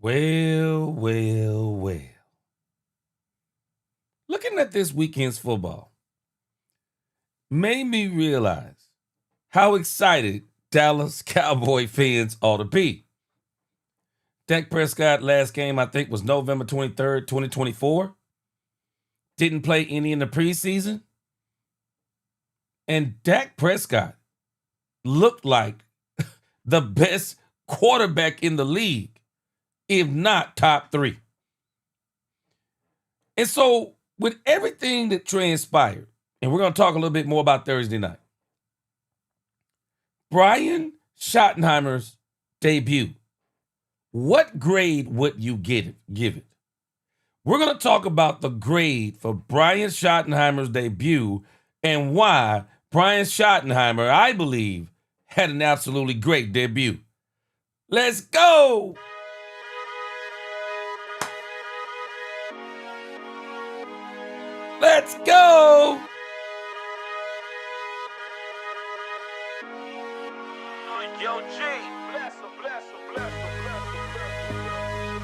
Well, well, well. Looking at this weekend's football made me realize how excited Dallas Cowboy fans ought to be. Dak Prescott last game, I think, was November 23rd, 2024. Didn't play any in the preseason. And Dak Prescott looked like the best quarterback in the league, if not top three. And so with everything that transpired, and we're going to talk a little bit more about Thursday night, Brian Schottenheimer's debut, what grade would you give it? We're going to talk about the grade for Brian Schottenheimer's debut and why Brian Schottenheimer, I believe, had an absolutely great debut. Let's go! Let's go!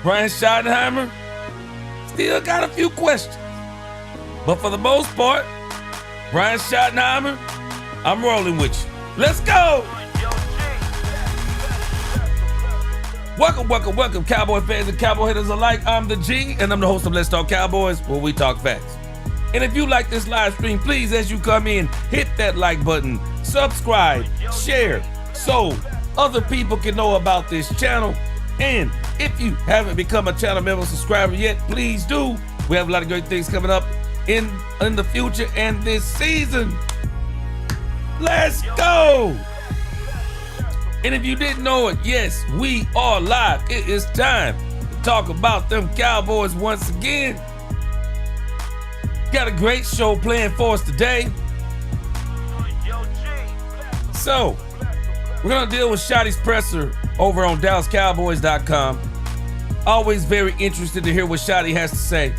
Brian Schottenheimer still got a few questions. But for the most part, Brian Schottenheimer, I'm rolling with you. Let's go! Welcome, Cowboy fans and Cowboy haters alike. I'm the G, and I'm the host of Let's Talk Cowboys, where we talk facts. And if you like this live stream, please, as you come in, hit that like button, subscribe, share, so other people can know about this channel. And if you haven't become a channel member subscriber yet, please do. We have a lot of great things coming up in the future and this season. Let's go! And if you didn't know it, yes, we are live. It is time to talk about them Cowboys once again. Got a great show planned for us today. So, we're going to deal with Schotty's presser over on DallasCowboys.com. Always very interested to hear what Schotty has to say.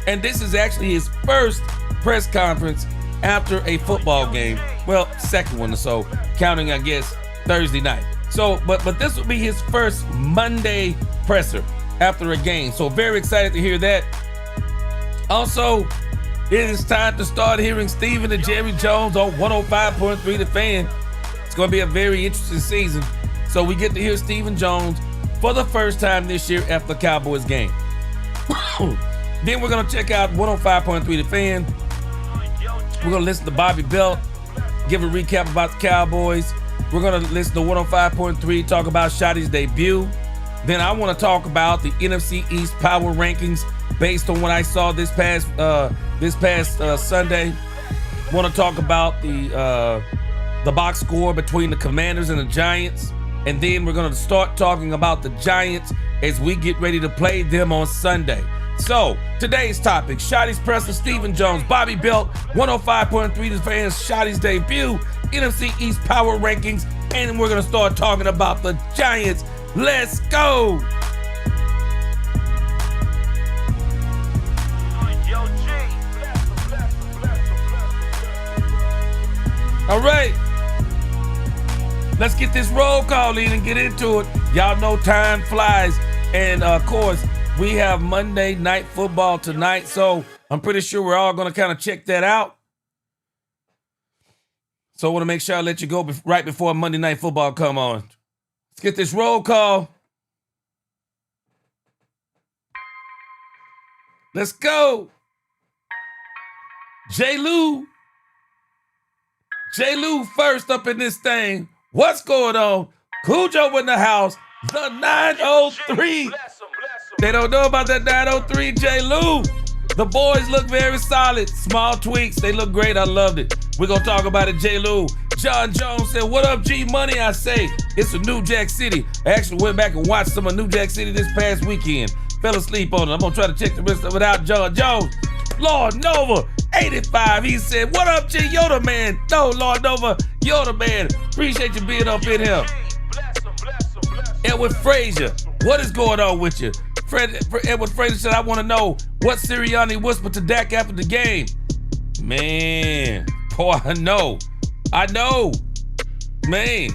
And this is actually his first press conference after a football game. Well, second one or so, counting, I guess, Thursday night. So, but this will be his first Monday presser after a game. So very excited to hear that. Also, it is time to start hearing Stephen and Jerry Jones on 105.3 The Fan. It's going to be a very interesting season. So we get to hear Stephen Jones for the first time this year after the Cowboys game. Then we're going to check out 105.3 The Fan. We're going to listen to Bobby Belt, give a recap about the Cowboys. We're going to listen to 105.3, talk about Schotty's debut. Then I want to talk about the NFC East power rankings based on what I saw this past Sunday. Want to talk about the box score between the Commanders and the Giants. And then we're going to start talking about the Giants as we get ready to play them on Sunday. So, today's topic, Schotty's presser, Stephen Jones, Bobby Belt, 105.3 The Fans, Schotty's debut, NFC East power rankings, and we're going to start talking about the Giants. Let's go! All right. Let's get this roll call in and get into it. Y'all know time flies. And, of course, we have Monday Night Football tonight, so I'm pretty sure we're all going to kind of check that out. So I want to make sure I let you go right before Monday Night Football come on. Let's get this roll call. Let's go. J-Lou. J-Lou first up in this thing. What's going on? Cujo in the house. The 903. They don't know about that 903, J-Lou. The boys look very solid. Small tweaks. They look great. I loved it. We're going to talk about it, J-Lou. John Jones said, what up, G-Money? I say, it's a New Jack City. I actually went back and watched some of New Jack City this past weekend. Fell asleep on it. I'm going to try to check the rest of it without John Jones. Lord Nova, 85. He said, what up, G? You're the man. No, Lord Nova, you're the man. Appreciate you being up in here. Edward Frazier, what is going on with you? Edward Frazier said, I want to know what Sirianni whispered to Dak after the game. Man, boy, I know. Man,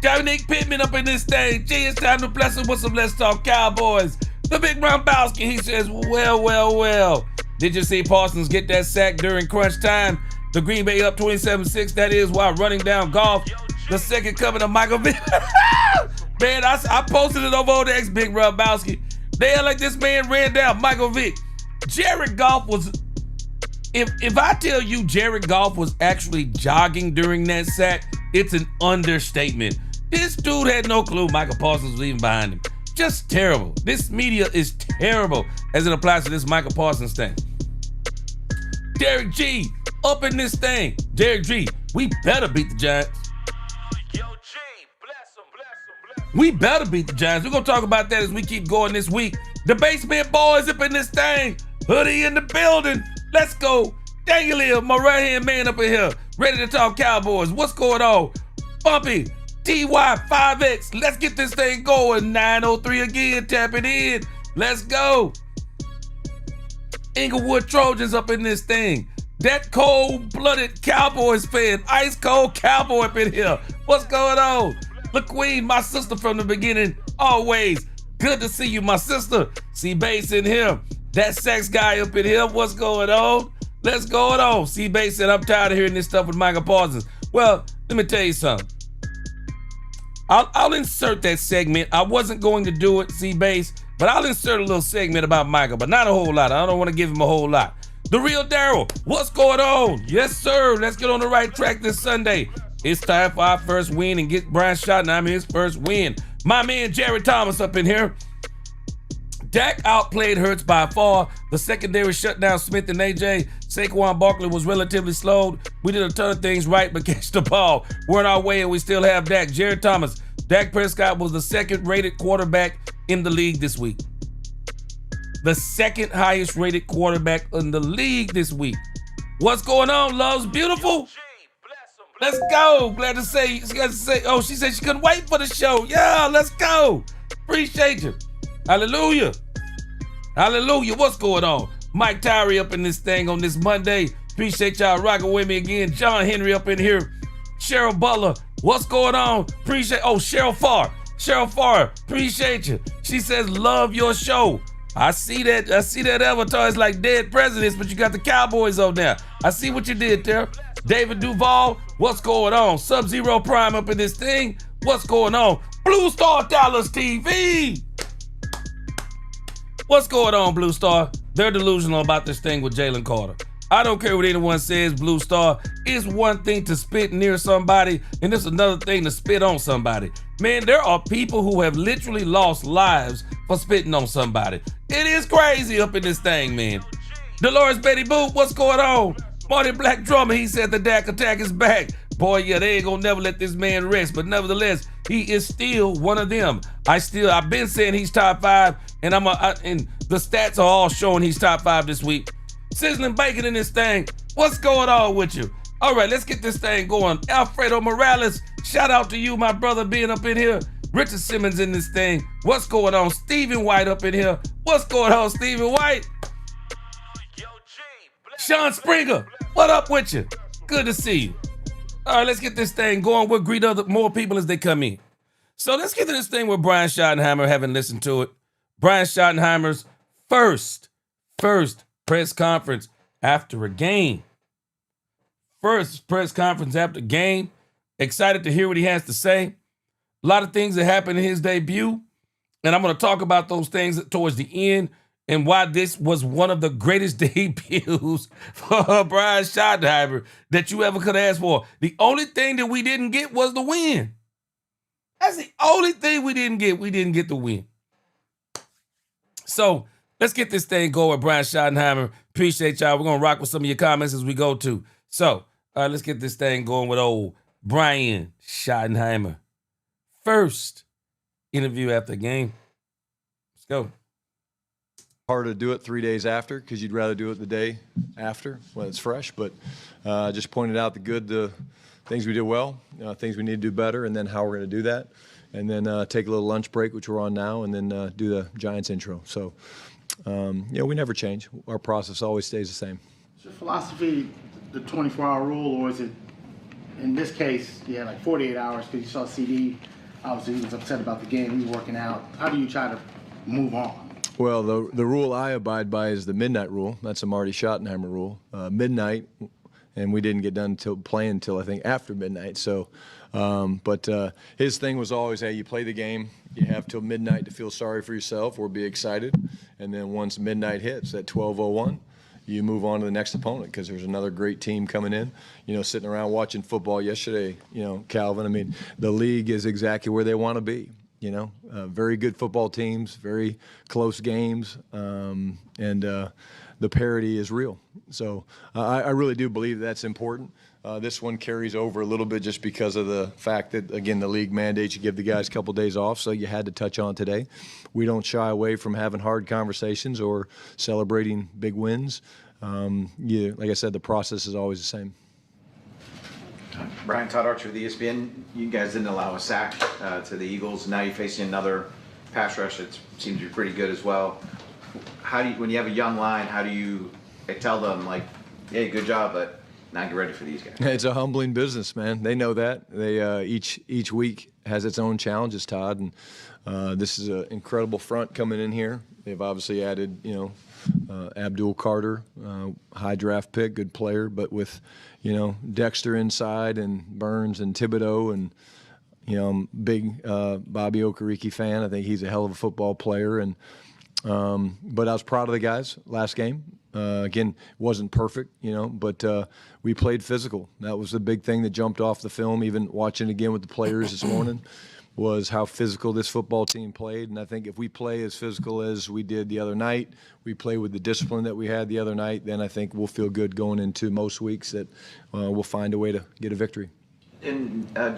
Dominique Pittman up in this thing. Gee, it's time to bless him with some Let's Talk Cowboys. The big Gronkowski, he says, well. Did you see Parsons get that sack during crunch time? The Green Bay up 27-6. That is while running down Goff. The second coming of Michael Vick. Man, I posted it over on X, Big Gronkowski. They are like this man ran down Michael Vick. Jared Goff was, if I tell you Jared Goff was actually jogging during that sack, it's an understatement. This dude had no clue Michael Parsons was even behind him. Just terrible. This media is terrible as it applies to this Michael Parsons thing. Derek G, up in this thing. Derek G, we better beat the Giants. Yo, G, bless him. We better beat the Giants. We're going to talk about that as we keep going this week. The Basement Boys up in this thing. Hoodie in the building. Let's go. Daniel Hill, my right-hand man up in here. Ready to talk Cowboys. What's going on? Bumpy, TY5X. Let's get this thing going. 903 again. Tap it in. Let's go. Inglewood Trojans up in this thing. That cold-blooded Cowboys fan. Ice cold cowboy up in here. What's going on? LaQueen, my sister from the beginning. Always. Good to see you, my sister. C-Bass in here. That sex guy up in here. What's going on? Let's go on. C-Bass said, I'm tired of hearing this stuff with Michael Parsons. Well, let me tell you something. I'll insert that segment. I wasn't going to do it, C-Bass, but I'll insert a little segment about Michael, but not a whole lot. I don't want to give him a whole lot. The Real Daryl, what's going on? Yes, sir. Let's get on the right track this Sunday. It's time for our first win and get Brian Schottenheimer his first win. My man Jared Thomas up in here. Dak outplayed Hurts by far. The secondary shut down Smith and AJ. Saquon Barkley was relatively slowed. We did a ton of things right, but catch the ball. We're on our way and we still have Dak. Jared Thomas. Dak Prescott was the second rated quarterback in the league this week. The second highest rated quarterback in the league this week. What's going on, Love's Beautiful? Let's go. Glad to say. Oh, she said she couldn't wait for the show. Yeah, let's go. Appreciate you. Hallelujah. Hallelujah. What's going on? Mike Tyree up in this thing on this Monday. Appreciate y'all rocking with me again. John Henry up in here. Cheryl Butler. What's going on? Appreciate. Oh, Cheryl Farr. Cheryl Farr. Appreciate you. She says, love your show. I see that avatar is like dead presidents, but you got the Cowboys on there. I see what you did there. David Duval, what's going on? Sub-Zero Prime up in this thing. What's going on? Blue Star Dallas TV. What's going on, Blue Star? They're delusional about this thing with Jalen Carter. I don't care what anyone says, Blue Star. It's one thing to spit near somebody, and it's another thing to spit on somebody. Man, there are people who have literally lost lives for spitting on somebody. It is crazy up in this thing, man. Dolores Betty Boop, what's going on? Marty Black Drummer, he said the Dak attack is back. Boy, yeah, they ain't gonna never let this man rest, but nevertheless, he is still one of them. I've been saying he's top 5, and and the stats are all showing he's top 5 this week. Sizzling bacon in this thing. What's going on with you? All right, let's get this thing going. Alfredo Morales, shout out to you, my brother, being up in here. Richard Simmons in this thing. What's going on? Stephen White up in here. What's going on, Stephen White? Sean Springer, what up with you? Good to see you. All right, let's get this thing going. We'll greet more people as they come in. So let's get to this thing with Brian Schottenheimer, having listened to it. Brian Schottenheimer's first press conference after a game. First press conference after game. Excited to hear what he has to say. A lot of things that happened in his debut, and I'm going to talk about those things towards the end and why this was one of the greatest debuts for Brian Schottenheimer that you ever could ask for. The only thing that we didn't get was the win. That's the only thing we didn't get. We didn't get the win. So let's get this thing going, Brian Schottenheimer. Appreciate y'all. We're going to rock with some of your comments as we go to. So let's get this thing going with old Brian Schottenheimer. First interview after the game. Let's go. Hard to do it 3 days after because you'd rather do it the day after when it's fresh. But just pointed out the things we did well, things we need to do better, and then how we're going to do that. And then take a little lunch break, which we're on now, and then do the Giants intro. So, we never change. Our process always stays the same. Is your philosophy the 24-hour rule, or is it, in this case, you had like 48 hours because you saw CD obviously he was upset about the game, he was working out. How do you try to move on? Well, the rule I abide by is the midnight rule. That's a Marty Schottenheimer rule. Midnight, and we didn't get done playing until I think after midnight. So, but his thing was always, hey, you play the game, you have till midnight to feel sorry for yourself or be excited, and then once midnight hits at 12:01, you move on to the next opponent because there's another great team coming in. You know, sitting around watching football yesterday, you know, Calvin, I mean, the league is exactly where they want to be. You know, very good football teams, very close games, and the parity is real. So I really do believe that's important. This one carries over a little bit just because of the fact that, again, the league mandates you give the guys a couple days off, so you had to touch on today. We don't shy away from having hard conversations or celebrating big wins. Like I said, the process is always the same. Brian, Todd Archer with ESPN. You guys didn't allow a sack to the Eagles. Now you're facing another pass rush that seems to be pretty good as well. How do you, when you have a young line, how do you tell them, like, hey, good job, but now get ready for these guys? It's a humbling business, man. They know that. They each week has its own challenges, Todd, and this is an incredible front coming in here. They've obviously added, you know, Abdul Carter, high draft pick, good player, but with, you know, Dexter inside and Burns and Thibodeau, and, you know, I'm a big Bobby Okereke fan. I think he's a hell of a football player, and but I was proud of the guys last game. Again, wasn't perfect, you know, but we played physical. That was the big thing that jumped off the film, even watching again with the players this morning, was how physical this football team played. And I think if we play as physical as we did the other night, we play with the discipline that we had the other night, then I think we'll feel good going into most weeks that we'll find a way to get a victory. And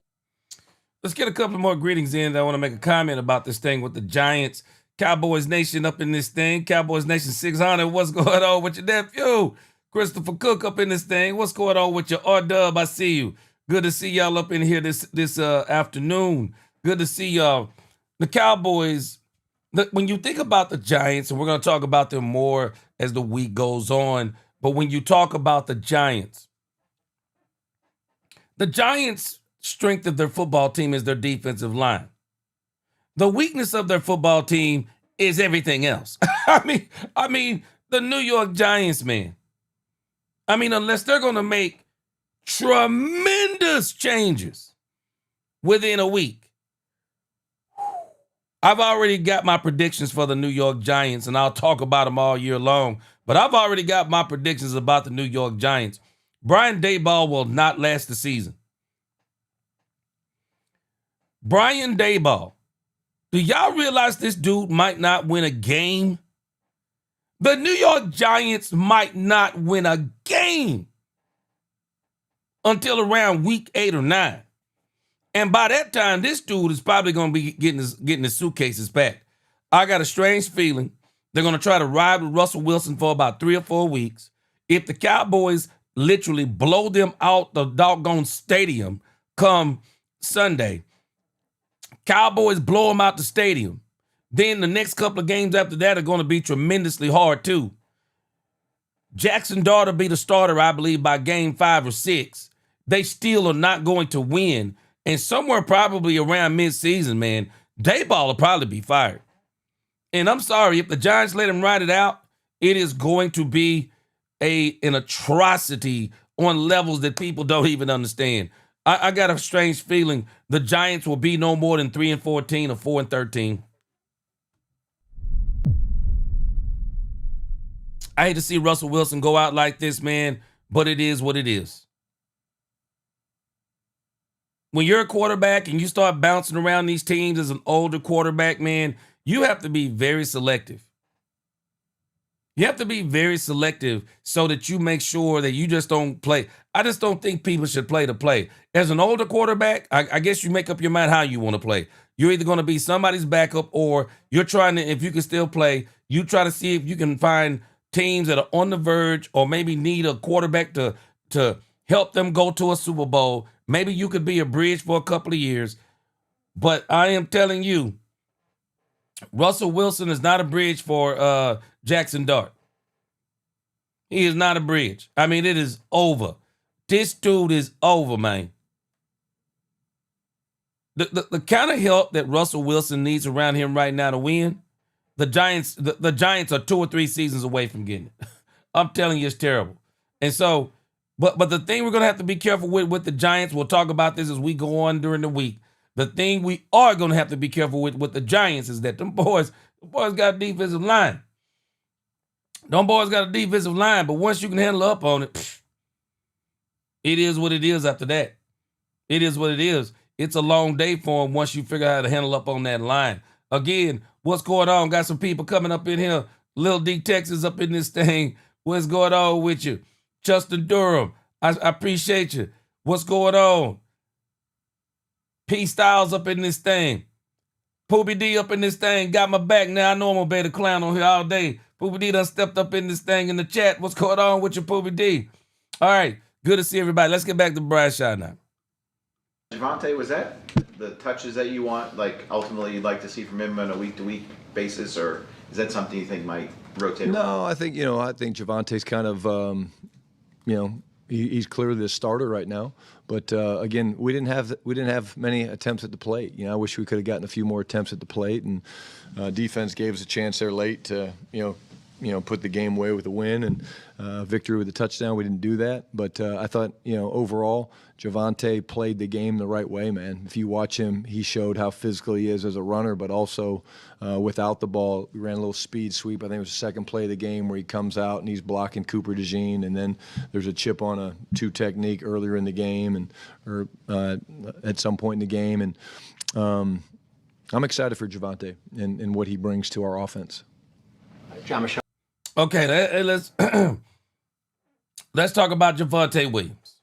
Let's get a couple more greetings in. I want to make a comment about this thing with the Giants. Cowboys Nation up in this thing. Cowboys Nation 600. What's going on with your nephew? Christopher Cook up in this thing. What's going on with your R-Dub? I see you. Good to see y'all up in here this afternoon. Good to see y'all. The Cowboys, when you think about the Giants, and we're going to talk about them more as the week goes on, but when you talk about the Giants' strength of their football team is their defensive line. The weakness of their football team is everything else. I mean, the New York Giants, man. I mean, unless they're going to make tremendous changes within a week. I've already got my predictions for the New York Giants, and I'll talk about them all year long, but I've already got my predictions about the New York Giants. Brian Daboll will not last the season. Brian Daboll. Do y'all realize this dude might not win a game? The New York Giants might not win a game until around week 8 or 9. And by that time, this dude is probably going to be getting his suitcases packed. I got a strange feeling they're going to try to ride with Russell Wilson for about 3 or 4 weeks. If the Cowboys literally blow them out the doggone stadium come Sunday, Cowboys blow them out the stadium, then the next couple of games after that are going to be tremendously hard too. Jackson Dart will be the starter, I believe, by game 5 or 6. They still are not going to win. And somewhere probably around midseason, man, Daboll will probably be fired. And I'm sorry, if the Giants let him ride it out, it is going to be an atrocity on levels that people don't even understand. I got a strange feeling the Giants will be no more than 3-14 or 4-13. I hate to see Russell Wilson go out like this, man, but it is what it is. When you're a quarterback and you start bouncing around these teams as an older quarterback, man, you have to be very selective. You have to be very selective so that you make sure that you just don't play. I just don't think people should play to play. As an older quarterback, I guess you make up your mind how you want to play. You're either going to be somebody's backup or you're trying to, if you can still play, you try to see if you can find teams that are on the verge or maybe need a quarterback to help them go to a Super Bowl. Maybe you could be a bridge for a couple of years. But I am telling you, Russell Wilson is not a bridge for Jackson Dart. He is not a bridge. I mean, it is over. This dude is over, man. the kind of help that Russell Wilson needs around him right now to win, the Giants are 2 or 3 seasons away from getting it. I'm telling you, it's terrible. And so, but the thing we're gonna have to be careful with the Giants, we'll talk about this as we go on during the week. The thing we are gonna have to be careful with the Giants is that them boys got a defensive line. Them boys got a defensive line, but once you can handle up on it, it is what it is after that. It is what it is. It's a long day for them once you figure out how to handle up on that line. Again, what's going on? Got some people coming up in here. Lil D Texas up in this thing. What's going on with you? Justin Durham, I appreciate you. What's going on? P Styles up in this thing. Poopy D up in this thing. Got my back now. I know I'm going to be the clown on here all day. Poopy D done stepped up in this thing in the chat. What's going on with you, Poopy D? All right. Good to see everybody. Let's get back to Brian Shaw now. Javonte, was that the touches that you want, like ultimately you'd like to see from him on a week-to-week basis, or is that something you think might rotate? No, I think Javonte's kind of he's clearly the starter right now. But again, we didn't have many attempts at the plate. I wish we could have gotten a few more attempts at the plate, and defense gave us a chance there late to put the game away with a win and victory with a touchdown. We didn't do that, but I thought overall Javonte played the game the right way, man. If you watch him, he showed how physical he is as a runner, but also without the ball. We ran a little speed sweep. I think it was the second play of the game where he comes out and he's blocking Cooper DeJean, and then there's a chip on a 2 technique earlier in the game or at some point in the game. And I'm excited for Javonte and what he brings to our offense. John Michelle. Okay, let's talk about Javonte Williams.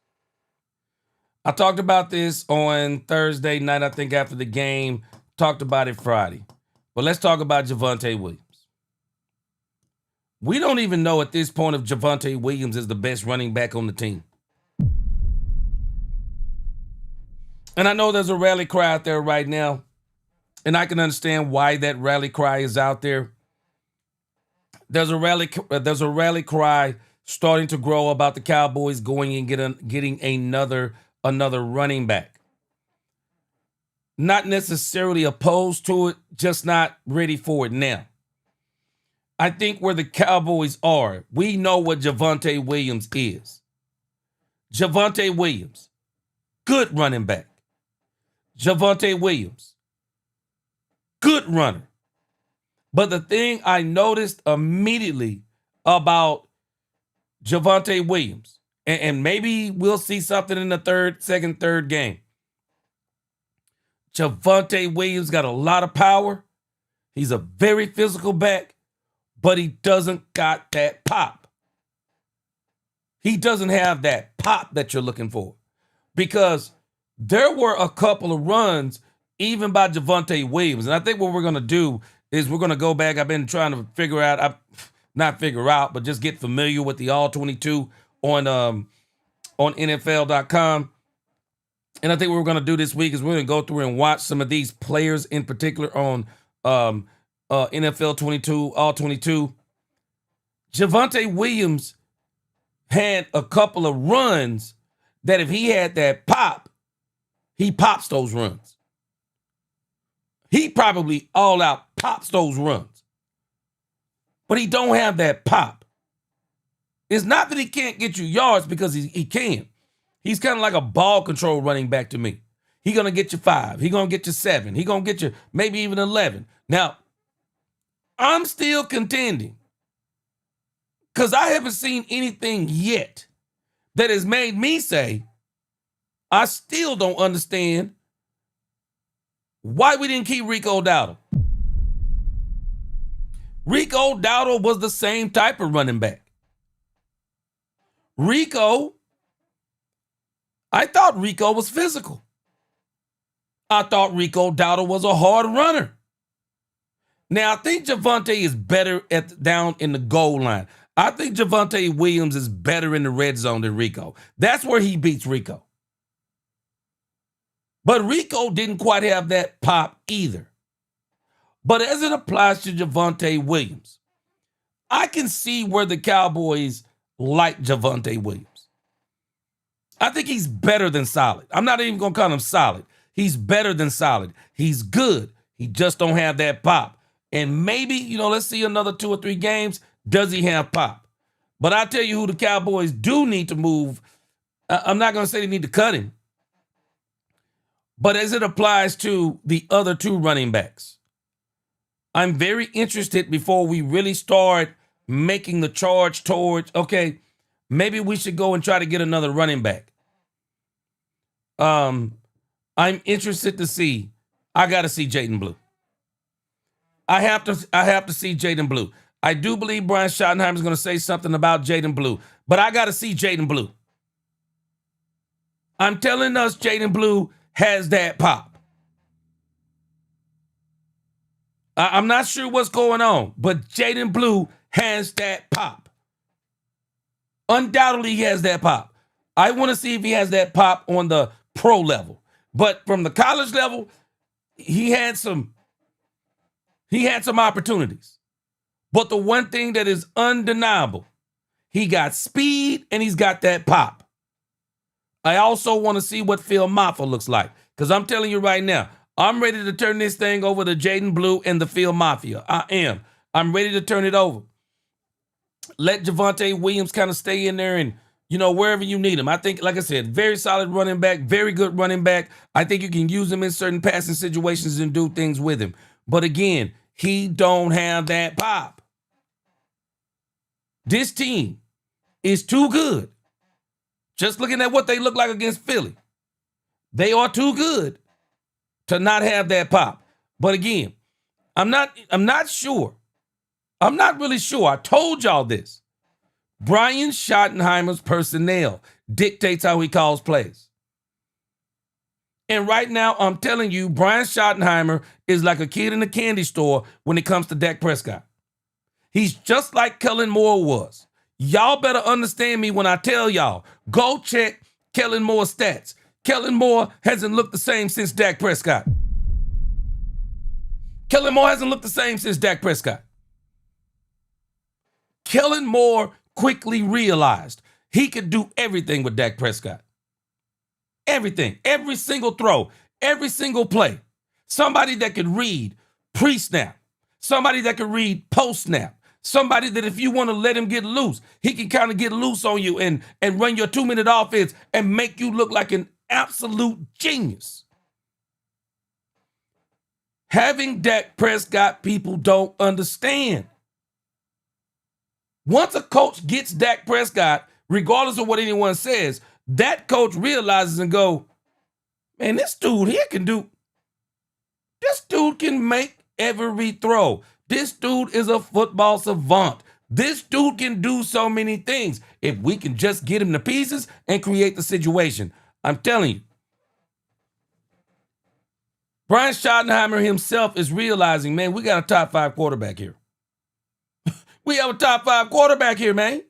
I talked about this on Thursday night, I think after the game. Talked about it Friday. But let's talk about Javonte Williams. We don't even know at this point if Javonte Williams is the best running back on the team. And I know there's a rally cry out there right now, and I can understand why that rally cry is out there. There's a rally cry starting to grow about the Cowboys going and getting another running back. Not necessarily opposed to it, just not ready for it now. I think where the Cowboys are, we know what Javonte Williams is. Javonte Williams, good running back. Javonte Williams, good runner. But the thing I noticed immediately about Javonte Williams, and maybe we'll see something in the second, third game. Javonte Williams got a lot of power. He's a very physical back, but he doesn't got that pop. He doesn't have that pop that you're looking for, because there were a couple of runs even by Javonte Williams. And I think what we're going to do is we're going to go back. I've been trying to but just get familiar with the All-22 on NFL.com. And I think what we're going to do this week is we're going to go through and watch some of these players in particular on NFL 22, All-22. Javonte Williams had a couple of runs that if he had that pop, he pops those runs. He probably all out pops those runs. But he don't have that pop. It's not that he can't get you yards, because he can. He's kind of like a ball control running back to me. He's going to get you 5. He's going to get you 7. He's going to get you maybe even 11. Now, I'm still contending, because I haven't seen anything yet that has made me say, I still don't understand why we didn't keep Rico Dowdle. Rico Dowdle was the same type of running back. I thought Rico was physical. I thought Rico Dowdle was a hard runner. Now, I think Javonte is better down in the goal line. I think Javonte Williams is better in the red zone than Rico. That's where he beats Rico. But Rico didn't quite have that pop either. But as it applies to Javonte Williams, I can see where the Cowboys like Javonte Williams. I think he's better than solid. I'm not even going to call him solid. He's better than solid. He's good. He just don't have that pop. And maybe, let's see another 2 or 3 games. Does he have pop? But I tell you who the Cowboys do need to move. I'm not going to say they need to cut him. But as it applies to the other 2 running backs, I'm very interested before we really start making the charge towards, okay, maybe we should go and try to get another running back. I'm interested to see. I got to see Jaden Blue. I have to see Jaden Blue. I do believe Brian Schottenheimer is going to say something about Jaden Blue, but I got to see Jaden Blue. I'm telling us Jaden Blue has that pop. I'm not sure what's going on, but Jaden Blue has that pop. Undoubtedly, he has that pop. I want to see if he has that pop on the pro level. But from the college level, he had some opportunities. But the one thing that is undeniable, he got speed and he's got that pop. I also want to see what Phil Maffa looks like. Because I'm telling you right now, I'm ready to turn this thing over to Jaden Blue and the Phil Mafia. I am. I'm ready to turn it over. Let Javonte Williams kind of stay in there and, wherever you need him. I think, like I said, very solid running back, very good running back. I think you can use him in certain passing situations and do things with him. But again, he don't have that pop. This team is too good. Just looking at what they look like against Philly, they are too good to not have that pop. But again, I'm not sure. I'm not really sure. I told y'all this. Brian Schottenheimer's personnel dictates how he calls plays. And right now, I'm telling you, Brian Schottenheimer is like a kid in a candy store when it comes to Dak Prescott. He's just like Kellen Moore was. Y'all better understand me when I tell y'all, go check Kellen Moore's stats. Kellen Moore hasn't looked the same since Dak Prescott. Kellen Moore hasn't looked the same since Dak Prescott. Kellen Moore quickly realized he could do everything with Dak Prescott. Everything, every single throw, every single play. Somebody that could read pre-snap. Somebody that could read post-snap. Somebody that if you want to let him get loose, he can kind of get loose on you and run your 2-minute offense and make you look like an absolute genius. Having Dak Prescott, people don't understand. Once a coach gets Dak Prescott, regardless of what anyone says, that coach realizes and go, man, this dude here this dude can make every throw. This dude is a football savant. This dude can do so many things if we can just get him to pieces and create the situation. I'm telling you. Brian Schottenheimer himself is realizing, man, we got a top 5 quarterback here. We have a top 5 quarterback here, man.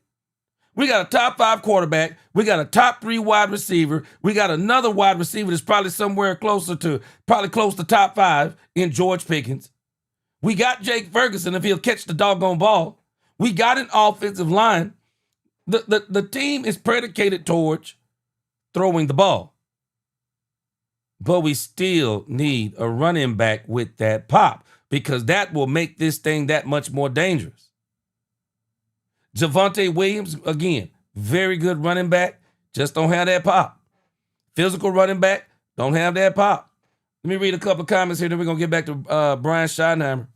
We got a top 5 quarterback. We got a top 3 wide receiver. We got another wide receiver that's probably somewhere close to top 5 in George Pickens. We got Jake Ferguson if he'll catch the doggone ball. We got an offensive line. The team is predicated towards throwing the ball. But we still need a running back with that pop because that will make this thing that much more dangerous. Javonte Williams, again, very good running back, just don't have that pop. Physical running back, don't have that pop. Let me read a couple of comments here, then we're going to get back to Brian Schottenheimer.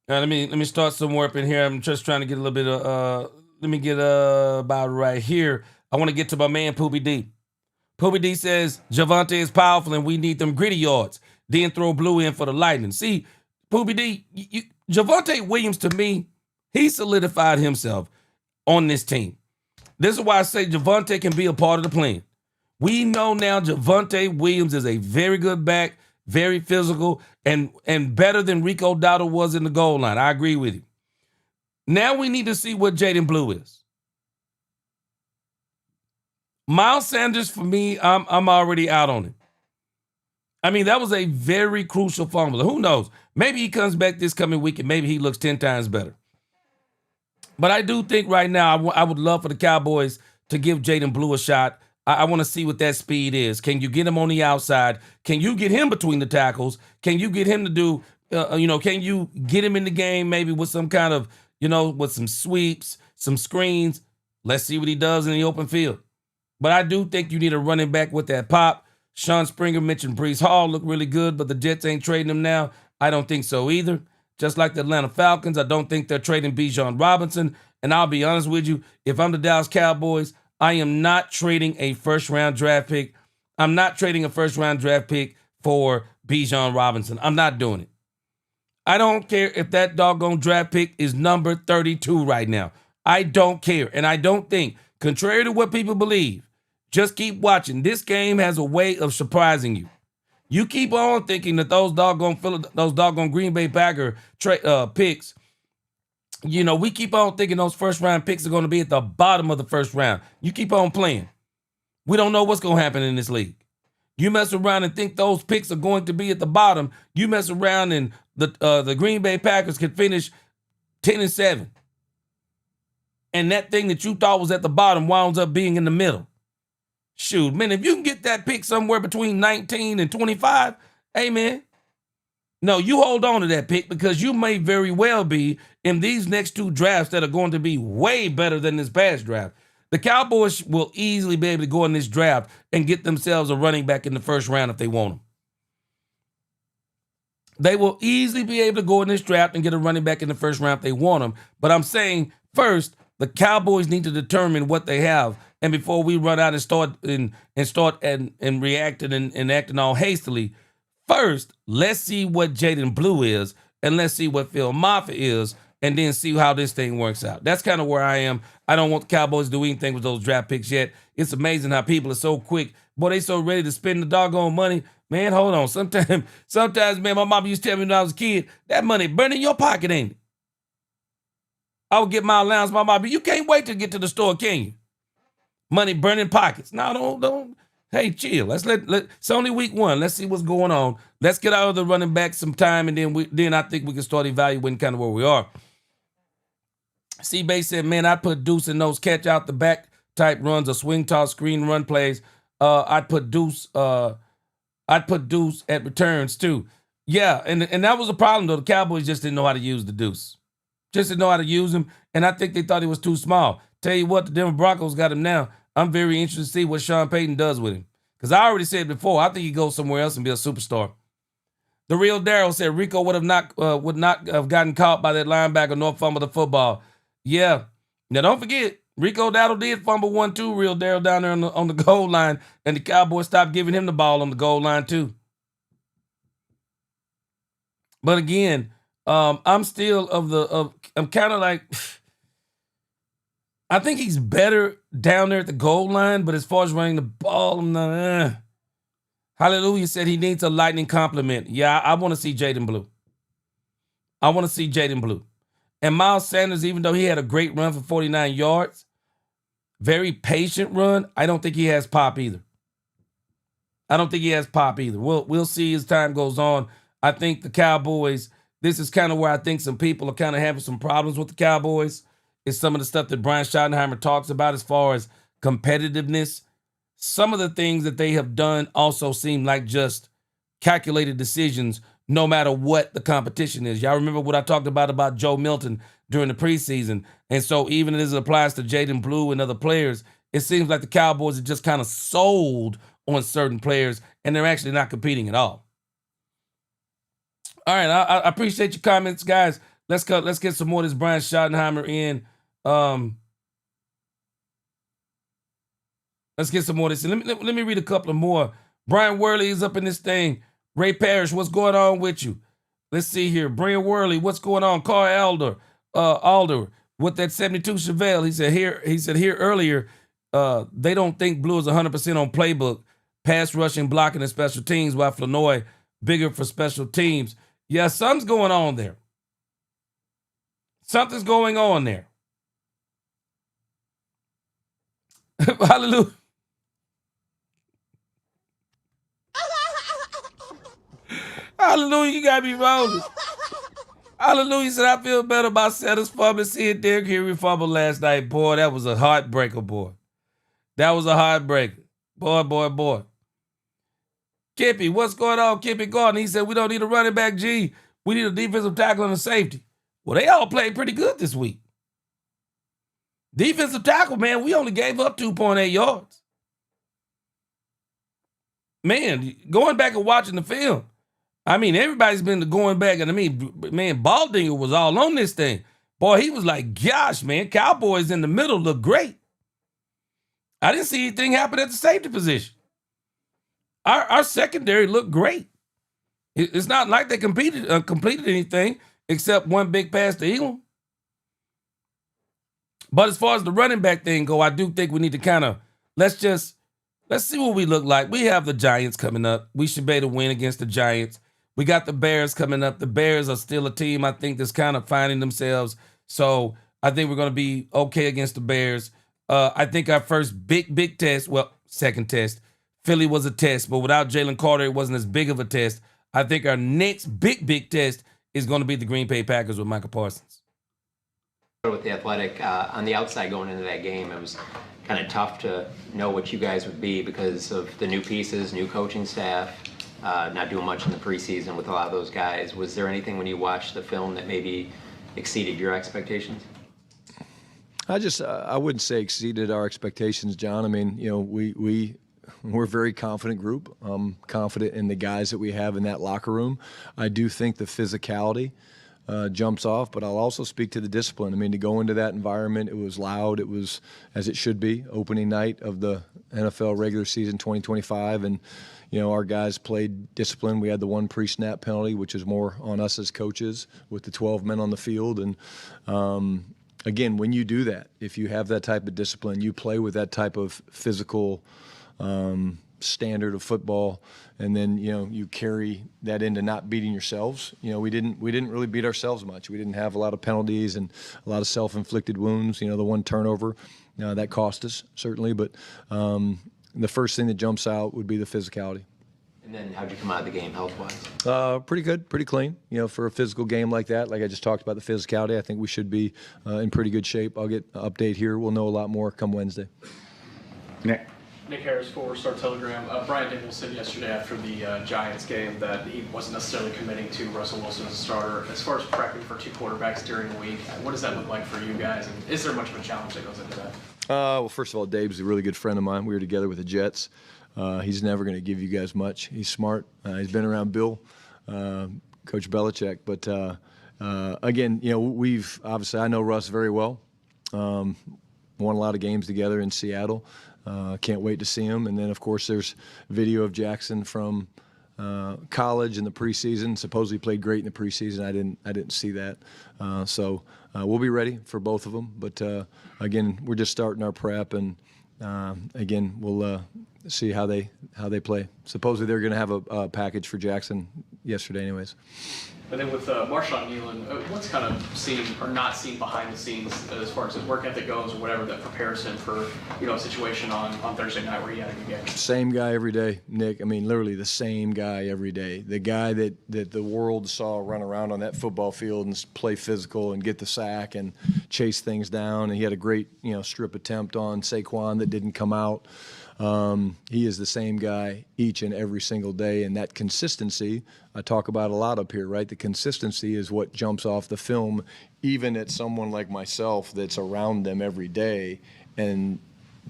Let me start somewhere up in here. I'm just trying to get a little bit of, let me get about right here. I want to get to my man, Poopy D. Poopy D says, Javonte is powerful and we need them gritty yards. Then throw Blue in for the Lightning. See, Poopy D, Javonte Williams, to me, he solidified himself on this team. This is why I say Javonte can be a part of the plan. We know now Javonte Williams is a very good back, very physical, and better than Rico Dowdle was in the goal line. I agree with you. Now we need to see what Jaden Blue is. Miles Sanders, for me, I'm already out on him. I mean, that was a very crucial fumble. Who knows? Maybe he comes back this coming week and maybe he looks 10 times better. But I do think right now I would love for the Cowboys to give Jaden Blue a shot. I want to see what that speed is. Can you get him on the outside? Can you get him between the tackles? Can you get him to do, can you get him in the game maybe with some kind of, with some sweeps, some screens? Let's see what he does in the open field. But I do think you need a running back with that pop. Sean Springer mentioned Brees Hall looked really good, but the Jets ain't trading him now. I don't think so either. Just like the Atlanta Falcons, I don't think they're trading Bijan Robinson. And I'll be honest with you, if I'm the Dallas Cowboys, I am not trading a first-round draft pick. I'm not trading a first-round draft pick for Bijan Robinson. I'm not doing it. I don't care if that doggone draft pick is number 32 right now. I don't care. And I don't think, contrary to what people believe, just keep watching. This game has a way of surprising you. You keep on thinking that those doggone Green Bay Packer picks, we keep on thinking those first-round picks are going to be at the bottom of the first round. You keep on playing. We don't know what's going to happen in this league. You mess around and think those picks are going to be at the bottom. You mess around and the Green Bay Packers can finish 10-7. And that thing that you thought was at the bottom winds up being in the middle. Shoot, man, if you can get that pick somewhere between 19 and 25, hey, man, no, you hold on to that pick because you may very well be in these next two drafts that are going to be way better than this past draft. The Cowboys will easily be able to go in this draft and get themselves a running back in the first round if they want him. They will easily be able to go in this draft and get a running back in the first round if they want him. But I'm saying, first, the Cowboys need to determine what they have. And before we run out and start reacting and acting all hastily, first, let's see what Jaden Blue is, and let's see what Phil Moffitt is, and then see how this thing works out. That's kind of where I am. I don't want the Cowboys to do anything with those draft picks yet. It's amazing how people are so quick. Boy, they so ready to spend the doggone money. Man, hold on. Sometimes, man, my mom used to tell me when I was a kid, that money burning in your pocket, ain't it? I would get my allowance, my mom, but you can't wait to get to the store, can you? Money burning pockets. No, don't. Hey, chill. It's only week one. Let's see what's going on. Let's get out of the running back some time, and then I think we can start evaluating kind of where we are. C-Bay said, man, I'd put Deuce in those catch out the back type runs or swing toss screen run plays. I'd put Deuce at returns too. Yeah, and that was a problem though. The Cowboys just didn't know how to use the Deuce. Just didn't know how to use him, and I think they thought he was too small. Tell you what, the Denver Broncos got him now. I'm very interested to see what Sean Payton does with him. Because I already said before, I think he goes somewhere else and be a superstar. The real Daryl said Rico would not have gotten caught by that linebacker nor fumble the football. Yeah. Now don't forget, Rico Dowdle did fumble one too, real Daryl down there on the goal line, and the Cowboys stopped giving him the ball on the goal line too. But again, I'm still I'm kind of like, I think he's better down there at the goal line, but as far as running the ball, I'm not. Hallelujah said he needs a lightning compliment. Yeah, I want to see Jaden Blue. I want to see Jaden Blue. And Miles Sanders, even though he had a great run for 49 yards, very patient run, I don't think he has pop either. We'll see as time goes on. I think the Cowboys, this is kind of where I think some people are kind of having some problems with the Cowboys. Is some of the stuff that Brian Schottenheimer talks about as far as competitiveness. Some of the things that they have done also seem like just calculated decisions no matter what the competition is. Y'all remember what I talked about Joe Milton during the preseason. And so even as it applies to Jaden Blue and other players, it seems like the Cowboys are just kind of sold on certain players and they're actually not competing at all. All right, I appreciate your comments, guys. Let's get some more of this Brian Schottenheimer in. Let's get some more of this. Let me read a couple of more. Brian Worley is up in this thing. Ray Parrish, what's going on with you? Let's see here. Brian Worley, what's going on? Carl Alder with that 72 Chevelle. He said here earlier, they don't think Blue is 100% on playbook, pass rushing, blocking, and special teams, while Flournoy bigger for special teams. Yeah, something's going on there. Something's going on there. Hallelujah. Hallelujah. Hallelujah, you gotta be rolling. Hallelujah said, I feel better about Sanders fumble. Seeing Derrick Henry fumble last night. Boy, that was a heartbreaker, boy. That was a heartbreaker. Boy. Kippy, what's going on? Kippy Gordon, he said, we don't need a running back, G. We need a defensive tackle and a safety. Well, they all played pretty good this week. Defensive tackle, man, we only gave up 2.8 yards. Man, going back and watching the film, I mean, everybody's been going back, and I mean, man, Baldinger was all on this thing. Boy, he was like, gosh, man, Cowboys in the middle look great. I didn't see anything happen at the safety position. Our secondary looked great. It's not like they completed anything except one big pass to Elam. But as far as the running back thing go, I do think we need to kind of, let's see what we look like. We have the Giants coming up. We should be able to win against the Giants. We got the Bears coming up. The Bears are still a team, I think, that's kind of finding themselves. So I think we're going to be okay against the Bears. I think our first big test, well, second test, Philly was a test, but without Jalen Carter, it wasn't as big of a test. I think our next big test is going to be the Green Bay Packers with Michael Parsons. With the Athletic, on the outside going into that game, it was kind of tough to know what you guys would be because of the new pieces, new coaching staff, not doing much in the preseason with a lot of those guys. Was there anything when you watched the film that maybe exceeded your expectations? I wouldn't say exceeded our expectations, John. I mean, you know, we're a very confident group. I'm confident in the guys that we have in that locker room. I do think the physicality jumps off, but I'll also speak to the discipline. I mean, to go into that environment, it was loud. It was, as it should be, opening night of the NFL regular season 2025. And, you know, our guys played discipline. We had the one pre-snap penalty, which is more on us as coaches with the 12 men on the field. And, again, when you do that, if you have that type of discipline, you play with that type of physical standard of football, and then, you know, you carry that into not beating yourselves. You know, we didn't really beat ourselves much. We didn't have a lot of penalties and a lot of self-inflicted wounds. You know, the one turnover that cost us certainly, but the first thing that jumps out would be the physicality. And then how'd you come out of the game health-wise? Pretty good, pretty clean. You know, for a physical game like that, like I just talked about the physicality, I think we should be in pretty good shape. I'll get an update here. We'll know a lot more come Wednesday. Nick Harris, for Star Telegram. Brian Daniels said yesterday after the Giants game that he wasn't necessarily committing to Russell Wilson as a starter. As far as prepping for two quarterbacks during the week, what does that look like for you guys? And is there much of a challenge that goes into that? Well, first of all, Dave's a really good friend of mine. We were together with the Jets. He's never going to give you guys much. He's smart. He's been around Bill, Coach Belichick. But, again, you know, we've obviously, I know Russ very well. Won a lot of games together in Seattle. Can't wait to see him. And then, of course, there's video of Jackson from college in the preseason. Supposedly played great in the preseason. I didn't see that. So we'll be ready for both of them. But again, we're just starting our prep, and again, we'll see how they play. Supposedly they're going to have a package for Jackson yesterday, anyways. And then with Marshawn Nealon, what's kind of seen or not seen behind the scenes as far as his work ethic goes, or whatever that prepares him for, you know, a situation on Thursday night where he had a good game? Same guy every day, Nick. I mean, literally the same guy every day. The guy that the world saw run around on that football field and play physical and get the sack and chase things down. And he had a great, you know, strip attempt on Saquon that didn't come out. He is the same guy each and every single day, and that consistency I talk about a lot up here, right? The consistency is what jumps off the film, even at someone like myself that's around them every day. And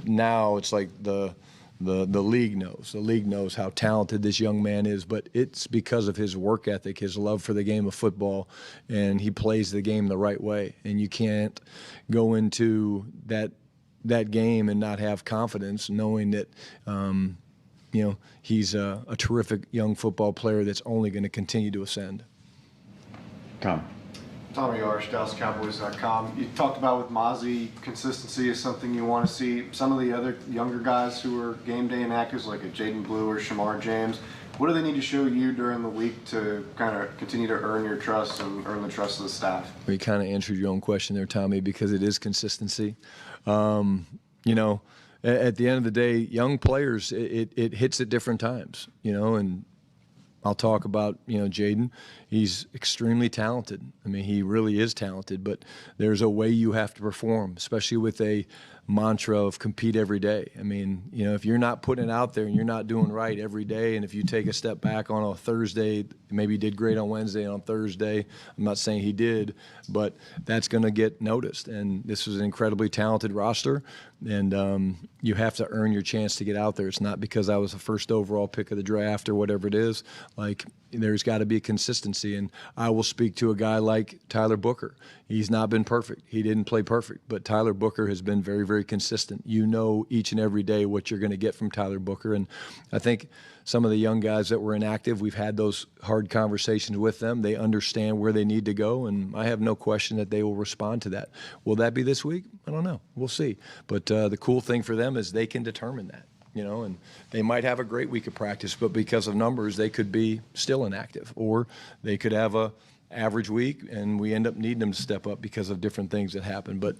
now it's like the league knows. The league knows how talented this young man is, but it's because of his work ethic, his love for the game of football, and he plays the game the right way. And you can't go into that game and not have confidence, knowing that you know, he's a terrific young football player that's only going to continue to ascend. Tommy Arsh, DallasCowboys.com. You talked about with Mozzie, consistency is something you want to see. Some of the other younger guys who are game day inactives, like a Jaden Blue or Shamar James, what do they need to show you during the week to kind of continue to earn your trust and earn the trust of the staff? Well, you kind of answered your own question there, Tommy, because it is consistency. You know, at the end of the day, young players, it hits at different times, you know, and I'll talk about, Jaden. He's extremely talented. I mean, he really is talented, but there's a way you have to perform, especially with a mantra of compete every day. I mean, if you're not putting it out there and you're not doing right every day, and if you take a step back on a Thursday, maybe he did great on Wednesday and on Thursday, I'm not saying he did, but that's going to get noticed. And this is an incredibly talented roster, and you have to earn your chance to get out there. It's not because I was the first overall pick of the draft or whatever it is. Like, there's got to be consistency, and I will speak to a guy like Tyler Booker. He's not been perfect. He didn't play perfect, but Tyler Booker has been very, very consistent. You know each and every day what you're going to get from Tyler Booker, and I think some of the young guys that were inactive, we've had those hard conversations with them. They understand where they need to go, and I have no question that they will respond to that. Will that be this week? I don't know. We'll see. But the cool thing for them is they can determine that. And they might have a great week of practice, but because of numbers, they could be still inactive, or they could have a average week and we end up needing them to step up because of different things that happen. But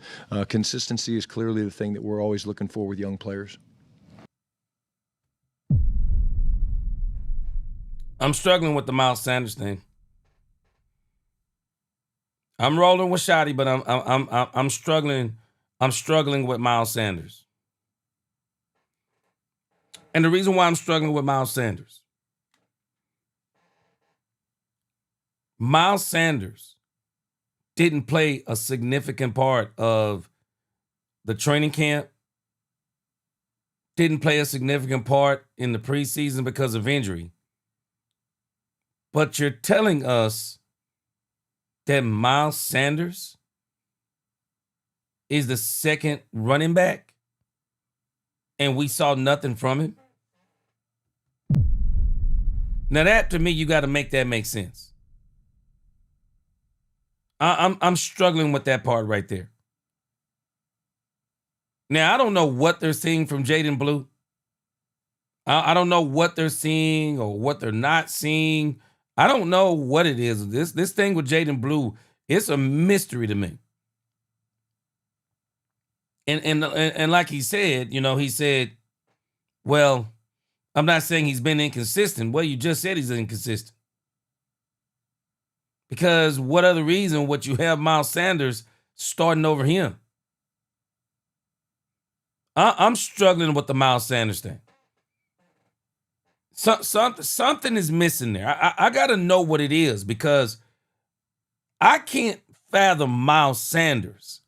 consistency is clearly the thing that we're always looking for with young players. I'm struggling with the Miles Sanders thing. I'm rolling with Shotty, but I'm struggling. I'm struggling with Miles Sanders. And the reason why I'm struggling with Miles Sanders didn't play a significant part of the training camp, didn't play a significant part in the preseason because of injury. But you're telling us that Miles Sanders is the second running back and we saw nothing from him? Now that, to me, you got to make that make sense. I'm struggling with that part right there. Now, I don't know what they're seeing from Jaden Blue. I don't know what they're seeing or what they're not seeing. I don't know what it is. This thing with Jaden Blue, it's a mystery to me. And like he said, he said, well, I'm not saying he's been inconsistent. Well, you just said he's inconsistent. Because what other reason would you have Miles Sanders starting over him? I'm struggling with the Miles Sanders thing. Something is missing there. I got to know what it is, because I can't fathom Miles Sanders.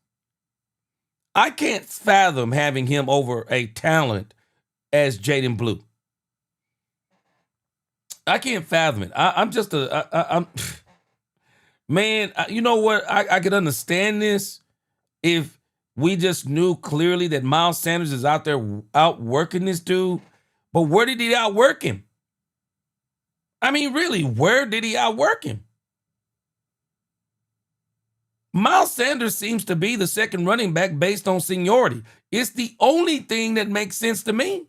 I can't fathom having him over a talent as Jaden Blue. I can't fathom it. I'm just man, you know what? I could understand this if we just knew clearly that Miles Sanders is out there outworking this dude. But where did he outwork him? I mean, really, where did he outwork him? Miles Sanders seems to be the second running back based on seniority. It's the only thing that makes sense to me.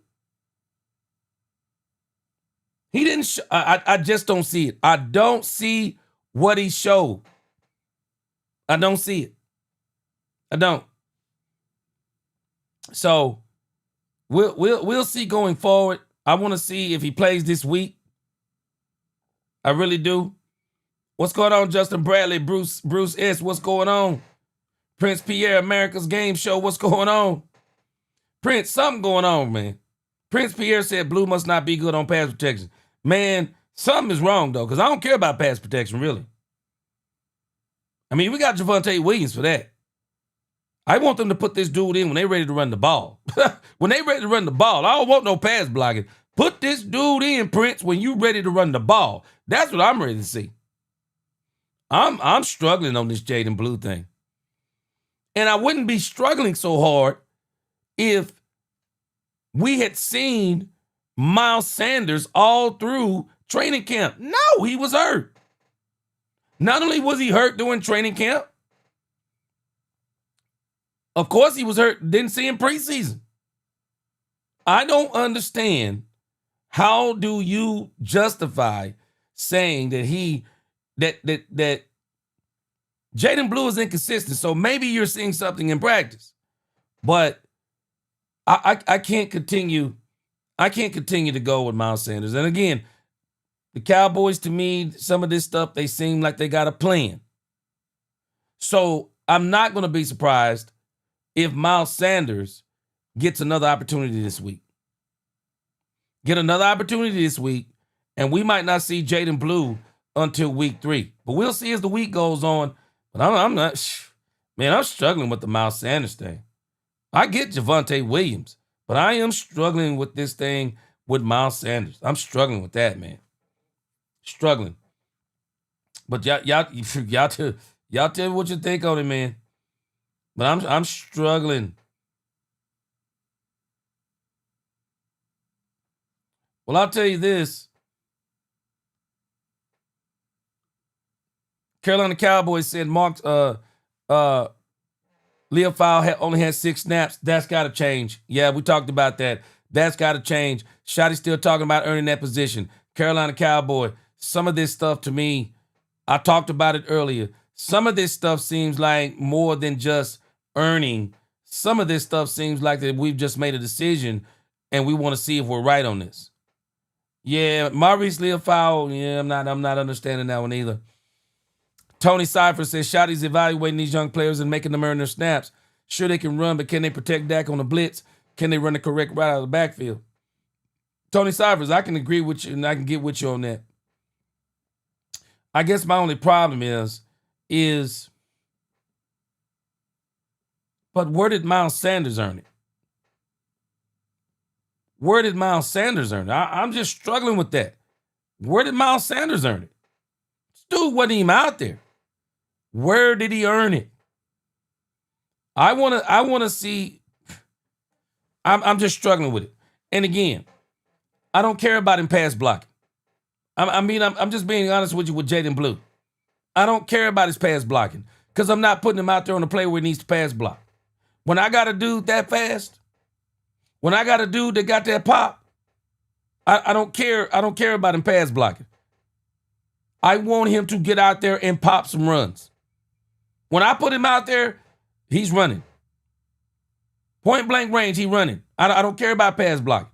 He didn't. I just don't see it. I don't see what he showed. I don't see it. I don't. So we'll see going forward. I want to see if he plays this week. I really do. What's going on, Justin Bradley? Bruce S. What's going on? Prince Pierre, America's Game Show. What's going on? Prince, something going on, man. Prince Pierre said Blue must not be good on pass protection. Man, something is wrong, though, because I don't care about pass protection, really. I mean, we got Javonte Williams for that. I want them to put this dude in when they're ready to run the ball. When they're ready to run the ball, I don't want no pass blocking. Put this dude in, Prince, when you're ready to run the ball. That's what I'm ready to see. I'm struggling on this Jaden Blue thing. And I wouldn't be struggling so hard if we had seen Miles Sanders all through training camp. No, he was hurt. Not only was he hurt during training camp, of course he was hurt, didn't see him preseason. I don't understand, how do you justify saying that that Jaden Blue is inconsistent? So maybe you're seeing something in practice, but I can't continue. I can't continue to go with Miles Sanders. And again, The Cowboys, to me, some of this stuff, they seem like they got a plan. So I'm not going to be surprised if Miles Sanders gets another opportunity this week. Get another opportunity this week, and we might not see Jaden Blue until week 3. But we'll see as the week goes on. But I'm not, man, I'm struggling with the Miles Sanders thing. I get Javonte Williams, but I am struggling with this thing with Miles Sanders. I'm struggling with that, man. Struggling. But y'all tell me what you think on it, man. But I'm struggling. Well, I'll tell you this. Carolina Cowboys said Leofau only had 6 snaps. That's got to change. Yeah, we talked about that. That's got to change. Shotty's still talking about earning that position. Carolina Cowboy, some of this stuff to me, I talked about it earlier. Some of this stuff seems like more than just earning. Some of this stuff seems like that we've just made a decision and we want to see if we're right on this. Yeah, Maurice Leofau, yeah, I'm not understanding that one either. Tony Cypher says Shotty's evaluating these young players and making them earn their snaps. Sure, they can run, but can they protect Dak on the blitz? Can they run the correct route out of the backfield? Tony Cyphers, I can agree with you and I can get with you on that. I guess my only problem is, but where did Miles Sanders earn it? Where did Miles Sanders earn it? I'm just struggling with that. Where did Miles Sanders earn it? This dude wasn't even out there. Where did he earn it? I want to see. I'm just struggling with it. And again, I don't care about him pass blocking. I'm just being honest with you with Jaden Blue. I don't care about his pass blocking because I'm not putting him out there on a play where he needs to pass block. When I got a dude that fast, when I got a dude that got that pop, I don't care. I don't care about him pass blocking. I want him to get out there and pop some runs. When I put him out there, he's running. Point blank range, he's running. I don't care about pass blocking.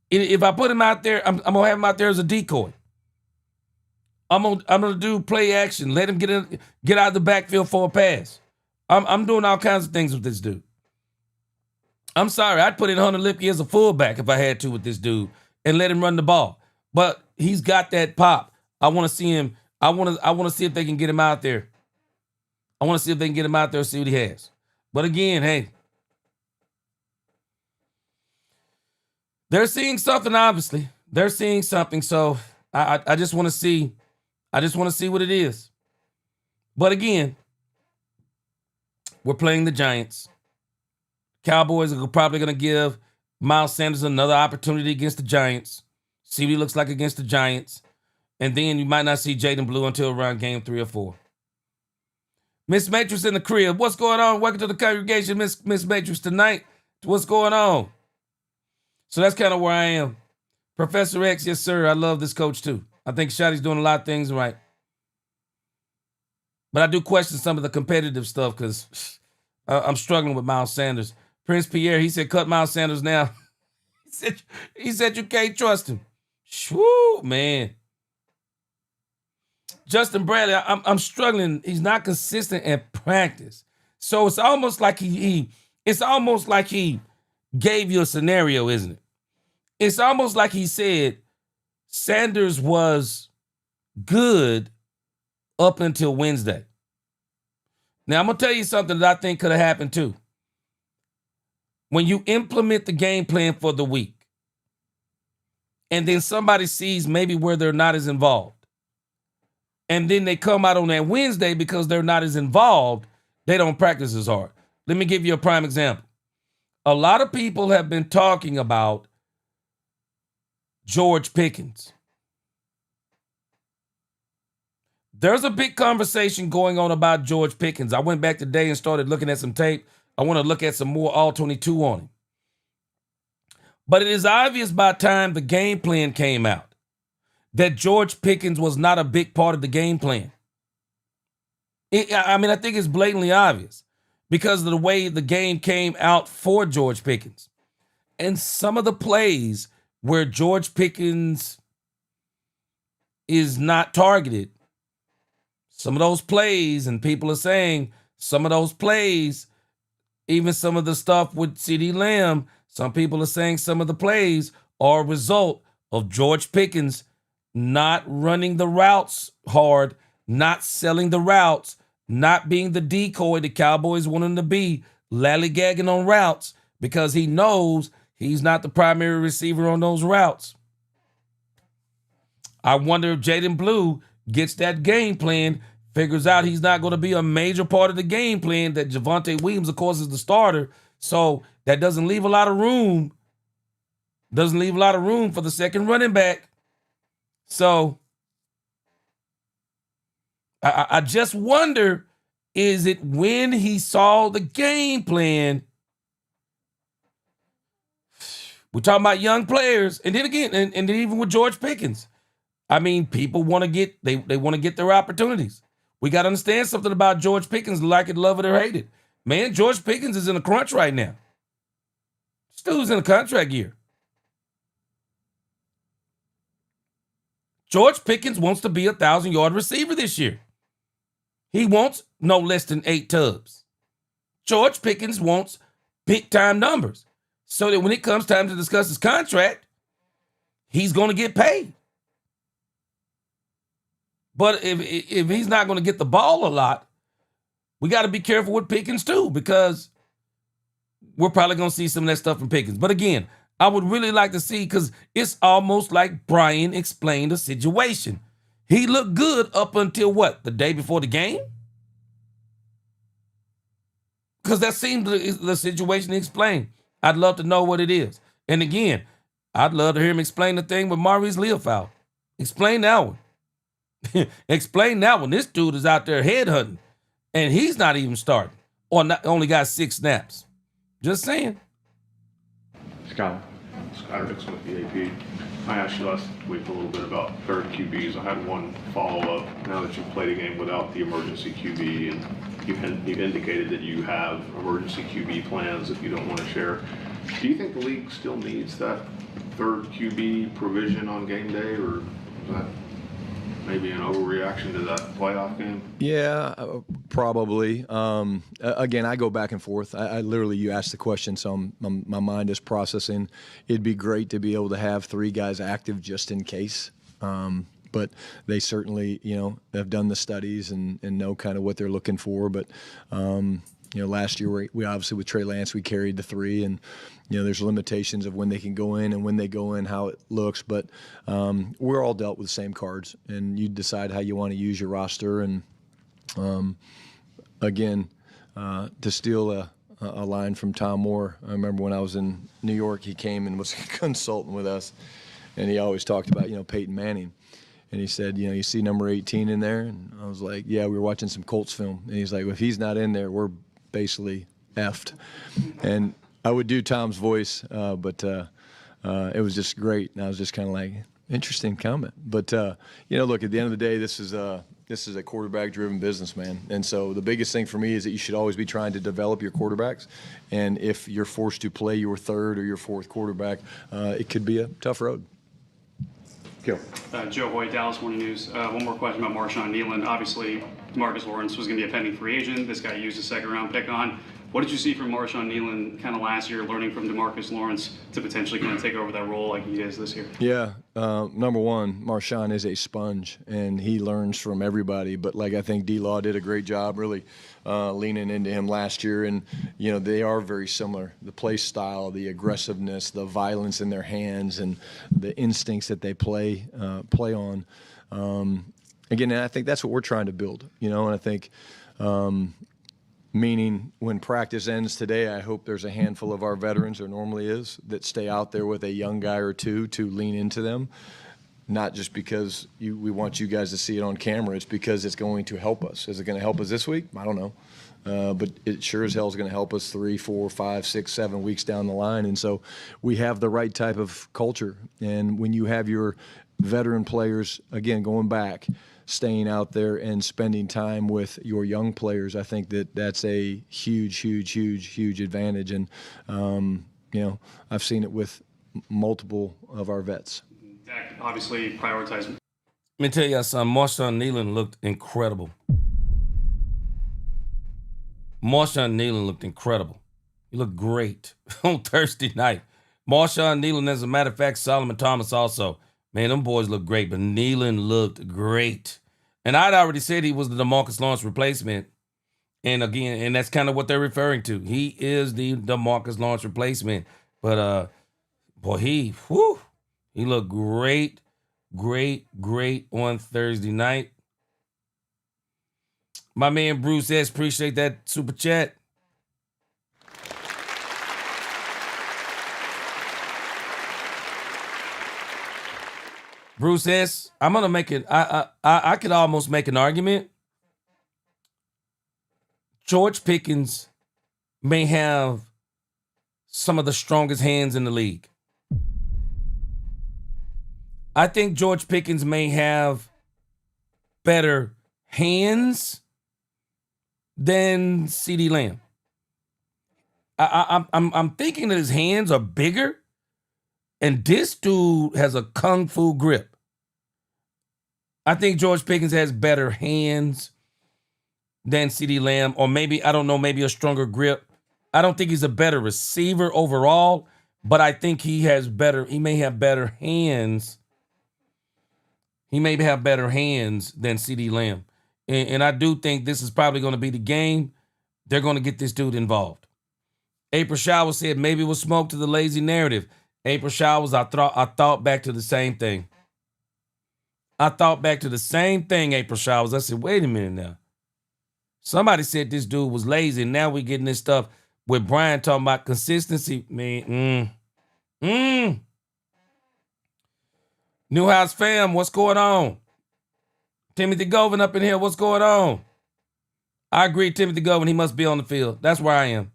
If I put him out there, I'm gonna have him out there as a decoy. I'm gonna do play action. Let him get out of the backfield for a pass. I'm doing all kinds of things with this dude. I'm sorry, I'd put in Hunter Lipke as a fullback if I had to with this dude and let him run the ball. But he's got that pop. I want to see him. I want to see if they can get him out there. I want to see if they can get him out there and see what he has. But again, hey, they're seeing something. Obviously, they're seeing something. So I just want to see. I just want to see what it is. But again, we're playing the Giants. Cowboys are probably going to give Miles Sanders another opportunity against the Giants. See what he looks like against the Giants. And then you might not see Jaden Blue until around game 3 or 4. Miss Matrix in the crib. What's going on? Welcome to the congregation, Miss Matrix, tonight. What's going on? So that's kind of where I am. Professor X, yes, sir. I love this coach, too. I think Shotty's doing a lot of things right. But I do question some of the competitive stuff because I'm struggling with Miles Sanders. Prince Pierre, he said, cut Miles Sanders now. he said you can't trust him. Shoo, man. Justin Bradley, I'm struggling. He's not consistent at practice. So it's almost like he gave you a scenario, isn't it? It's almost like he said Sanders was good up until Wednesday. Now, I'm going to tell you something that I think could have happened too. When you implement the game plan for the week, and then somebody sees maybe where they're not as involved, and then they come out on that Wednesday because they're not as involved, they don't practice as hard. Let me give you a prime example. A lot of people have been talking about George Pickens. There's a big conversation going on about George Pickens. I went back today and started looking at some tape. I want to look at some more All-22 on him. But it is obvious by the time the game plan came out that George Pickens was not a big part of the game plan. I think it's blatantly obvious because of the way the game came out for George Pickens. And some of the plays where George Pickens is not targeted. Some of those plays, and people are saying some of those plays, even some of the stuff with CeeDee Lamb, some people are saying some of the plays are a result of George Pickens not running the routes hard, not selling the routes, not being the decoy the Cowboys want him to be, lollygagging on routes because he knows he's not the primary receiver on those routes. I wonder if Jaden Blue gets that game plan, figures out he's not going to be a major part of the game plan, that Javonte Williams, of course, is the starter. So that doesn't leave a lot of room. Doesn't leave a lot of room for the second running back. So I just wonder, is it when he saw the game plan? We're talking about young players. And then again, and then even with George Pickens, I mean, people want to get, they want to get their opportunities. We got to understand something about George Pickens, like it, love it, or hate it. Man, George Pickens is in a crunch right now. Dude's in a contract year. George Pickens wants to be a 1,000-yard receiver this year. He wants no less than 8 tubs. George Pickens wants big-time numbers so that when it comes time to discuss his contract, he's going to get paid. But if he's not going to get the ball a lot, we got to be careful with Pickens too, because we're probably going to see some of that stuff from Pickens. But again, I would really like to see, because it's almost like Brian explained the situation. He looked good up until what? The day before the game? Because that seemed the situation he explained. I'd love to know what it is. And again, I'd love to hear him explain the thing with Maurice Leofow. Explain that one. Explain that one. This dude is out there headhunting, and he's not even starting, or only got 6 snaps. Just saying. Scott Dixon with the AP. I asked you last week a little bit about third QBs. I had one follow-up. Now that you've played a game without the emergency QB, and you've indicated that you have emergency QB plans if you don't want to share, do you think the league still needs that third QB provision on game day, or is that maybe an overreaction to that playoff game? Yeah, probably. Again, I go back and forth. I literally, you asked the question, so my mind is processing. It'd be great to be able to have 3 guys active just in case. But they certainly, have done the studies and know kind of what they're looking for. But, last year we obviously with Trey Lance, we carried the 3, and there's limitations of when they can go in and when they go in, how it looks. But we're all dealt with the same cards, and you decide how you want to use your roster. And again, to steal a line from Tom Moore, I remember when I was in New York, he came and was a consultant with us, and he always talked about Peyton Manning. And he said, you see number 18 in there? And I was like, yeah, we were watching some Colts film. And he's like, well, if he's not in there, we're basically effed. And I would do Tom's voice, but it was just great. And I was just kind of like, interesting comment. But, look, at the end of the day, this is a quarterback-driven business, man. And so the biggest thing for me is that you should always be trying to develop your quarterbacks. And if you're forced to play your 3rd or your 4th quarterback, it could be a tough road. Kill. Joe Hoyt, Dallas Morning News. One more question about Marshawn Nealon. Obviously, Marcus Lawrence was going to be a pending free agent. This guy used a 2nd-round pick on. What did you see from Marshawn Nealon kind of last year, learning from DeMarcus Lawrence to potentially kind of take over that role like he is this year? Yeah, number one, Marshawn is a sponge, and he learns from everybody. But I think D-Law did a great job really leaning into him last year. And, they are very similar. The play style, the aggressiveness, the violence in their hands, and the instincts that they play on. Again, and I think that's what we're trying to build, and I think meaning when practice ends today, I hope there's a handful of our veterans, there normally is, that stay out there with a young guy or 2 to lean into them. Not just because we want you guys to see it on camera, it's because it's going to help us. Is it going to help us this week? I don't know. But it sure as hell is going to help us 3, 4, 5, 6, 7 weeks down the line. And so we have the right type of culture. And when you have your veteran players, again, going back, staying out there and spending time with your young players, I think that's a huge advantage. And, I've seen it with multiple of our vets. Dak obviously prioritized. Let me tell y'all something. Marshawn Nealon looked incredible. Marshawn Nealon looked incredible. He looked great on Thursday night. Marshawn Nealon, as a matter of fact, Solomon Thomas also. Man, them boys look great, but Nealon looked great. And I'd already said he was the DeMarcus Lawrence replacement. And again, and that's kind of what they're referring to. He is the DeMarcus Lawrence replacement. But boy, he looked great, great on Thursday night. My man Bruce S., appreciate that super chat. Bruce S., I'm gonna make it. I could almost make an argument. George Pickens may have some of the strongest hands in the league. I think George Pickens may have better hands than CeeDee Lamb. I'm thinking that his hands are bigger, and this dude has a kung fu grip. I think George Pickens has better hands than CeeDee Lamb, or maybe, I don't know, maybe a stronger grip. I don't think he's a better receiver overall, but I think he may have better hands. He may have better hands than CeeDee Lamb. And I do think this is probably going to be the game. They're going to get this dude involved. April Showers said maybe it was smoke to the lazy narrative. April Showers, I thought back to the same thing. April Showers. I said, wait a minute now. Somebody said this dude was lazy, and now we're getting this stuff with Brian talking about consistency. Man, Newhouse fam, what's going on? Timothy Govan up in here, what's going on? I agree, Timothy Govan, he must be on the field. That's where I am.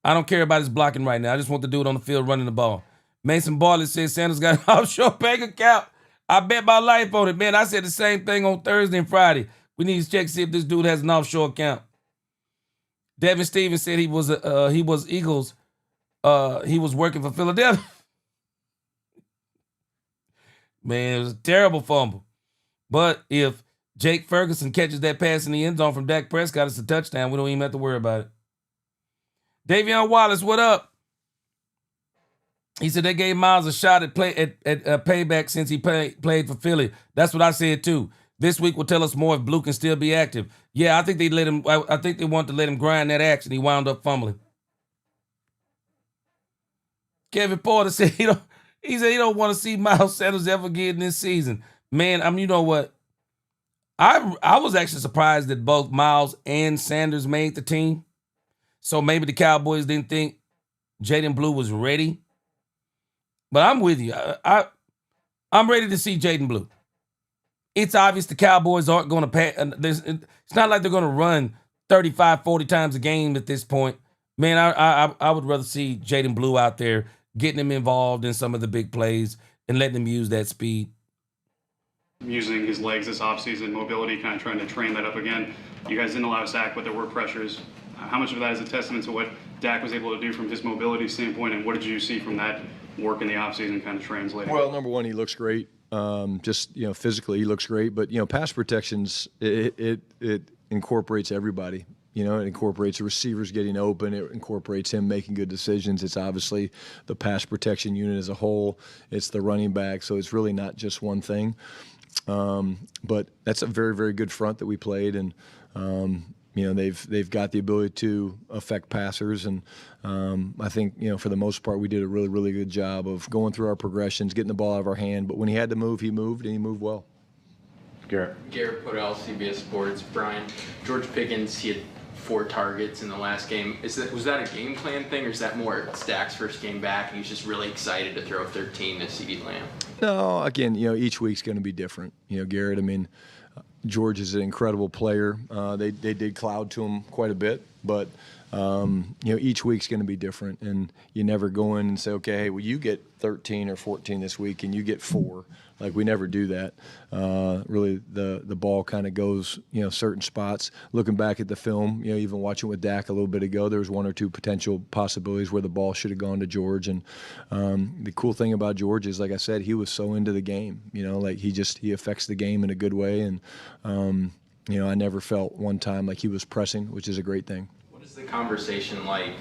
I don't care about his blocking right now. I just want the dude on the field running the ball. Mason Barley says Sanders got an offshore bank account. I bet my life on it. Man, I said the same thing on Thursday and Friday. We need to check to see if this dude has an offshore account. Devin Stevens said he was Eagles. He was working for Philadelphia. Man, it was a terrible fumble. But if Jake Ferguson catches that pass in the end zone from Dak Prescott, it's a touchdown. We don't even have to worry about it. Davion Wallace, what up? He said they gave Miles a shot at payback since he played for Philly. That's what I said too. This week will tell us more if Blue can still be active. Yeah, I think they let him. I think they wanted to let him grind that action. He wound up fumbling. Kevin Porter said he don't want to see Miles Sanders ever again this season. Man, you know what? I was actually surprised that both Miles and Sanders made the team. So maybe the Cowboys didn't think Jaden Blue was ready. But I'm with you. I'm ready to see Jaden Blue. It's obvious the Cowboys aren't going to pay. It's not like they're going to run 35, 40 times a game at this point. Man, I would rather see Jaden Blue out there, getting him involved in some of the big plays and letting him use that speed. Using his legs this offseason, mobility, kind of trying to train that up again. You guys didn't allow a sack, but there were pressures. How much of that is a testament to what Dak was able to do from his mobility standpoint, and what did you see from that work in the offseason kind of translating? Well, number one, he looks great. Just physically, he looks great. But pass protections, it incorporates everybody. It incorporates the receivers getting open. It incorporates him making good decisions. It's obviously the pass protection unit as a whole. It's the running back. So it's really not just one thing. But that's a very, very good front that we played, and they've got the ability to affect passers, and I think for the most part we did a really, really good job of going through our progressions, getting the ball out of our hand. But when he had to move, he moved, and he moved well. Garrett Podell, CBS Sports. Brian, George Pickens, he had 4 targets in the last game. Was that a game plan thing, or is that more Dak's first game back and he's just really excited to throw 13 to CeeDee Lamb? No, again, each week's going to be different. Garrett, George is an incredible player. They did cloud to him quite a bit, but Each week's going to be different, and you never go in and say, okay, hey, well, you get 13 or 14 this week, and you get 4. Like, we never do that. Really, the ball kind of goes, certain spots. Looking back at the film, even watching with Dak a little bit ago, there was 1 or 2 potential possibilities where the ball should have gone to George. And the cool thing about George is, like I said, he was so into the game. He affects the game in a good way. And I never felt one time like he was pressing, which is a great thing. What is the conversation like,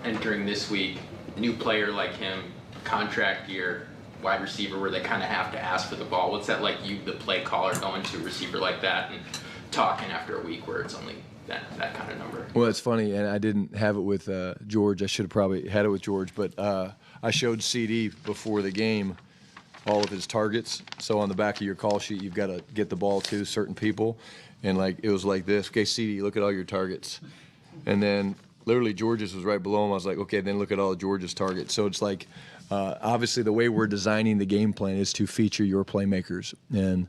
entering this week, new player like him, contract year, wide receiver where they kind of have to ask for the ball? What's that like, you, the play caller, going to a receiver like that and talking after a week where it's only that kind of number? Well, it's funny, and I didn't have it with George. I should have probably had it with George, but I showed CD before the game all of his targets. So on the back of your call sheet, you've got to get the ball to certain people. And it was like this. Okay, CD, look at all your targets. And then literally George's was right below him. I was like, okay, then look at all of George's targets. So it's like, obviously the way we're designing the game plan is to feature your playmakers. And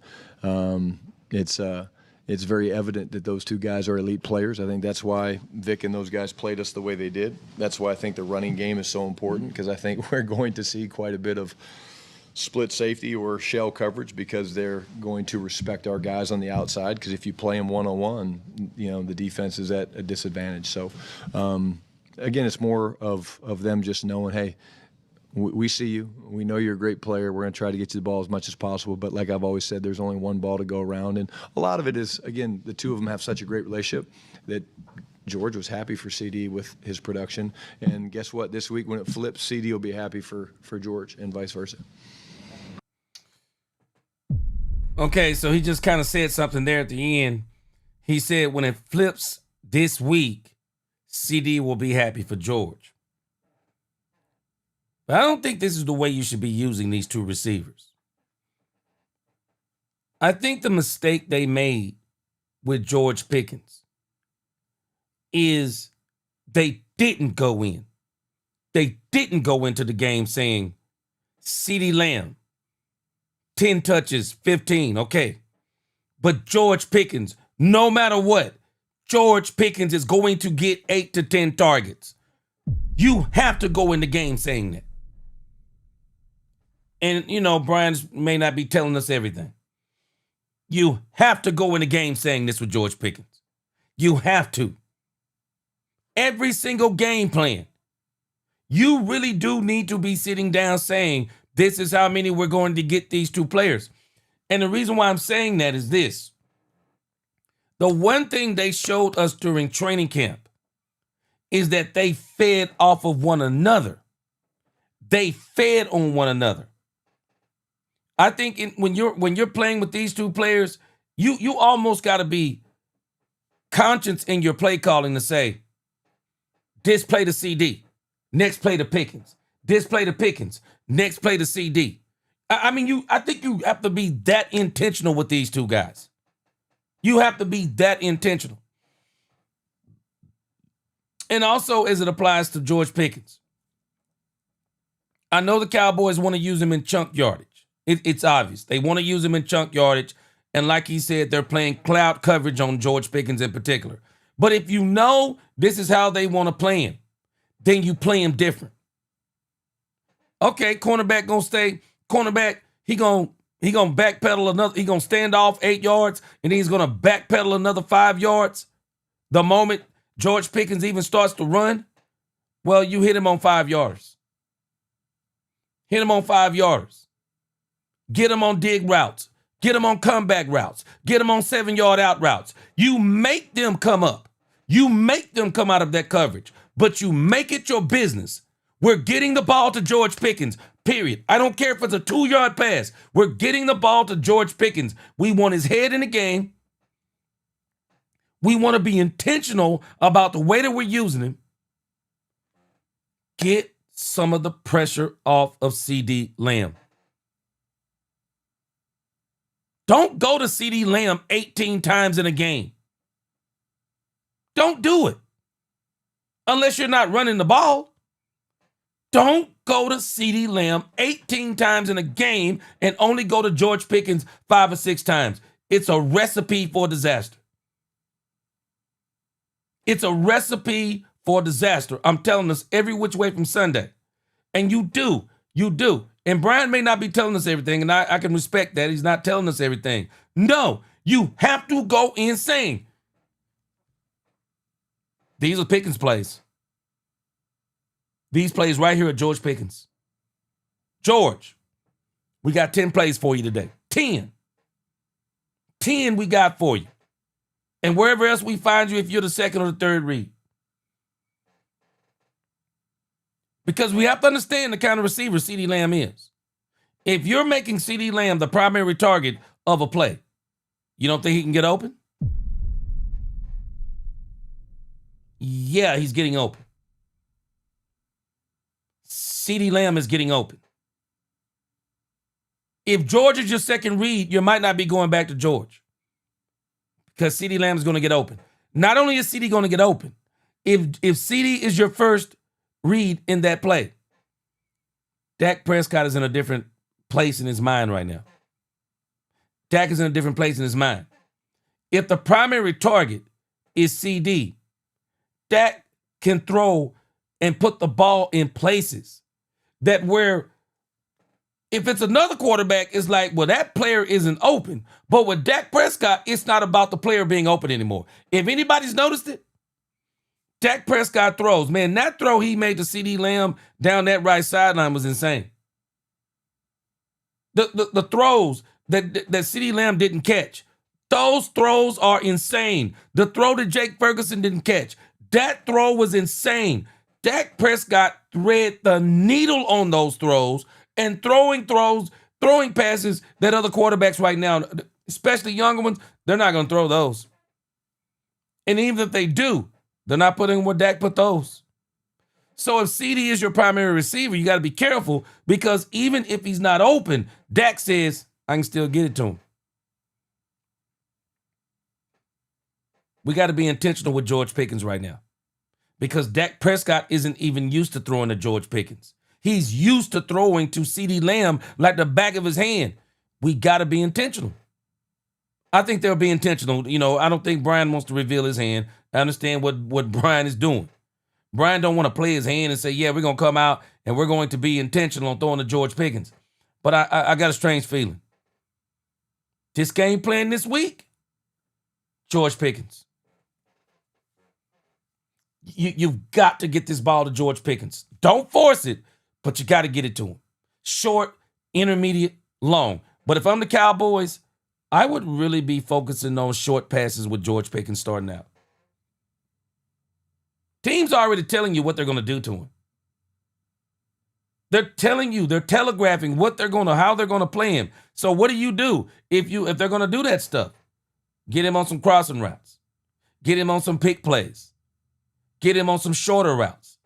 it's very evident that those 2 guys are elite players. I think that's why Vic and those guys played us the way they did. That's why I think the running game is so important, because I think we're going to see quite a bit of split safety or shell coverage, because they're going to respect our guys on the outside, because if you play them one-on-one, the defense is at a disadvantage. So, again, it's more of them just knowing, hey, we see you. We know you're a great player. We're going to try to get you the ball as much as possible. But like I've always said, there's only one ball to go around. And a lot of it is, again, the 2 of them have such a great relationship that George was happy for CD with his production. And guess what? This week when it flips, CD will be happy for George, and vice versa. Okay, so he just kind of said something there at the end. He said when it flips this week, CD will be happy for George. But I don't think this is the way you should be using these 2 receivers. I think the mistake they made with George Pickens is they didn't go in. They didn't go into the game saying, CeeDee Lamb, 10 touches, 15, okay. But George Pickens, no matter what, George Pickens is going to get 8 to 10 targets. You have to go in the game saying that. And, Brian may not be telling us everything. You have to go in the game saying this with George Pickens. You have to. Every single game plan. You really do need to be sitting down saying, this is how many we're going to get these 2 players. And the reason why I'm saying that is this. The one thing they showed us during training camp is that they fed off of one another. They fed on one another. I think when you're playing with these 2 players, you almost got to be conscious in your play calling to say, this play to CD, next play to Pickens, this play to Pickens, next play to CD. I think you have to be that intentional with these 2 guys. You have to be that intentional. And also as it applies to George Pickens. I know the Cowboys want to use him in chunk yardage. It's obvious. They want to use him in chunk yardage. And like he said, they're playing cloud coverage on George Pickens in particular. But if you know this is how they want to play him, then you play him different. Okay, cornerback gonna stay. Cornerback, he gonna backpedal another. He gonna stand off 8 yards, and then he's gonna backpedal another 5 yards. The moment George Pickens even starts to run, well, you hit him on 5 yards. Hit him on 5 yards. Get him on dig routes. Get him on comeback routes. Get him on 7-yard out routes. You make them come up. You make them come out of that coverage, but you make it your business. We're getting the ball to George Pickens, period. I don't care if it's a 2-yard pass. We're getting the ball to George Pickens. We want his head in the game. We want to be intentional about the way that we're using him. Get some of the pressure off of CeeDee Lamb. Don't go to CeeDee Lamb 18 times in a game. Don't do it. Unless you're not running the ball. Don't go to CeeDee Lamb 18 times in a game and only go to George Pickens 5 or 6 times. It's a recipe for disaster. It's a recipe for disaster. I'm telling us every which way from Sunday. And you do. And Brian may not be telling us everything, and I can respect that. He's not telling us everything. No, you have to go insane. These are Pickens plays. These plays right here are George Pickens. George, we got 10 plays for you today. 10. 10 we got for you. And wherever else we find you, if you're the second or the third read. Because we have to understand the kind of receiver CeeDee Lamb is. If you're making CeeDee Lamb the primary target of a play, you don't think he can get open? Yeah, he's getting open. CeeDee Lamb is getting open. If George is your second read, you might not be going back to George. Because CeeDee Lamb is going to get open. Not only is CeeDee going to get open, if CeeDee is your first read in that play, Dak Prescott is in a different place in his mind right now. Dak is in a different place in his mind. If the primary target is CD, Dak can throw and put the ball in places that where if it's another quarterback, it's like, well, that player isn't open. But with Dak Prescott, it's not about the player being open anymore. If anybody's noticed it, Dak Prescott throws. Man, that throw he made to CeeDee Lamb down that right sideline was insane. The throws that CeeDee Lamb didn't catch, those throws are insane. The throw that Jake Ferguson didn't catch, that throw was insane. Dak Prescott thread the needle on those throws and throwing passes that other quarterbacks right now, especially younger ones, they're not going to throw those. And even if they do, they're not putting where Dak put those. So if CD is your primary receiver, you got to be careful because even if he's not open, Dak says, I can still get it to him. We got to be intentional with George Pickens right now because Dak Prescott isn't even used to throwing to George Pickens. He's used to throwing to CeeDee Lamb like the back of his hand. We got to be intentional. I think they'll be intentional. You know, I don't think Brian wants to reveal his hand. I understand what Brian is doing. Brian don't want to play his hand and say, yeah, we're going to come out and we're going to be intentional on throwing to George Pickens. But I got a strange feeling. This game playing this week, George Pickens. You've got to get this ball to George Pickens. Don't force it, but you got to get it to him. Short, intermediate, long. But if I'm the Cowboys, I would really be focusing on short passes with George Pickens starting out. Teams are already telling you what they're going to do to him. They're telling you, they're telegraphing how they're going to play him. So what do? If they're going to do that stuff? Get him on some crossing routes. Get him on some pick plays. Get him on some shorter routes.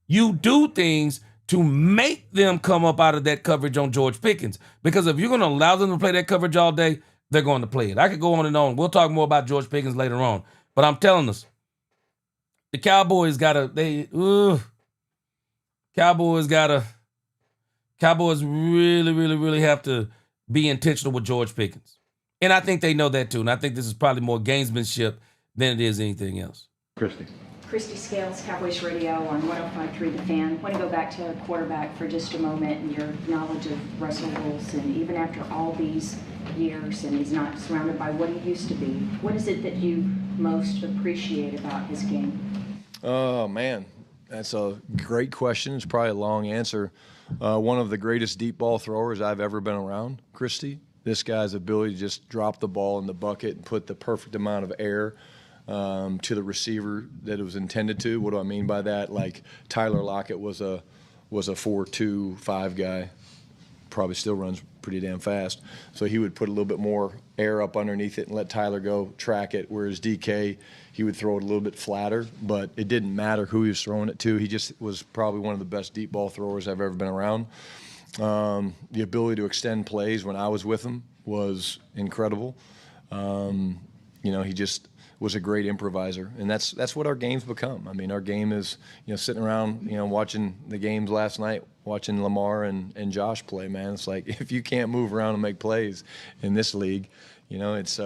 You do things to make them come up out of that coverage on George Pickens. Because if you're going to allow them to play that coverage all day, they're going to play it. I could go on and on. We'll talk more about George Pickens later on. But I'm telling us, the Cowboys really, really, really have to be intentional with George Pickens. And I think they know that too. And I think this is probably more gamesmanship than it is anything else. Christy Scales, Cowboys Radio on 105.3 The Fan. I want to go back to quarterback for just a moment and your knowledge of Russell Wilson, even after all these years and he's not surrounded by what he used to be. What is it that you most appreciate about his game? Oh, man, that's a great question. It's probably a long answer. One of the greatest deep ball throwers I've ever been around, Christy. This guy's ability to just drop the ball in the bucket and put the perfect amount of air to the receiver that it was intended to. What do I mean by that? Like Tyler Lockett was a 4.25 guy, probably still runs pretty damn fast. So he would put a little bit more air up underneath it and let Tyler go track it, whereas DK, he would throw it a little bit flatter, but it didn't matter who he was throwing it to. He just was probably one of the best deep ball throwers I've ever been around. The ability to extend plays when I was with him was incredible. He just was a great improviser, and that's what our game's become. I mean, our game is, sitting around, watching the games last night, watching Lamar and Josh play, man. It's like if you can't move around and make plays in this league, You know, it's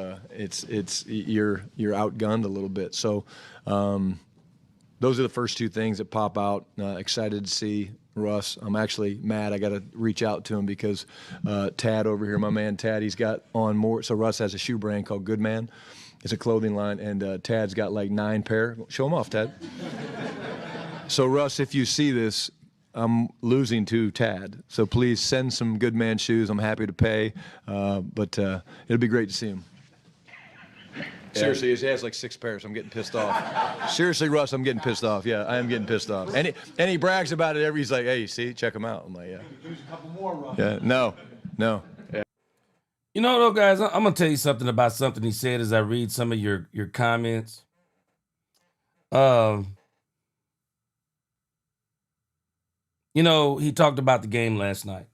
you're outgunned a little bit. So those are the first two things that pop out. Excited to see Russ. I'm actually mad. I got to reach out to him because Tad over here, my man Tad, he's got on more. So Russ has a shoe brand called Good Man. It's a clothing line, and Tad's got like 9 pair. Show them off, Tad. So Russ, if you see this, I'm losing to Tad. So please send some Good Man shoes. I'm happy to pay, but it'll be great to see him. Seriously, he has like 6 pairs. I'm getting pissed off. Seriously, Russ, I'm getting pissed off. Yeah, I am getting pissed off. And he brags about it he's like, hey, see, check them out. I'm like, yeah. There's a couple more, Russ. Yeah, no. Yeah. You know, though, guys, I'm going to tell you something about something he said as I read some of your comments. You know, he talked about the game last night.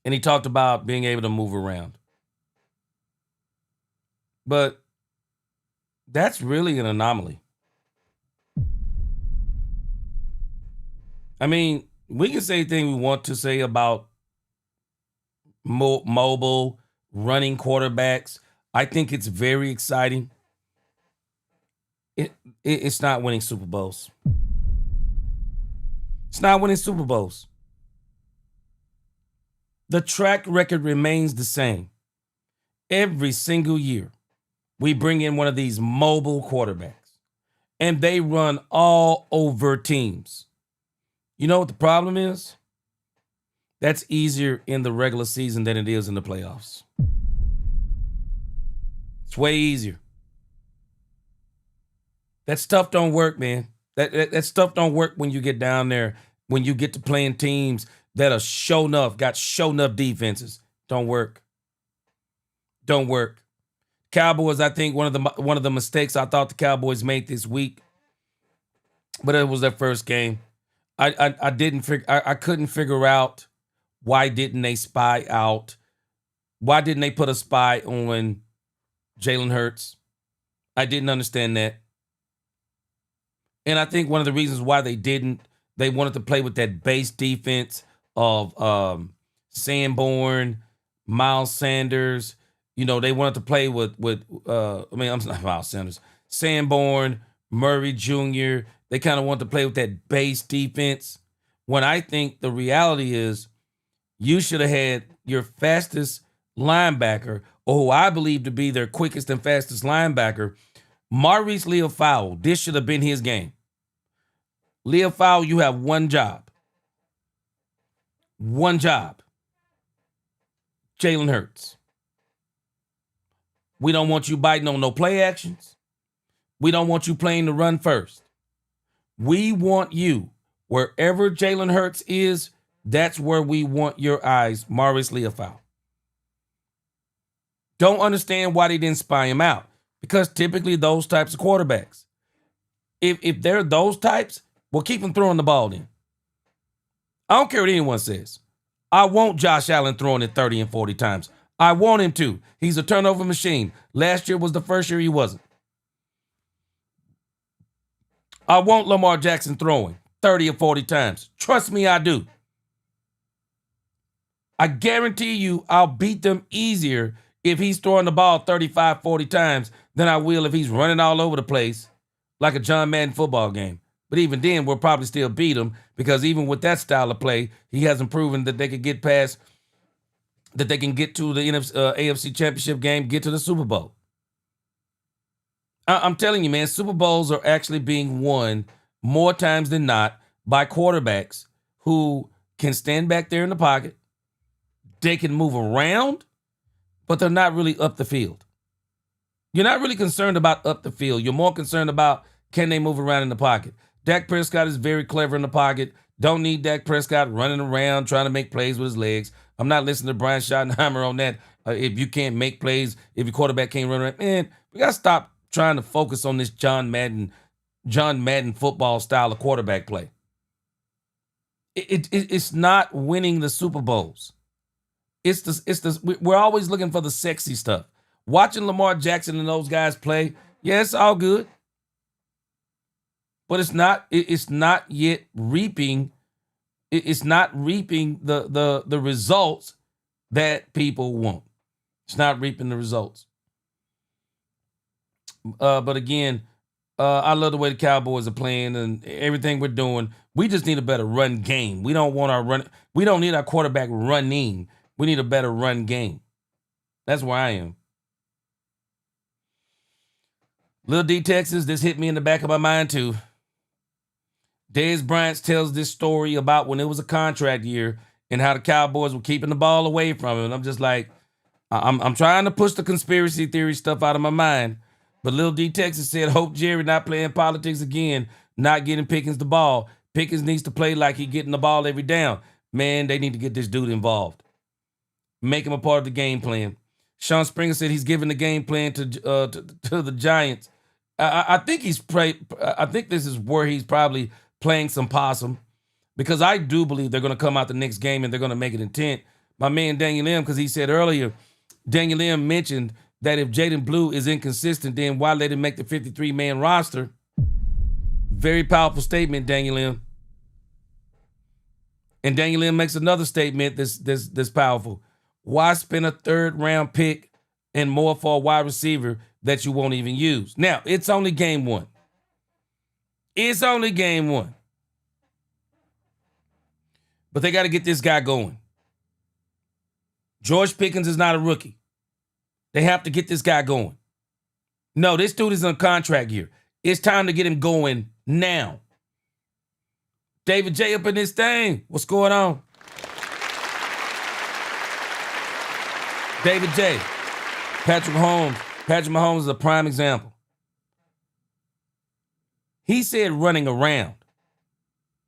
And he talked about being able to move around. But that's really an anomaly. I mean, we can say anything we want to say about mobile running quarterbacks. I think it's very exciting. It's not winning Super Bowls. It's not winning Super Bowls. The track record remains the same. Every single year, we bring in one of these mobile quarterbacks, and they run all over teams. You know what the problem is? That's easier in the regular season than it is in the playoffs. It's way easier. That stuff don't work, man. That stuff don't work when you get down there, when you get to playing teams that are got show enough defenses. Don't work. Don't work. Cowboys, I think one of the mistakes I thought the Cowboys made this week, but it was their first game. I couldn't figure out why didn't they spy out? Why didn't they put a spy on Jalen Hurts? I didn't understand that. And I think one of the reasons why they didn't, they wanted to play with that base defense of Sanborn, Miles Sanders. You know, they wanted to play with I'm not Miles Sanders, Sanborn, Murray Jr. They kind of wanted to play with that base defense. When I think the reality is you should have had your fastest linebacker, or who I believe to be their quickest and fastest linebacker, Maurice Leal-Fowl. This should have been his game. Leal-Fowl, you have one job. One job. Jalen Hurts. We don't want you biting on no play actions. We don't want you playing the run first. We want you, wherever Jalen Hurts is, that's where we want your eyes, Maurice Leal-Fowl. Don't understand why they didn't spy him out. Because typically those types of quarterbacks, if they're those types, well, keep them throwing the ball then. I don't care what anyone says. I want Josh Allen throwing it 30 and 40 times. I want him to. He's a turnover machine. Last year was the first year he wasn't. I want Lamar Jackson throwing 30 or 40 times. Trust me, I do. I guarantee you I'll beat them easier if he's throwing the ball 35, 40 times than I will if he's running all over the place like a John Madden football game. But even then, we'll probably still beat him because even with that style of play, he hasn't proven that they could get past, that they can get to the AFC Championship game, get to the Super Bowl. I'm telling you, man, Super Bowls are actually being won more times than not by quarterbacks who can stand back there in the pocket. They can move around, but they're not really up the field. You're not really concerned about up the field. You're more concerned about can they move around in the pocket. Dak Prescott is very clever in the pocket. Don't need Dak Prescott running around trying to make plays with his legs. I'm not listening to Brian Schottenheimer on that. If you can't make plays, if your quarterback can't run around, man, we got to stop trying to focus on this John Madden football style of quarterback play. It's not winning the Super Bowls. We're always looking for the sexy stuff. Watching Lamar Jackson and those guys play, yeah, it's all good. But it's not yet reaping. It's not reaping the results that people want. It's not reaping the results. But again, I love the way the Cowboys are playing and everything we're doing. We just need a better run game. We don't need our quarterback running. We need a better run game. That's where I am. Little D Texas, this hit me in the back of my mind too. Dez Bryant tells this story about when it was a contract year and how the Cowboys were keeping the ball away from him. And I'm just like, I'm trying to push the conspiracy theory stuff out of my mind. But Lil D Texas said, hope Jerry not playing politics again, not getting Pickens the ball. Pickens needs to play like he getting the ball every down. Man, they need to get this dude involved. Make him a part of the game plan. Sean Springer said he's giving the game plan to the Giants. I think I think this is where he's probably playing some possum, because I do believe they're going to come out the next game and they're going to make it intent. My man Daniel M, because he said earlier, Daniel M mentioned that if Jaden Blue is inconsistent, then why let him make the 53-man roster? Very powerful statement, Daniel M. And Daniel M makes another statement that's powerful. Why spend a third-round pick and more for a wide receiver that you won't even use? Now, it's only game one. It's only game one. But they got to get this guy going. George Pickens is not a rookie. They have to get this guy going. No, this dude is on contract year. It's time to get him going now. David J up in this thing. What's going on? David J. Patrick Mahomes. Patrick Mahomes is a prime example. He said running around.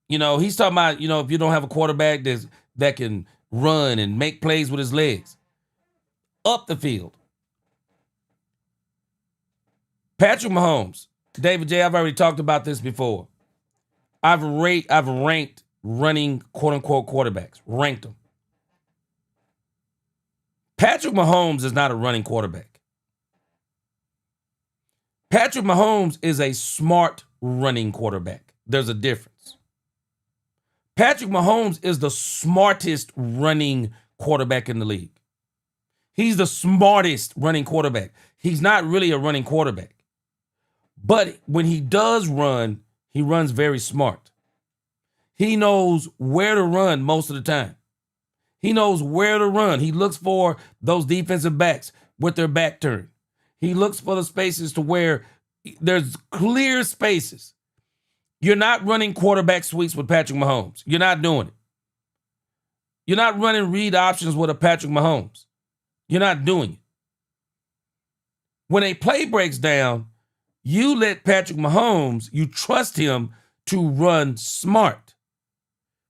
You know, he's talking about, you know, if you don't have a quarterback that can run and make plays with his legs. Up the field. Patrick Mahomes. David J, I've already talked about this before. I've ranked running quote-unquote quarterbacks. Ranked them. Patrick Mahomes is not a running quarterback. Patrick Mahomes is a smart running quarterback. There's a difference. Patrick Mahomes is the smartest running quarterback in the league. He's the smartest running quarterback. He's not really a running quarterback. But when he does run, he runs very smart. He knows where to run most of the time. He knows where to run. He looks for those defensive backs with their back turned. He looks for the spaces to where there's clear spaces. You're not running quarterback sweeps with Patrick Mahomes. You're not doing it. You're not running read options with a Patrick Mahomes. You're not doing it. When a play breaks down, you let Patrick Mahomes, you trust him to run smart,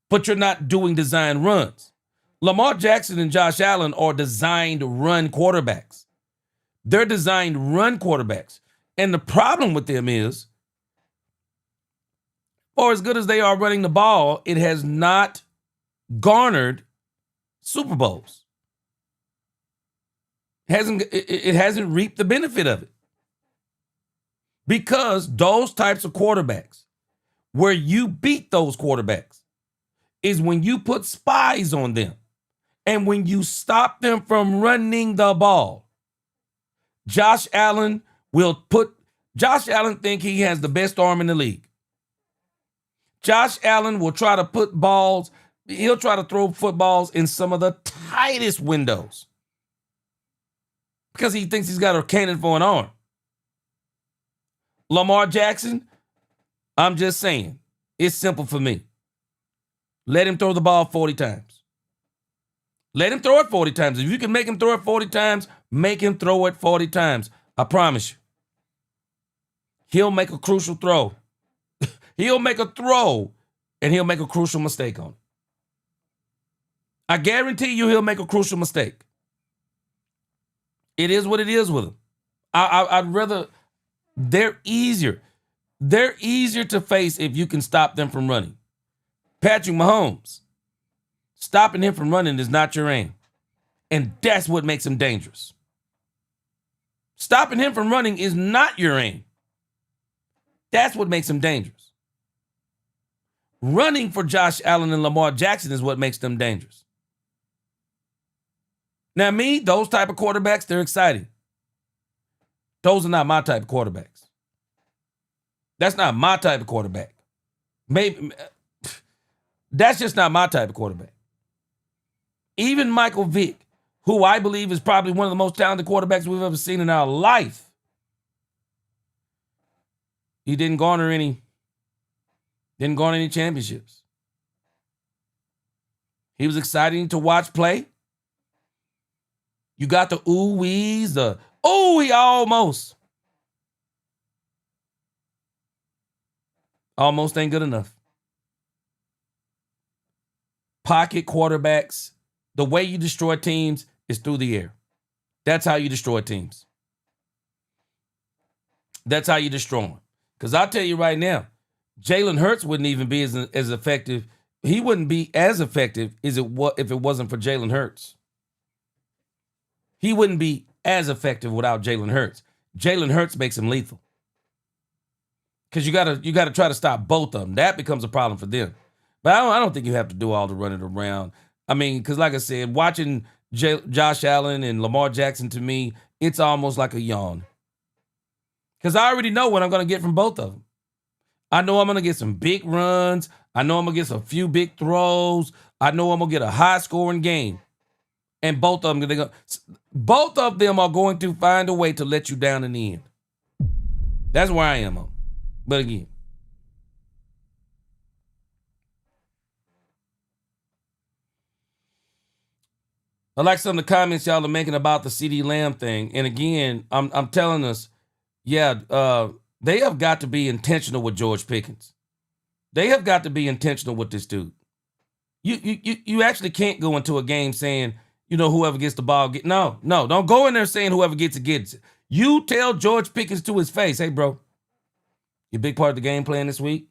but you're not doing design runs. Lamar Jackson and Josh Allen are designed run quarterbacks. They're designed run quarterbacks. And the problem with them is, for as good as they are running the ball, it has not garnered Super Bowls. It hasn't reaped the benefit of it. Because those types of quarterbacks, where you beat those quarterbacks, is when you put spies on them and when you stop them from running the ball. Josh Allen think he has the best arm in the league. Josh Allen will try to put balls, he'll try to throw footballs in some of the tightest windows because he thinks he's got a cannon for an arm. Lamar Jackson, I'm just saying, it's simple for me. Let him throw the ball 40 times. Let him throw it 40 times. If you can make him throw it 40 times, make him throw it 40 times. I promise you. He'll make a crucial throw. He'll make a throw, and he'll make a crucial mistake on it. I guarantee you he'll make a crucial mistake. It is what it is with him. I'd rather... They're easier. They're easier to face if you can stop them from running. Patrick Mahomes, stopping him from running is not your aim. And that's what makes him dangerous. Stopping him from running is not your aim. That's what makes him dangerous. Running for Josh Allen and Lamar Jackson is what makes them dangerous. Now, me, those type of quarterbacks, they're exciting. Those are not my type of quarterbacks. That's not my type of quarterback. Maybe that's just not my type of quarterback. Even Michael Vick, who I believe is probably one of the most talented quarterbacks we've ever seen in our life, he didn't garner any championships. He was exciting to watch play. You got the ooh-wees, he almost. Almost ain't good enough. Pocket quarterbacks, the way you destroy teams is through the air. That's how you destroy teams. That's how you destroy them. Because I'll tell you right now, Jalen Hurts wouldn't even be as effective. He wouldn't be as effective if it wasn't for Jalen Hurts. He wouldn't be as effective without Jalen Hurts. Jalen Hurts makes him lethal. Because you gotta try to stop both of them. That becomes a problem for them. But I don't think you have to do all the running around. I mean, because like I said, watching Josh Allen and Lamar Jackson, to me, it's almost like a yawn. Because I already know what I'm going to get from both of them. I know I'm going to get some big runs. I know I'm going to get some few big throws. I know I'm going to get a high-scoring game. And both of them are going to find a way to let you down in the end. That's where I am on. But again, I like some of the comments y'all are making about the CeeDee Lamb thing. And again, I'm telling us, they have got to be intentional with George Pickens. They have got to be intentional with this dude. You actually can't go into a game saying, whoever gets the ball, no, don't go in there saying whoever gets it gets it. You tell George Pickens to his face, hey, bro, you're a big part of the game plan this week.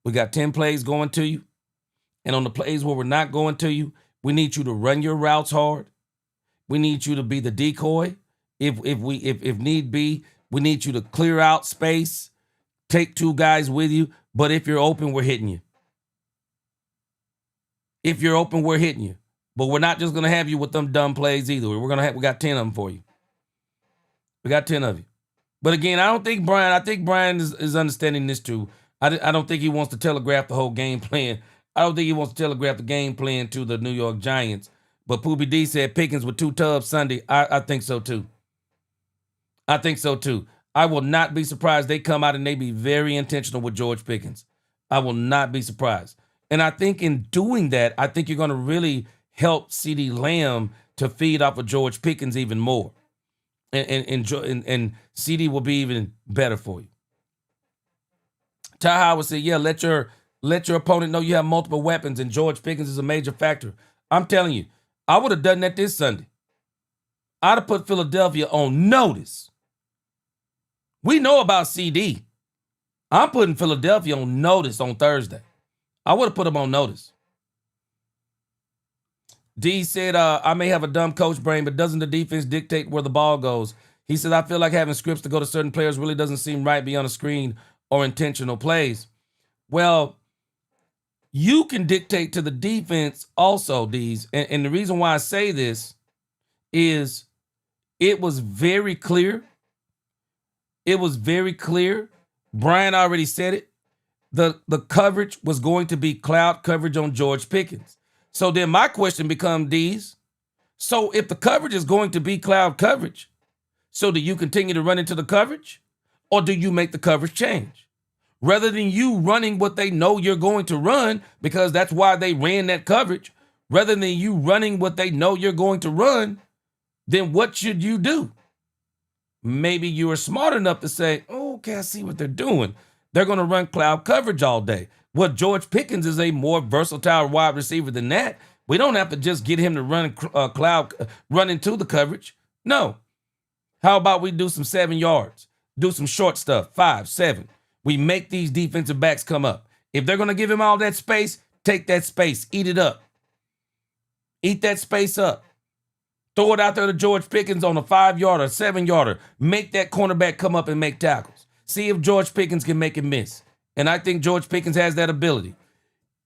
We got 10 plays going to you. And on the plays where we're not going to you, we need you to run your routes hard. We need you to be the decoy. If need be, we need you to clear out space, take 2 guys with you. But if you're open, we're hitting you. If you're open, we're hitting you. But we're not just gonna have you with them dumb plays either. We got 10 of them for you. We got 10 of you. But again, I think Brian is understanding this too. I don't think he wants to telegraph the whole game plan. I don't think he wants to telegraph the game plan to the New York Giants. But Poobie D said Pickens with 2 tubs Sunday. I think so too. I think so too. I will not be surprised they come out and they be very intentional with George Pickens. I will not be surprised. And I think in doing that, I think you're going to really help CeeDee Lamb to feed off of George Pickens even more. And CeeDee will be even better for you. Ty Howard said, yeah, let your opponent know you have multiple weapons, and George Pickens is a major factor. I'm telling you, I would have done that this Sunday. I'd have put Philadelphia on notice. We know about CD. I'm putting Philadelphia on notice on Thursday. I would have put them on notice. D said, I may have a dumb coach brain, but doesn't the defense dictate where the ball goes? He said, I feel like having scripts to go to certain players really doesn't seem right beyond a screen or intentional plays. Well, you can dictate to the defense also, D's. And the reason why I say this is it was very clear. It was very clear. Brian already said it. The coverage was going to be cloud coverage on George Pickens. So then my question becomes, D's, so if the coverage is going to be cloud coverage, so do you continue to run into the coverage, or do you make the coverage change? Rather than you running what they know you're going to run, because that's why they ran that coverage, rather than you running what they know you're going to run, then what should you do? Maybe you are smart enough to say, oh, okay, I see what they're doing. They're going to run cloud coverage all day. Well, George Pickens is a more versatile wide receiver than that. We don't have to just get him to run into the coverage. No. How about we do some 7 yards? Do some short stuff, 5, 7. We make these defensive backs come up. If they're going to give him all that space, take that space. Eat it up. Eat that space up. Throw it out there to George Pickens on a 5-yarder, 7-yarder. Make that cornerback come up and make tackles. See if George Pickens can make it miss. And I think George Pickens has that ability.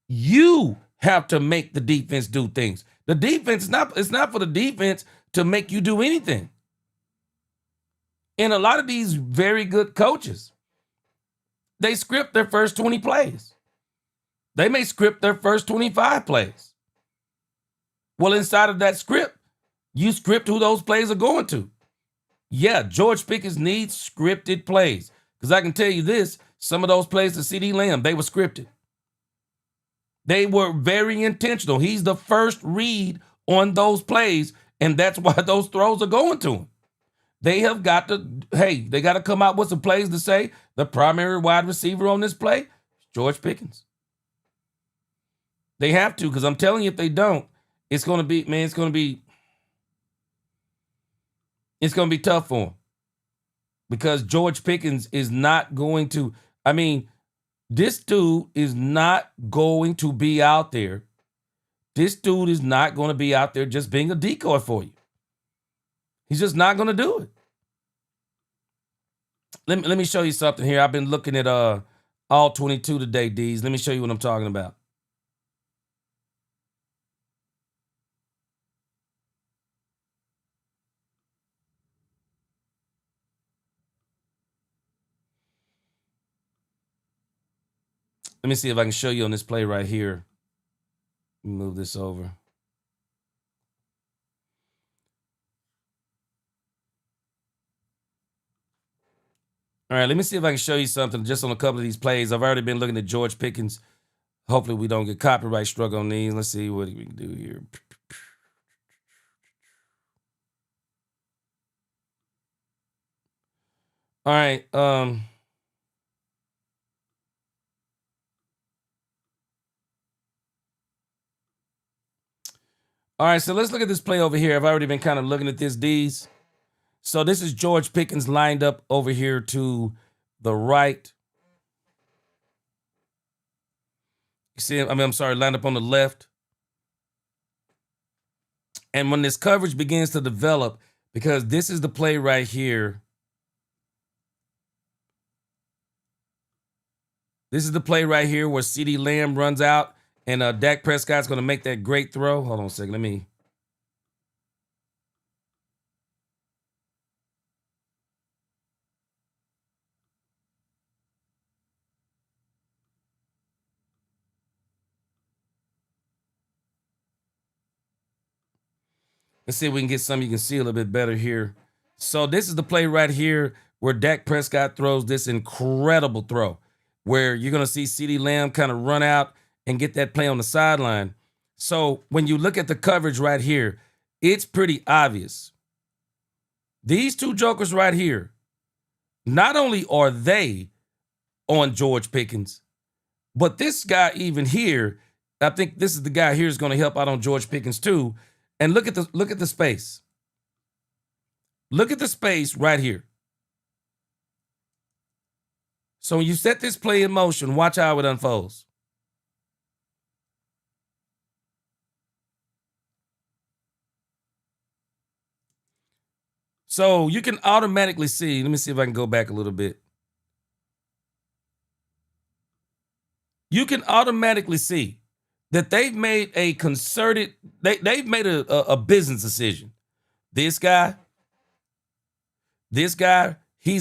You have to make the defense do things. The defense is not, it's not for the defense to make you do anything. And a lot of these very good coaches, they script their first 20 plays. They may script their first 25 plays. Well, inside of that script, you script who those plays are going to. Yeah, George Pickens needs scripted plays. Because I can tell you this, some of those plays to CeeDee Lamb, they were scripted. They were very intentional. He's the first read on those plays, and that's why those throws are going to him. They have got to, they got to come out with some plays to say the primary wide receiver on this play, George Pickens. They have to, because I'm telling you, if they don't, it's going to be, it's going to be tough for him. Because George Pickens is not going to, this dude is not going to be out there. This dude is not going to be out there just being a decoy for you. He's just not going to do it. Let me show you something here. I've been looking at all 22 today, D's. Let me show you what I'm talking about. Let me see if I can show you on this play right here. Move this over. All right, let me see if I can show you something just on a couple of these plays. I've already been looking at George Pickens. Hopefully we don't get copyright struck on these. Let's see what we can do here. All right. All right, so let's look at this play over here. I've already been kind of looking at this, D's. So this is George Pickens lined up over here to the right. You see, lined up on the left. And when this coverage begins to develop, because this is the play right here. This is the play right here where CeeDee Lamb runs out and Dak Prescott's going to make that great throw. Hold on a second. Let's see if we can get something you can see a little bit better here. So this is the play right here where Dak Prescott throws this incredible throw where you're going to see CeeDee Lamb kind of run out and get that play on the sideline. So when you look at the coverage right here, it's pretty obvious. These two jokers right here, not only are they on George Pickens, but this guy even here, I think this is the guy here is going to help out on George Pickens too. And look at the space. Look at the space right here. So when you set this play in motion, watch how it unfolds. So you can automatically see, let me see if I can go back a little bit. You can automatically see that they've made a concerted, they've made a business decision. This guy, he's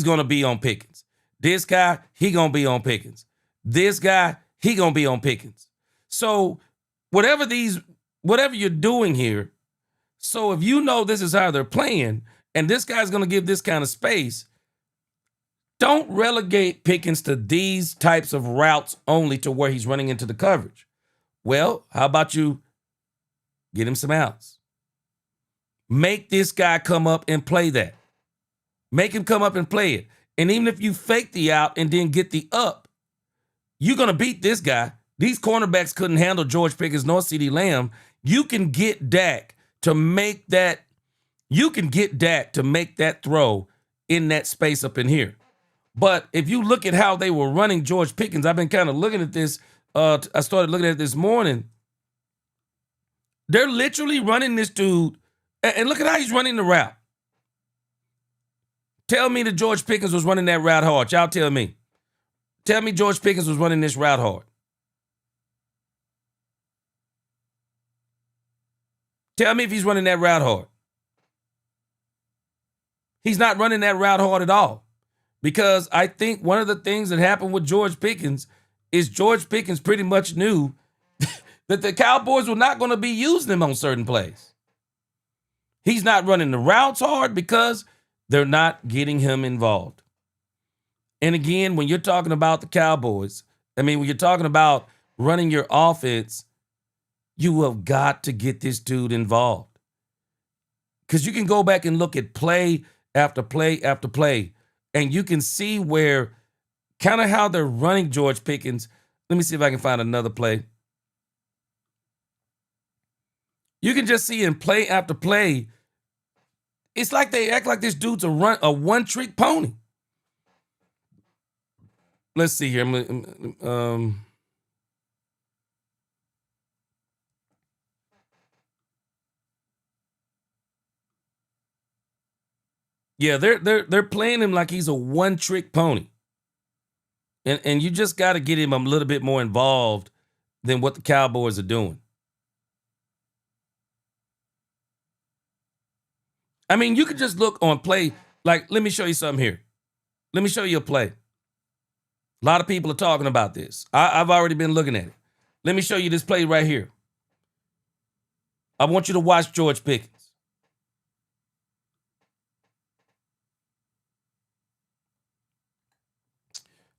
going to be on Pickens. This guy, he going to be on Pickens. This guy, he going to be on Pickens. So whatever you're doing here, so if you know this is how they're playing, and this guy's going to give this kind of space, don't relegate Pickens to these types of routes only to where he's running into the coverage. Well, how about you get him some outs? Make this guy come up and play that. Make him come up and play it. And even if you fake the out and then get the up, you're going to beat this guy. These cornerbacks couldn't handle George Pickens nor CeeDee Lamb. You can get Dak to make that. You can get Dak to make that throw in that space up in here. But if you look at how they were running George Pickens, I've been kind of looking at this. I started looking at it this morning. They're literally running this dude. And look at how he's running the route. Tell me that George Pickens was running that route hard. Y'all tell me. Tell me George Pickens was running this route hard. Tell me if he's running that route hard. He's not running that route hard at all. Because I think one of the things that happened with George Pickens is George Pickens pretty much knew that the Cowboys were not going to be using him on certain plays. He's not running the routes hard because they're not getting him involved. And again, when you're talking about the Cowboys, when you're talking about running your offense, you have got to get this dude involved. Because you can go back and look at play after play after play, and you can see where kind of how they're running George Pickens. Let me see if I can find another play. You can just see in play after play, it's like they act like this dude's a one-trick pony. Let's see here. Yeah, they're playing him like he's a one-trick pony. And you just got to get him a little bit more involved than what the Cowboys are doing. You could just look on play. Like, let me show you something here. Let me show you a play. A lot of people are talking about this. I've already been looking at it. Let me show you this play right here. I want you to watch George Pickens.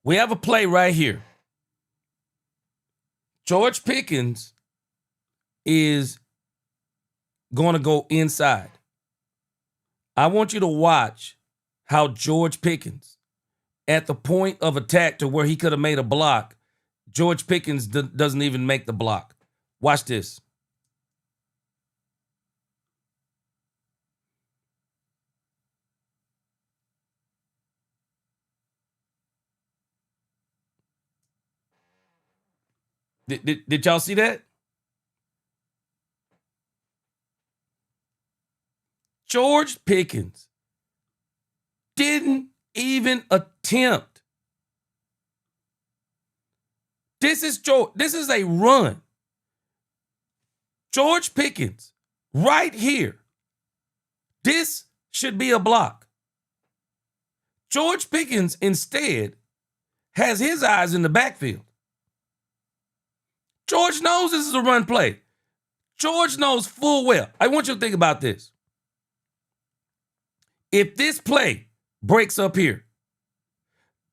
We have a play right here. George Pickens is going to go inside. I want you to watch how George Pickens, at the point of attack to where he could have made a block, George Pickens doesn't even make the block. Watch this. Did y'all see that? George Pickens didn't even attempt. This is a run. George Pickens, right here. This should be a block. George Pickens instead has his eyes in the backfield. George knows this is a run play. George knows full well. I want you to think about this. If this play breaks up here,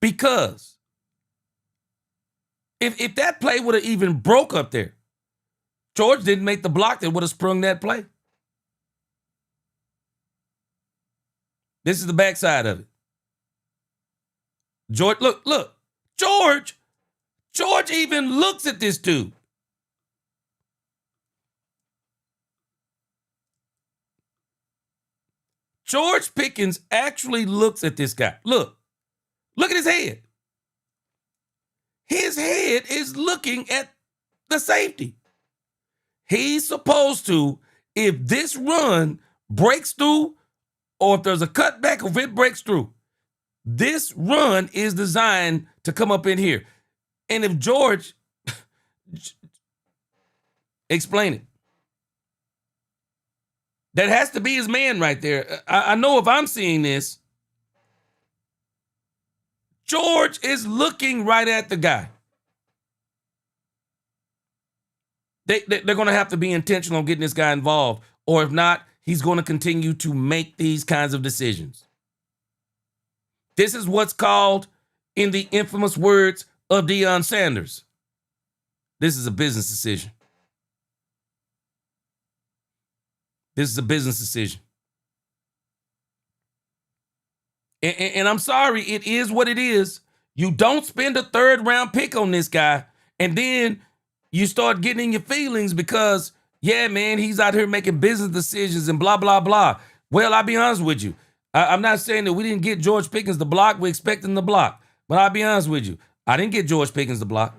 because if that play would have even broke up there, George didn't make the block that would have sprung that play. This is the backside of it. George, look. George even looks at this dude. George Pickens actually looks at this guy. Look at his head. His head is looking at the safety. He's supposed to, if this run breaks through, or if there's a cutback, or if it breaks through, this run is designed to come up in here. And if George, explain it. That has to be his man right there. I know if I'm seeing this, George is looking right at the guy. They're going to have to be intentional on getting this guy involved. Or if not, he's going to continue to make these kinds of decisions. This is what's called, in the infamous words of Deion Sanders, this is a business decision. This is a business decision. And I'm sorry, it is what it is. You don't spend a third-round pick on this guy, and then you start getting in your feelings because, yeah, man, he's out here making business decisions and blah, blah, blah. Well, I'll be honest with you. I'm not saying that we didn't get George Pickens the block. We're expecting the block. But I'll be honest with you. I didn't get George Pickens the block.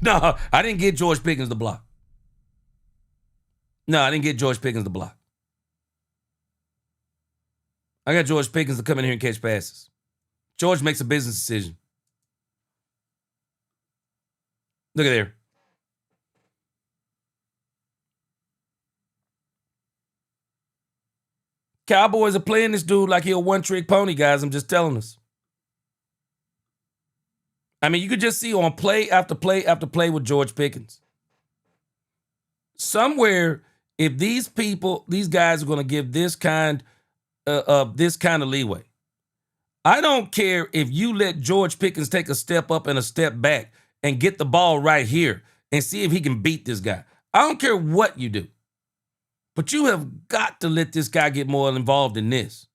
No, I didn't get George Pickens the block. No, I didn't get George Pickens the block. I got George Pickens to come in here and catch passes. George makes a business decision. Look at there. Cowboys are playing this dude like he a one-trick pony, guys. I'm just telling us. I mean, you could just see on play after play after play with George Pickens. Somewhere, if these guys are going to give this kind of leeway, I don't care if you let George Pickens take a step up and a step back and get the ball right here and see if he can beat this guy. I don't care what you do. But you have got to let this guy get more involved in this.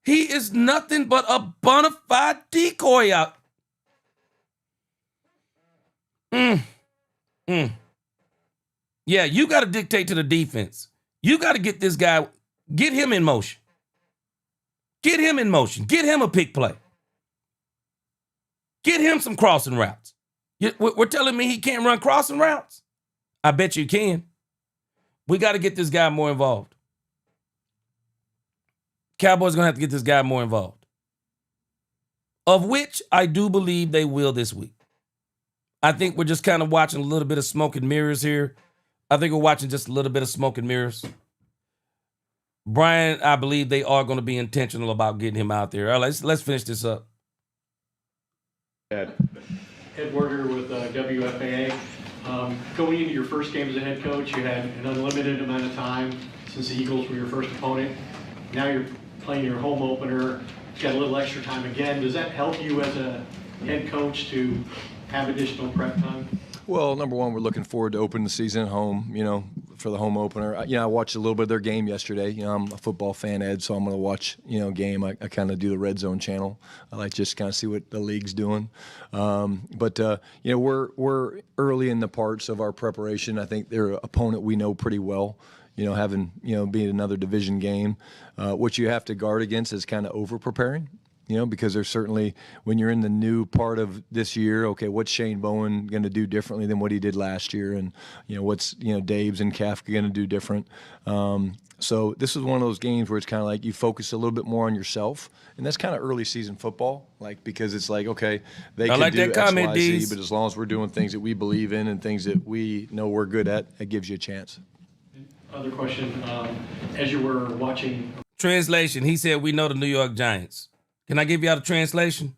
He is nothing but a bona fide decoy out. Yeah, you got to dictate to the defense. You got to get this guy, get him in motion. Get him in motion. Get him a pick play. Get him some crossing routes. We're telling me he can't run crossing routes? I bet you can. We got to get this guy more involved. Cowboys going to have to get this guy more involved. Of which I do believe they will this week. I think we're just kind of watching a little bit of smoke and mirrors here. I think we're watching just a little bit of smoke and mirrors. Brian, I believe they are going to be intentional about getting him out there. All right, let's finish this up. Ed Werder with WFAA. Going into your first game as a head coach, you had an unlimited amount of time since the Eagles were your first opponent. Now you're playing your home opener. You got a little extra time again. Does that help you as a head coach to have additional prep time? Well, number one, we're looking forward to opening the season at home, for the home opener. I watched a little bit of their game yesterday. I'm a football fan, Ed, so I'm going to watch, game. I kind of do the Red Zone channel. I like just kind of see what the league's doing. But we're early in the parts of our preparation. I think they're an opponent we know pretty well. Having, being another division game. What you have to guard against is kind of over-preparing. Because there's certainly, when you're in the new part of this year, okay, what's Shane Bowen going to do differently than what he did last year? And, what's, Dave's and Kafka going to do different? So this is one of those games where it's kind of like you focus a little bit more on yourself. And that's kind of early season football, because it's like, okay, they can do X, Y, Z, but as long as we're doing things that we believe in and things that we know we're good at, it gives you a chance. Other question, as you were watching. Translation, he said, we know the New York Giants. Can I give you out a translation?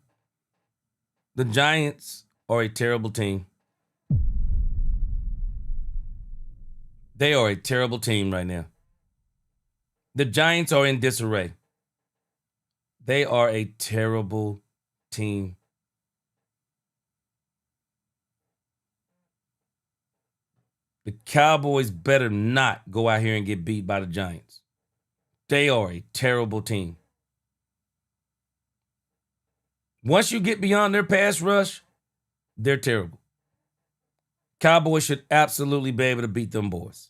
The Giants are a terrible team. They are a terrible team right now. The Giants are in disarray. They are a terrible team. The Cowboys better not go out here and get beat by the Giants. They are a terrible team. Once you get beyond their pass rush, they're terrible. Cowboys should absolutely be able to beat them boys.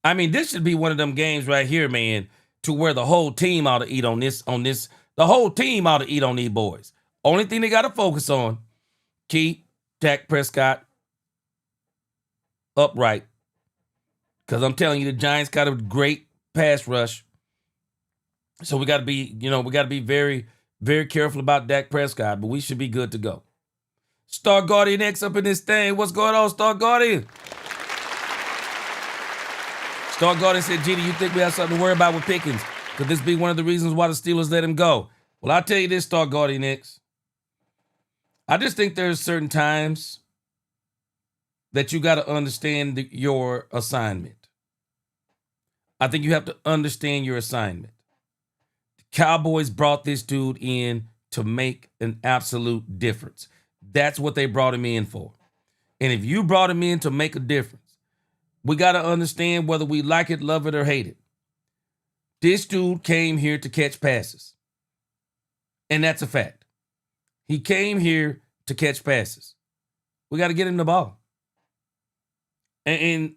I mean, this should be one of them games right here, man, to where the whole team ought to eat on this. The whole team ought to eat on these boys. Only thing they got to focus on, keep Dak Prescott upright. Because I'm telling you, the Giants got a great pass rush. So we got to be, very, very careful about Dak Prescott, but we should be good to go. Star Guardian X up in this thing. What's going on, Star Guardian? Star Guardian said, Gina, you think we have something to worry about with Pickens? Could this be one of the reasons why the Steelers let him go? Well, I'll tell you this, Star Guardian X. I just think there's certain times that you got to understand your assignment. I think you have to understand your assignment. Cowboys brought this dude in to make an absolute difference. That's what they brought him in for. And if you brought him in to make a difference, we got to understand whether we like it, love it, or hate it. This dude came here to catch passes. And that's a fact. He came here to catch passes. We got to get him the ball. And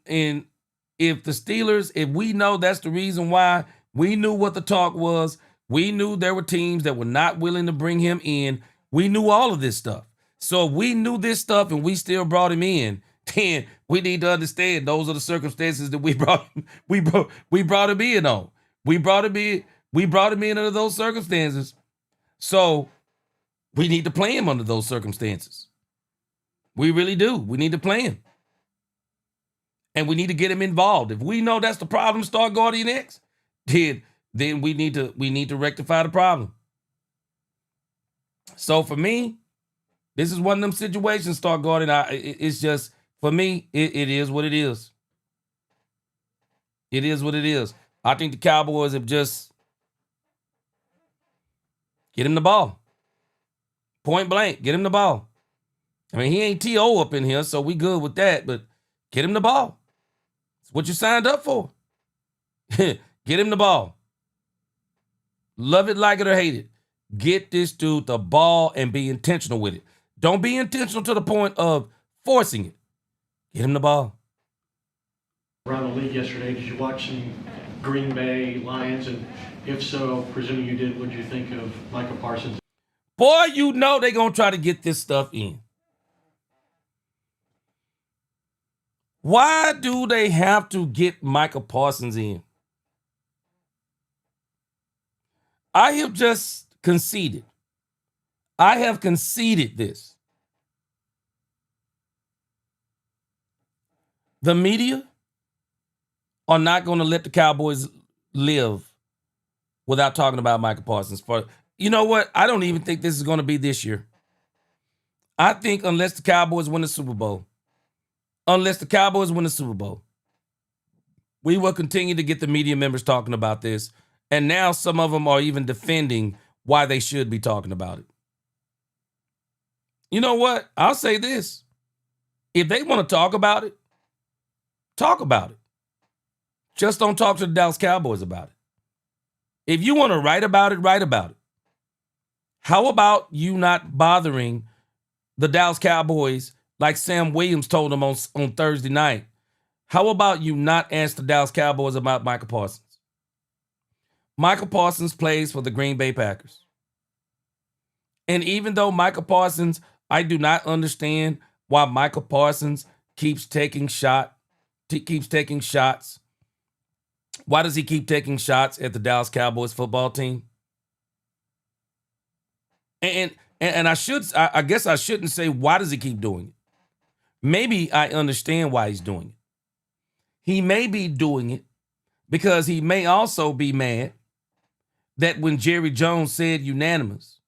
if the Steelers, if we know that's the reason why, we knew what the talk was. We knew there were teams that were not willing to bring him in. We knew all of this stuff. So if we knew this stuff and we still brought him in, then we need to understand those are the circumstances that we brought him in on. We brought him in under those circumstances. So We need to play him under those circumstances. We really do. We need to play him. And we need to get him involved. If we know that's the problem, start guarding next, then we need to rectify the problem. So for me, this is one of them situations, start guarding. It's just, for me, it is what it is. It is what it is. I think the Cowboys have just get him the ball. Point blank, get him the ball. I mean, he ain't T.O. up in here, so we good with that, but get him the ball. It's what you signed up for. Get him the ball. Love it, like it, or hate it. Get this dude the ball and be intentional with it. Don't be intentional to the point of forcing it. Get him the ball. Around the league yesterday, did you watch some Green Bay Lions? And if so, presuming you did, what did you think of Michael Parsons? Boy, you know they're going to try to get this stuff in. Why do they have to get Michael Parsons in? I have just conceded. I have conceded this. The media are not going to let the Cowboys live without talking about Michael Parsons. You know what? I don't even think this is going to be this year. I think unless the Cowboys win the Super Bowl, we will continue to get the media members talking about this. And now some of them are even defending why they should be talking about it. You know what? I'll say this. If they want to talk about it, talk about it. Just don't talk to the Dallas Cowboys about it. If you want to write about it, write about it. How about you not bothering the Dallas Cowboys like Sam Williams told them on Thursday night? How about you not ask the Dallas Cowboys about Michael Parsons? Michael Parsons plays for the Green Bay Packers. And even though Michael Parsons, I do not understand why Michael Parsons keeps taking shots. Why does he keep taking shots at the Dallas Cowboys football team? And I guess I shouldn't say why does he keep doing it. Maybe I understand why he's doing it. He may be doing it because he may also be mad that when Jerry Jones said unanimous,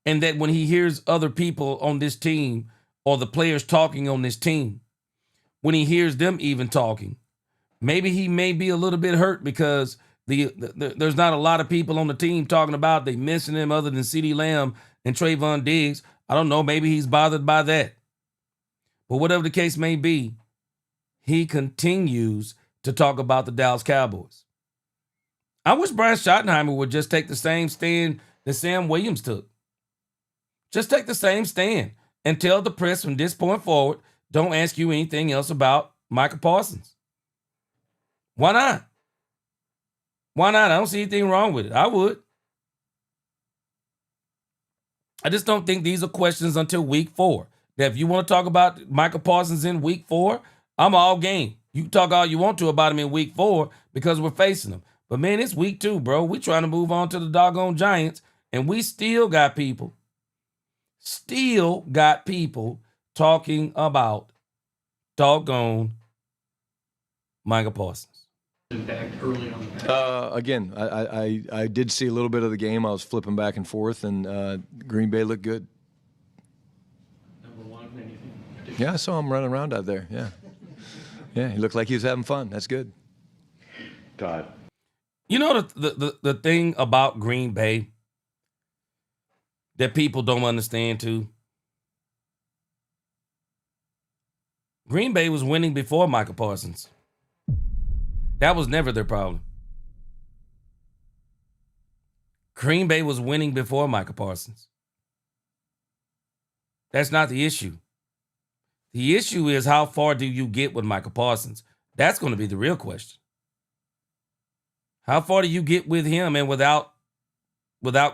and that when he hears other people on this team or the players talking on this team, when he hears them even talking, maybe he may be a little bit hurt because there's not a lot of people on the team talking about they missing him other than CeeDee Lamb and Trayvon Diggs. I don't know. Maybe he's bothered by that. But whatever the case may be, he continues to talk about the Dallas Cowboys. I wish Brian Schottenheimer would just take the same stand that Sam Williams took. Just take the same stand and tell the press from this point forward, don't ask you anything else about Michael Parsons. Why not? Why not? I don't see anything wrong with it. I would. I just don't think these are questions until week 4. That if you want to talk about Michael Parsons in week 4, I'm all game. You can talk all you want to about him in week 4 because we're facing him. But man, it's week 2, bro. We're trying to move on to the doggone Giants, and we still got people talking about doggone Michael Parsons. Impact early on. Again, I did see a little bit of the game. I was flipping back and forth, and Green Bay looked good. Number one, anything? Yeah, I saw him running around out there. Yeah, he looked like he was having fun. That's good. Todd. You know the thing about Green Bay that people don't understand too? Green Bay was winning before Michael Parsons. That was never their problem. Green Bay was winning before Michael Parsons. That's not the issue. The issue is how far do you get with Michael Parsons? That's going to be the real question. How far do you get with him and without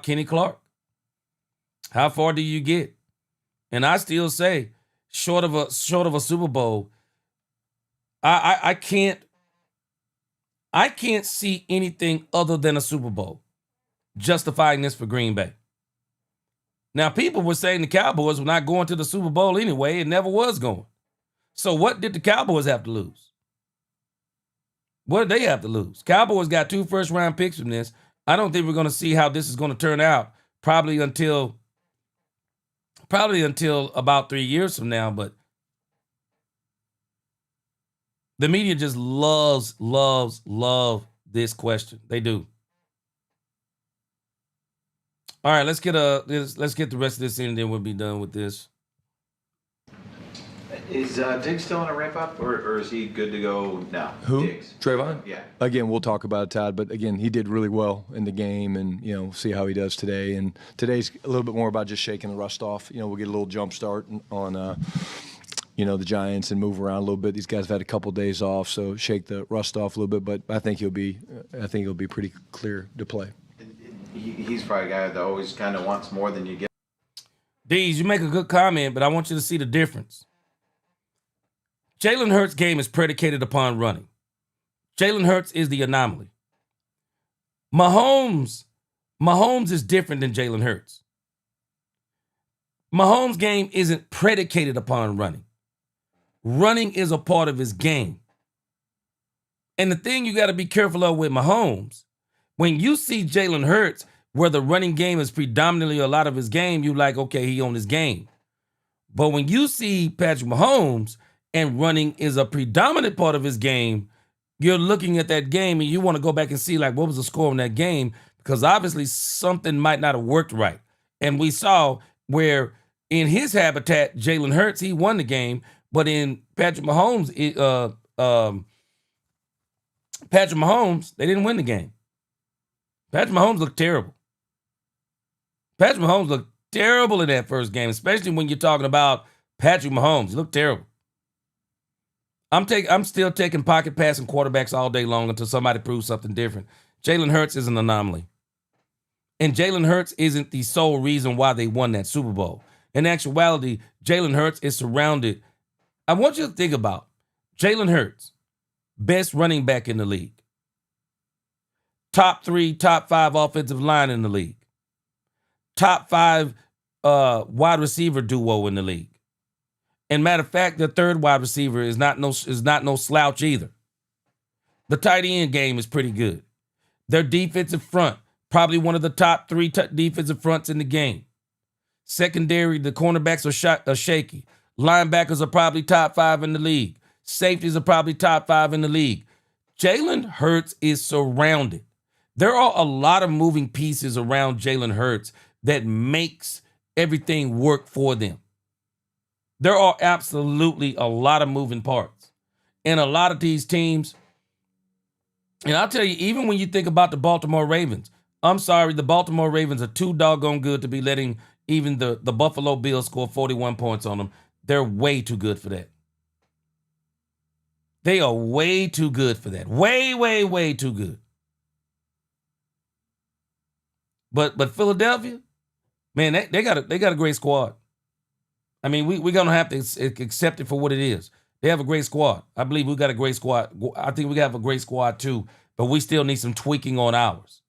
Kenny Clark? How far do you get? And I still say, short of a Super Bowl, I can't see anything other than a Super Bowl justifying this for Green Bay. Now, people were saying the Cowboys were not going to the Super Bowl anyway. It never was going. So what did the Cowboys have to lose? What did they have to lose? Cowboys got 2 first-round picks from this. I don't think we're going to see how this is going to turn out probably until about 3 years from now. But the media just loves this question. They do. All right, let's get the rest of this in, and then we'll be done with this. Is Diggs still on a ramp up, or is he good to go now? Who? Diggs. Trayvon? Yeah. Again, we'll talk about it, Todd. But again, he did really well in the game, and see how he does today. And today's a little bit more about just shaking the rust off. We'll get a little jump start on the Giants and move around a little bit. These guys have had a couple days off, so shake the rust off a little bit. But I think he'll be pretty clear to play. He's probably a guy that always kind of wants more than you get. Dees, you make a good comment, but I want you to see the difference. Jalen Hurts' game is predicated upon running. Jalen Hurts is the anomaly. Mahomes is different than Jalen Hurts. Mahomes' game isn't predicated upon running. Running is a part of his game. And the thing you got to be careful of with Mahomes, when you see Jalen Hurts, where the running game is predominantly a lot of his game, you like, okay, he on his game. But when you see Patrick Mahomes and running is a predominant part of his game, you're looking at that game and you want to go back and see, like, what was the score in that game? Because obviously something might not have worked right. And we saw where in his habitat, Jalen Hurts, he won the game, but in Patrick Mahomes, they didn't win the game. Patrick Mahomes looked terrible. Patrick Mahomes looked terrible in that first game, especially when you're talking about Patrick Mahomes. He looked terrible. I'm still taking pocket passing quarterbacks all day long until somebody proves something different. Jalen Hurts is an anomaly. And Jalen Hurts isn't the sole reason why they won that Super Bowl. In actuality, Jalen Hurts is surrounded. I want you to think about Jalen Hurts, best running back in the league. Top 3, top 5 offensive line in the league. Top 5 wide receiver duo in the league. And matter of fact, the third wide receiver is not no slouch either. The tight end game is pretty good. Their defensive front, probably one of the top 3 defensive fronts in the game. Secondary, the cornerbacks are shaky. Linebackers are probably top 5 in the league. Safeties are probably top 5 in the league. Jalen Hurts is surrounded. There are a lot of moving pieces around Jalen Hurts that makes everything work for them. There are absolutely a lot of moving parts. And a lot of these teams, and I'll tell you, even when you think about the Baltimore Ravens, I'm sorry, the Baltimore Ravens are too doggone good to be letting even the Buffalo Bills score 41 points on them. They're way too good for that. They are way too good for that. Way, way, way too good. But Philadelphia, man, they got a great squad. I mean, we're going to have to accept it for what it is. They have a great squad. I believe we got a great squad. I think we have a great squad too, but we still need some tweaking on ours.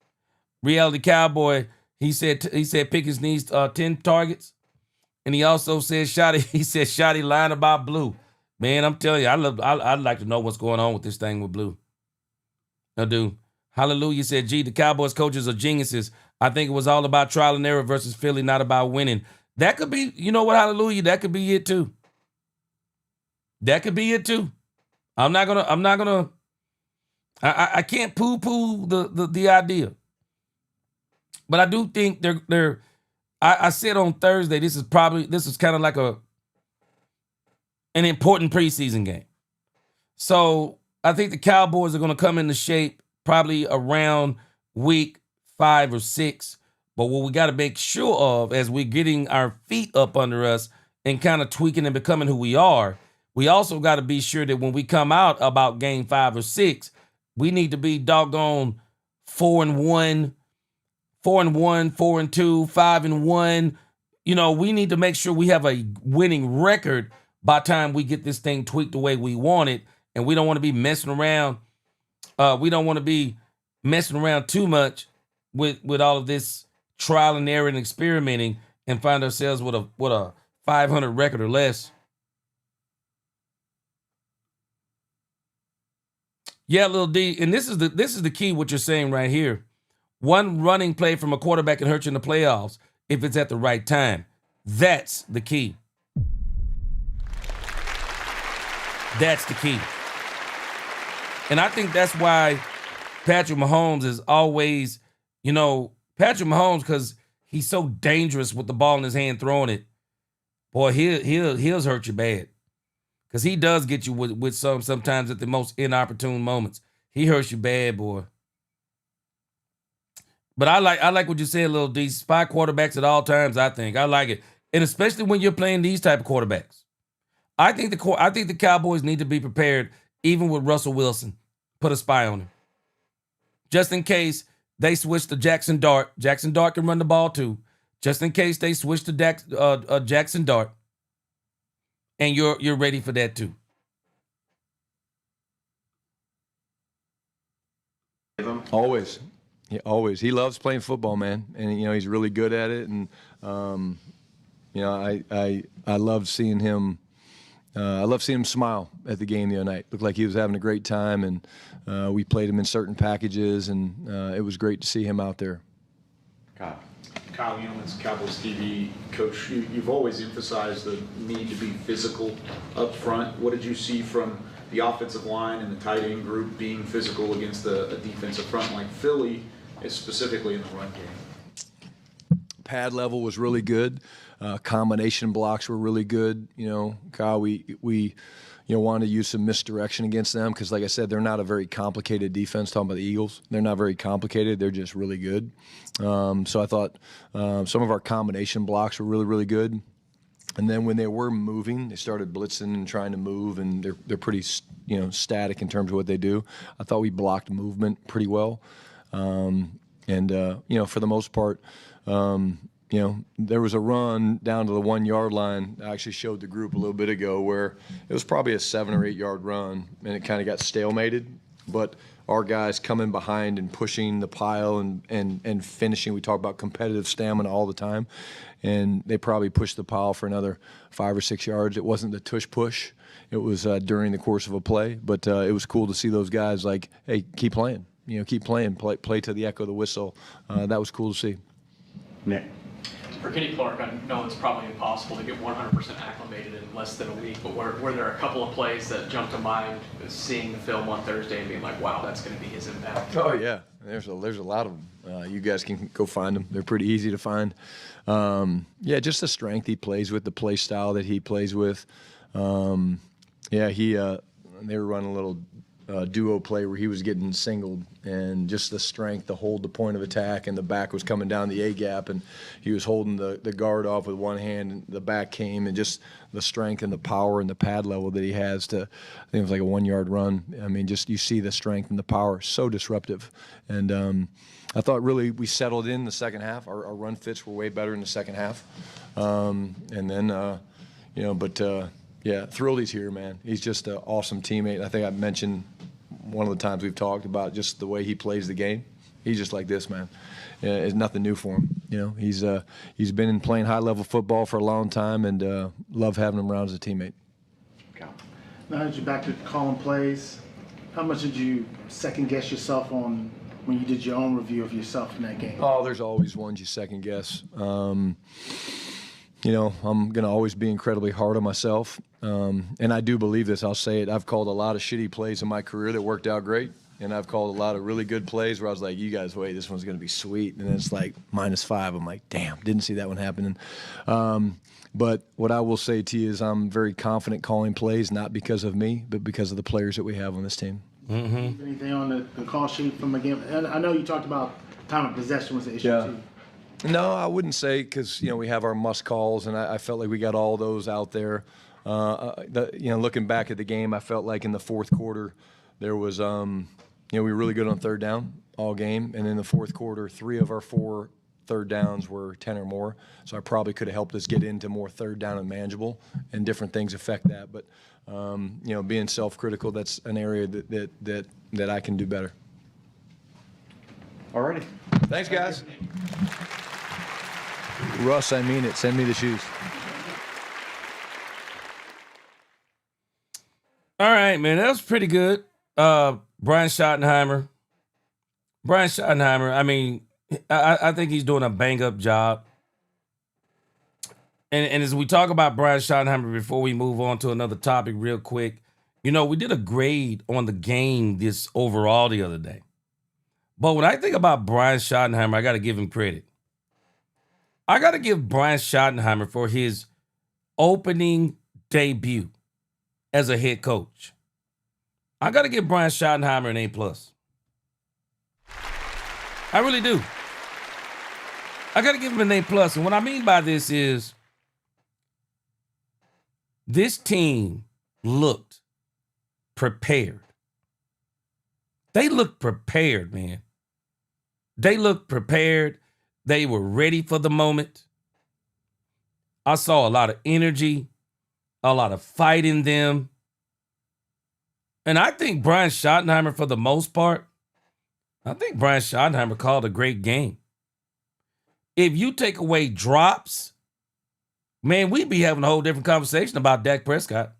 Reality Cowboy, he said Pickens needs 10 targets, and he also said Shotty lying about Blue. Man, I'm telling you, I'd like to know what's going on with this thing with Blue. I do. Hallelujah said, gee, the Cowboys coaches are geniuses. I think it was all about trial and error versus Philly, not about winning. That could be, you know what, hallelujah, that could be it too. That could be it too. I can't poo-poo the idea. But I do think I said on Thursday, this is kind of like an important preseason game. So I think the Cowboys are going to come into shape probably around week 5 or 6. But what we got to make sure of as we're getting our feet up under us and kind of tweaking and becoming who we are, we also got to be sure that when we come out about game 5 or 6, we need to be doggone 4-1, 4-1, 4-2, 5-1. You know, we need to make sure we have a winning record by the time we get this thing tweaked the way we want it. And we don't want to be messing around. We don't want to be messing around too much with all of this trial and error and experimenting and find ourselves with a 500 record or less. Yeah, Lil D, and this is the key, what you're saying right here. One running play from a quarterback can hurt you in the playoffs if it's at the right time. That's the key. That's the key. And I think that's why Patrick Mahomes is always, Patrick Mahomes, because he's so dangerous with the ball in his hand throwing it. Boy, he'll hurt you bad. Because he does get you with sometimes at the most inopportune moments. He hurts you bad, boy. But I like what you said, Lil D. Spy quarterbacks at all times, I think. I like it. And especially when you're playing these type of quarterbacks. I think the Cowboys need to be prepared, even with Russell Wilson. Put a spy on him. Just in case they switch to Jackson Dart. Jackson Dart can run the ball too. Just in case they switch to Jackson Dart. And you're ready for that too. Always. Yeah, always. He loves playing football, man. And, he's really good at it. And, I loved seeing him. I loved seeing him smile at the game the other night. Looked like he was having a great time. And we played him in certain packages. And it was great to see him out there. Kyle Yeomans, Cowboys TV. Coach, you've always emphasized the need to be physical up front. What did you see from the offensive line and the tight end group being physical against a defensive front like Philly, specifically in the run game? Pad level was really good. Combination blocks were really good. Kyle, we wanted to use some misdirection against them because, like I said, they're not a very complicated defense. Talking about the Eagles, they're not very complicated. They're just really good. So I thought some of our combination blocks were really, really good. And then when they were moving, they started blitzing and trying to move, and they're pretty, static in terms of what they do. I thought we blocked movement pretty well. For the most part, there was a run down to the 1 yard line. I actually showed the group a little bit ago where it was probably a 7 or 8 yard run, and it kind of got stalemated. But our guys coming behind and pushing the pile and finishing. We talk about competitive stamina all the time, and they probably pushed the pile for another 5 or 6 yards. It wasn't the tush push. It was during the course of a play, but it was cool to see those guys like, hey, keep playing. Keep playing. Play to the echo of the whistle. That was cool to see. Nick. For Kenny Clark, I know it's probably impossible to get 100% acclimated in less than a week, but were there a couple of plays that jumped to mind, seeing the film on Thursday and being like, wow, that's going to be his impact? Oh, yeah. There's a lot of them. You guys can go find them. They're pretty easy to find. Just the strength he plays with, the play style that he plays with. They were running a little duo play where he was getting singled, and just the strength to hold the point of attack, and the back was coming down the A-gap, and he was holding the guard off with one hand, and the back came, and just the strength and the power and the pad level that he has to, I think it was like a 1 yard run. I mean, just you see the strength and the power, so disruptive. And I thought really we settled in the second half. Our run fits were way better in the second half. Thrilled he's here, man. He's just an awesome teammate. I think I mentioned one of the times we've talked about just the way he plays the game. He's just like this, man. It's nothing new for him. He's been in playing high-level football for a long time, and love having him around as a teammate. Now that you're back to calling plays, how much did you second-guess yourself on when you did your own review of yourself in that game? Oh, there's always ones you second-guess. I'm going to always be incredibly hard on myself. And I do believe this. I'll say it. I've called a lot of shitty plays in my career that worked out great. And I've called a lot of really good plays where I was like, you guys wait, this one's going to be sweet. And then it's like -5. I'm like, damn, didn't see that one happening. But what I will say to you is I'm very confident calling plays, not because of me, but because of the players that we have on this team. Mm-hmm. Anything on the call sheet from a game? And I know you talked about time of possession was an issue too. No, I wouldn't say, because we have our must calls, and I felt like we got all those out there. Looking back at the game, I felt like in the fourth quarter there was, we were really good on third down all game, and in the fourth quarter, 3 of our 4 third downs were 10 or more. So I probably could have helped us get into more third down and manageable, and different things affect that. But being self-critical, that's an area that I can do better. All righty. Thanks, guys. Russ, I mean it. Send me the shoes. All right, man. That was pretty good. Brian Schottenheimer. I mean, I think he's doing a bang-up job. And as we talk about Brian Schottenheimer, before we move on to another topic real quick, you know, we did a grade on the game this overall the other day. But when I think about Brian Schottenheimer, I got to give him credit. I got to give Brian Schottenheimer for his opening debut as a head coach. I got to give Brian Schottenheimer an A+. I really do. I got to give him an A+. And what I mean by this is this team looked prepared. They looked prepared, man. They looked prepared. They were ready for the moment. I saw a lot of energy, a lot of fight in them. And I think Brian Schottenheimer, for the most part, I think Brian Schottenheimer called a great game. If you take away drops, man, we'd be having a whole different conversation about Dak Prescott.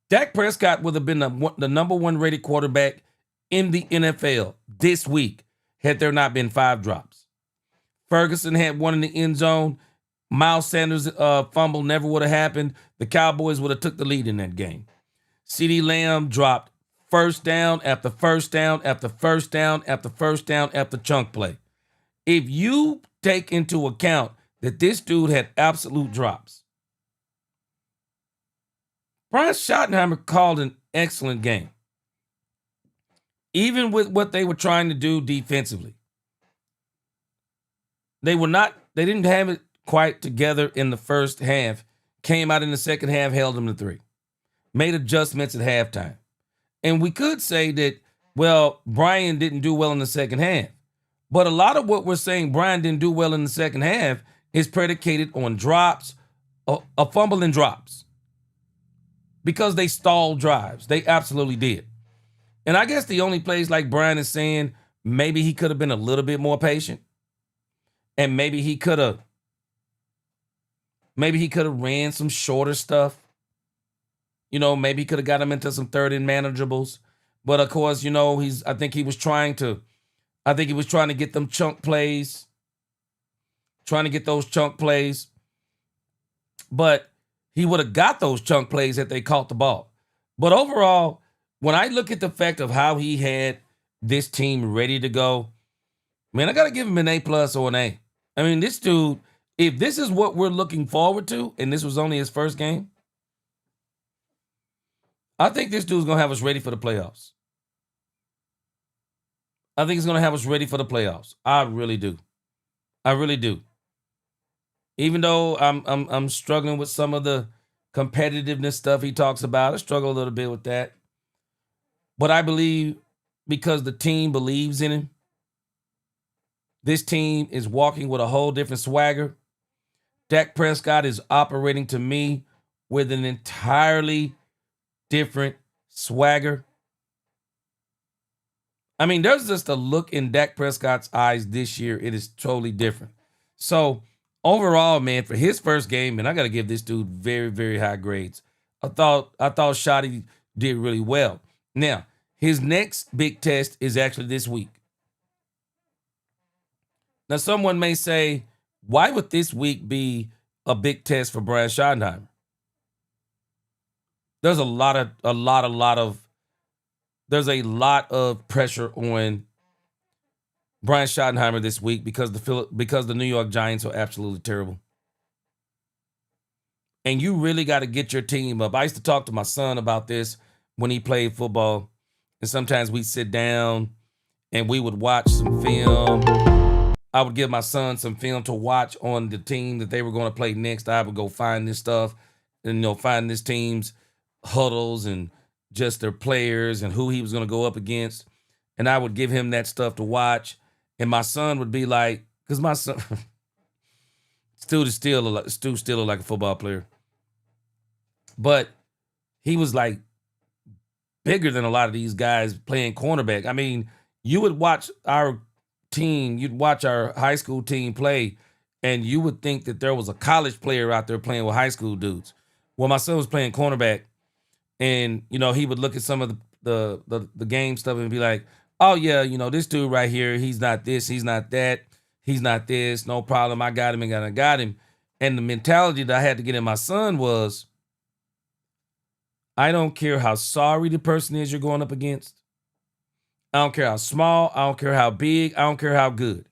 Dak Prescott would have been the number one rated quarterback in the NFL this week had there not been 5 drops. Ferguson had one in the end zone. Miles Sanders' fumble never would have happened. The Cowboys would have took the lead in that game. CeeDee Lamb dropped first down after first down after first down after first down after chunk play. If you take into account that this dude had absolute drops, Brian Schottenheimer called an excellent game. Even with what they were trying to do defensively. They didn't have it quite together in the first half. Came out in the second half, held them to 3. Made adjustments at halftime. And we could say that, well, Brian didn't do well in the second half. But a lot of what we're saying Brian didn't do well in the second half is predicated on drops, a fumble and drops. Because they stalled drives. They absolutely did. And I guess the only place, like Brian is saying, maybe he could have been a little bit more patient. And maybe he could have ran some shorter stuff. You know, maybe he could have got him into some third and manageables. But of course, you know, I think he was trying to get them chunk plays. Trying to get those chunk plays. But he would have got those chunk plays if they caught the ball. But overall, when I look at the fact of how he had this team ready to go, man, I got to give him an A+ or an A. I mean, this dude, if this is what we're looking forward to, and this was only his first game, I think this dude's going to have us ready for the playoffs. I think he's going to have us ready for the playoffs. I really do. I really do. Even though I'm struggling with some of the competitiveness stuff he talks about, I struggle a little bit with that. But I believe because the team believes in him, this team is walking with a whole different swagger. Dak Prescott is operating, to me, with an entirely different swagger. I mean, there's just a look in Dak Prescott's eyes this year. It is totally different. So, overall, man, for his first game, man, I got to give this dude very, very high grades. I thought Shotty did really well. Now, his next big test is actually this week. Now, someone may say, why would this week be a big test for Brian Schottenheimer? There's a lot of pressure on Brian Schottenheimer this week because the New York Giants are absolutely terrible. And you really got to get your team up. I used to talk to my son about this when he played football. And sometimes we'd sit down and we would watch some film. I would give my son some film to watch on the team that they were going to play next. I would go find this stuff and, find this team's huddles and just their players and who he was going to go up against. And I would give him that stuff to watch. And my son would be like, because my son, Stu still like a football player. But he was like bigger than a lot of these guys playing cornerback. I mean, you would watch our team, you'd watch our high school team play, and you would think that there was a college player out there playing with high school dudes. Well, my son was playing cornerback, and he would look at some of the game stuff and be like, "Oh yeah, this dude right here, he's not this, he's not that, he's not this, no problem. I got him and I got him." And the mentality that I had to get in my son was, I don't care how sorry the person is you're going up against. I don't care how small. I don't care how big. I don't care how good.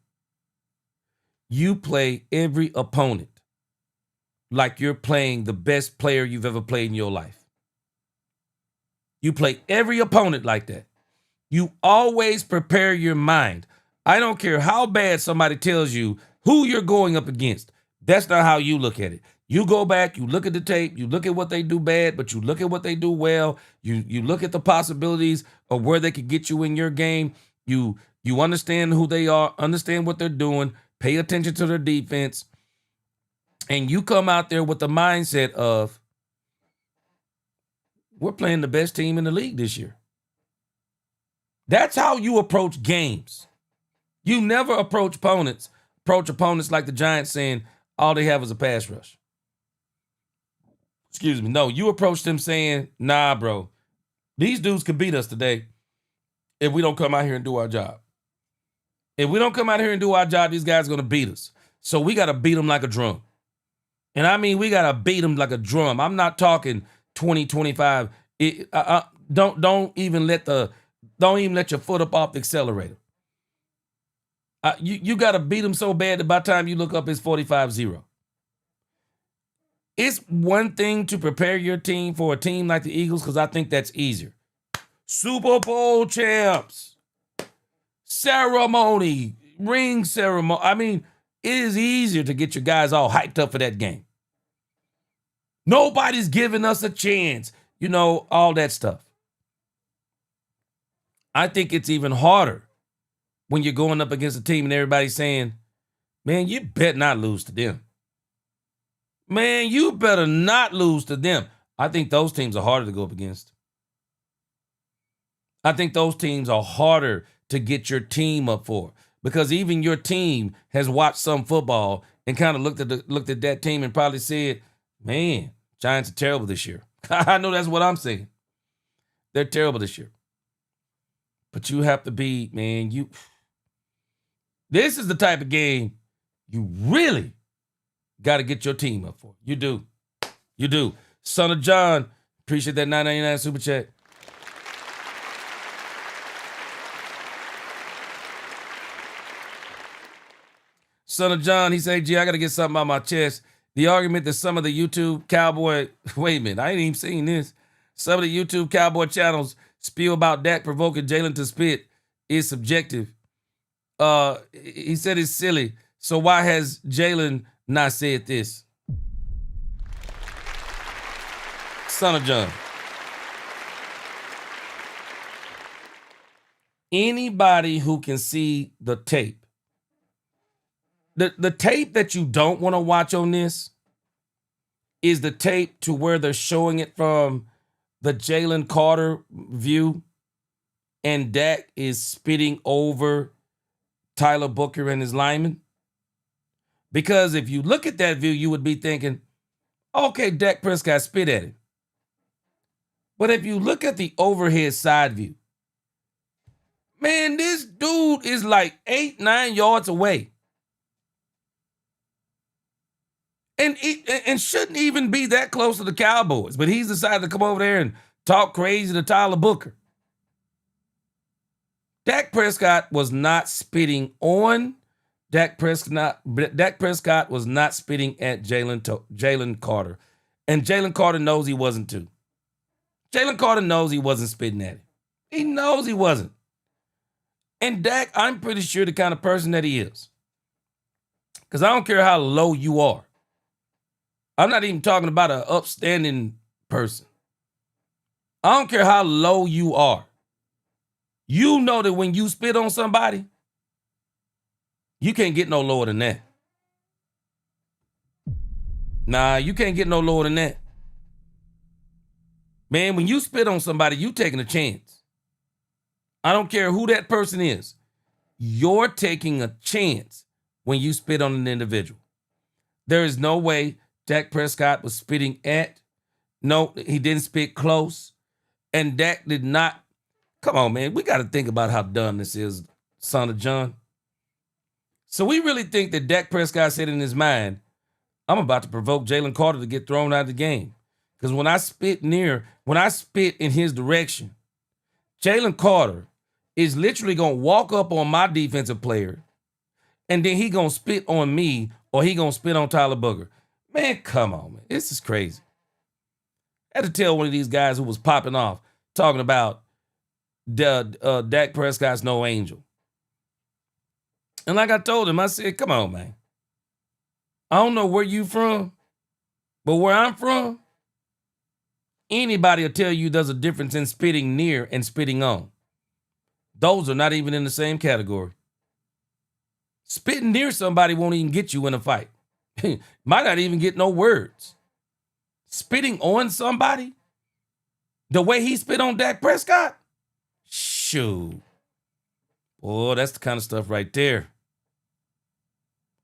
You play every opponent like you're playing the best player you've ever played in your life. You play every opponent like that. You always prepare your mind. I don't care how bad somebody tells you who you're going up against. That's not how you look at it. You go back, you look at the tape, you look at what they do bad, but you look at what they do well. You look at the possibilities of where they could get you in your game. You understand who they are, understand what they're doing, pay attention to their defense, and you come out there with the mindset of, we're playing the best team in the league this year. That's how you approach games. You never approach opponents like the Giants saying all they have is a pass rush. Excuse me. No, you approach them saying, nah, bro, these dudes could beat us today if we don't come out here and do our job. If we don't come out here and do our job, these guys are going to beat us. So we got to beat them like a drum. And I mean, we got to beat them like a drum. I'm not talking 20, 25. Don't even let your foot up off the accelerator. You got to beat them so bad that by the time you look up, it's 45-0. It's one thing to prepare your team for a team like the Eagles, because I think that's easier. Super Bowl champs, ceremony, ring ceremony. I mean, it is easier to get your guys all hyped up for that game. Nobody's giving us a chance, all that stuff. I think it's even harder when you're going up against a team and everybody's saying, man, you better not lose to them. Man, you better not lose to them. I think those teams are harder to go up against. I think those teams are harder to get your team up for, because even your team has watched some football and kind of looked at that team and probably said, man, Giants are terrible this year. I know that's what I'm saying. They're terrible this year. But you have to be, man, this is the type of game you really got to get your team up for. You do. You do. Son of John, appreciate that $9.99 super chat. Son of John, he said, G, I got to get something out my chest. The argument that some of the YouTube Cowboy, wait a minute, I ain't even seen this. Some of the YouTube Cowboy channels spew about Dak provoking Jalen to spit is subjective. He said it's silly. So why has Jalen not said this? Son of John. Anybody who can see the tape, the tape that you don't want to watch on this is the tape to where they're showing it from the Jalen Carter view, and Dak is spitting over Tyler Booker and his lineman. Because if you look at that view, you would be thinking, okay, Dak Prescott spit at him. But if you look at the overhead side view, man, this dude is like 8-9 yards away. And shouldn't even be that close to the Cowboys. But he's decided to come over there and talk crazy to Tyler Booker. Dak Prescott was not spitting on. Dak Prescott was not spitting at Jalen Carter. And Jalen Carter knows he wasn't too. Jalen Carter knows he wasn't spitting at him. He knows he wasn't. And Dak, I'm pretty sure the kind of person that he is. Because I don't care how low you are. I'm not even talking about an upstanding person. I don't care how low you are. You know that when you spit on somebody, you can't get no lower than that. Nah, you can't get no lower than that. Man, when you spit on somebody, you taking a chance. I don't care who that person is. You're taking a chance when you spit on an individual. There is no way Dak Prescott was spitting at. No, he didn't spit close. And Dak did not. Come on, man. We got to think about how dumb this is, son of John. So we really think that Dak Prescott said in his mind, I'm about to provoke Jalen Carter to get thrown out of the game. Because when I spit in his direction, Jalen Carter is literally going to walk up on my defensive player, and then he going to spit on me, or he going to spit on Tyler Booger. Man, come on, man. This is crazy. I had to tell one of these guys who was popping off, talking about Dak Prescott's no angel. And like I told him, I said, come on, man. I don't know where you from, but where I'm from, anybody will tell you there's a difference in spitting near and spitting on. Those are not even in the same category. Spitting near somebody won't even get you in a fight. Might not even get no words. Spitting on somebody, the way he spit on Dak Prescott, shoot. Boy, that's the kind of stuff right there.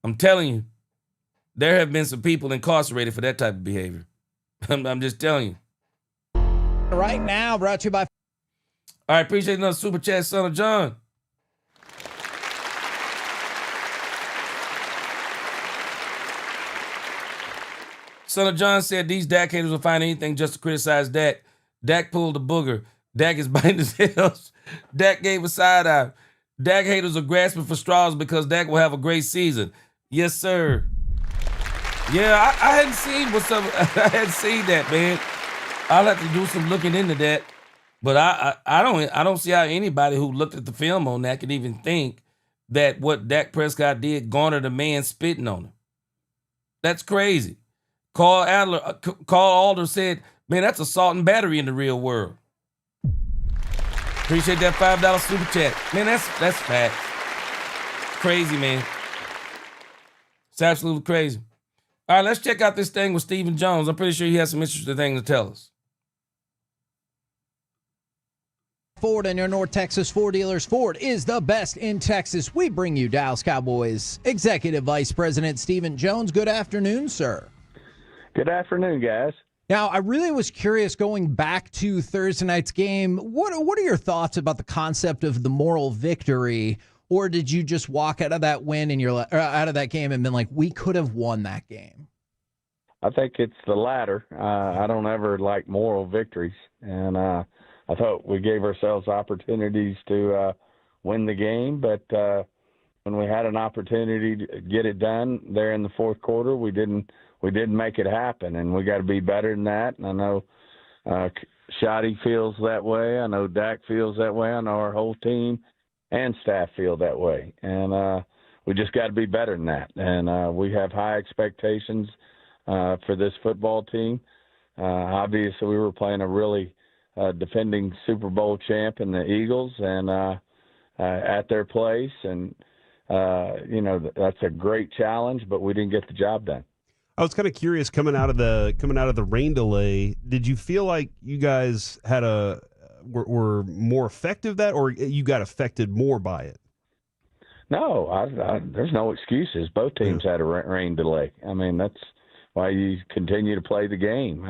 I'm telling you, there have been some people incarcerated for that type of behavior. I'm just telling you. Right now, brought to you by... All right, appreciate another super chat, son of John. Son of John said these Dak haters will find anything just to criticize Dak. Dak pulled the booger. Dak is biting his nails. Dak gave a side eye. Dak haters are grasping for straws because Dak will have a great season. Yes, sir. Yeah, I hadn't seen what's up. I hadn't seen that, man. I'll have to do some looking into that. But I don't see how anybody who looked at the film on that could even think that what Dak Prescott did garnered a man spitting on him. That's crazy. Carl Alder said, man, that's assault and battery in the real world. Appreciate that $5 super chat. Man, that's facts. Crazy, man. It's absolutely crazy. All right, let's check out this thing with Stephen Jones. I'm pretty sure he has some interesting things to tell us. Ford and your North Texas Ford dealers. Ford is the best in Texas. We bring you Dallas Cowboys Executive Vice President Stephen Jones. Good afternoon, sir. Good afternoon, guys. Now, I really was curious going back to Thursday night's game. What are your thoughts about the concept of the moral victory? Or did you just walk out of that win and out of that game and been like, we could have won that game? I think it's the latter. I don't ever like moral victories, and I thought we gave ourselves opportunities to win the game, but when we had an opportunity to get it done there in the fourth quarter, we didn't make it happen, and we got to be better than that. And I know Shotty feels that way. I know Dak feels that way. I know our whole team and staff feel that way, and we just got to be better than that. And we have high expectations for this football team. Obviously, we were playing a really defending Super Bowl champ in the Eagles, and at their place, and that's a great challenge, but we didn't get the job done. I was kind of curious coming out of the rain delay. Did you feel like you guys had were more effective or you got affected more by it? No, there's no excuses. Both teams had a rain delay. I mean, that's why you continue to play the game.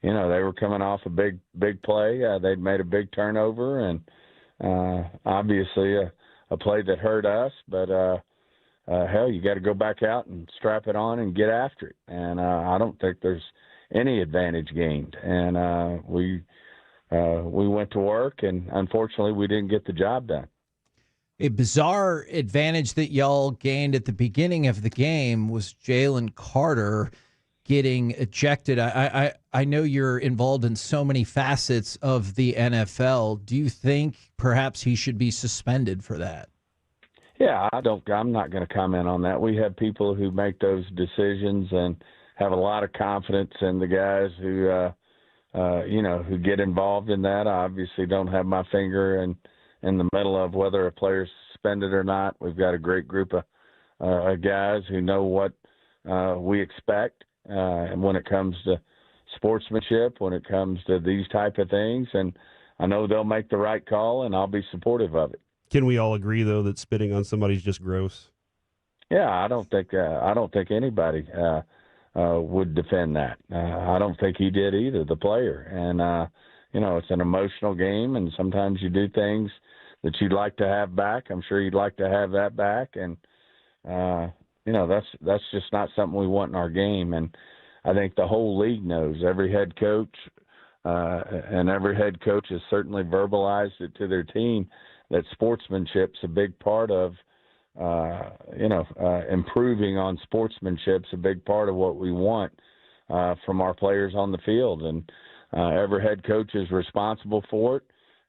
They were coming off a big play. They'd made a big turnover, and obviously a play that hurt us. But hell, you got to go back out and strap it on and get after it. And I don't think there's any advantage gained. And we went to work, and unfortunately, we didn't get the job done. A bizarre advantage that y'all gained at the beginning of the game was Jalen Carter getting ejected. I know you're involved in so many facets of the NFL. Do you think perhaps he should be suspended for that? Yeah, I'm not going to comment on that. We have people who make those decisions and have a lot of confidence in the guys who who get involved in that. I obviously don't have my finger in the middle of whether a player's suspended or not. We've got a great group of guys who know what we expect and when it comes to sportsmanship, when it comes to these type of things. And I know they'll make the right call, and I'll be supportive of it. Can we all agree, though, that spitting on somebody's just gross? Yeah, I don't think anybody would defend that. I don't think he did either, the player. And it's an emotional game, and sometimes you do things that you'd like to have back. I'm sure you'd like to have that back, and that's just not something we want in our game. And I think the whole league knows. Every head coach and every head coach has certainly verbalized it to their team that sportsmanship's a big part of improving on sportsmanship's a big part of what we want from our players on the field. And every head coach is responsible for it.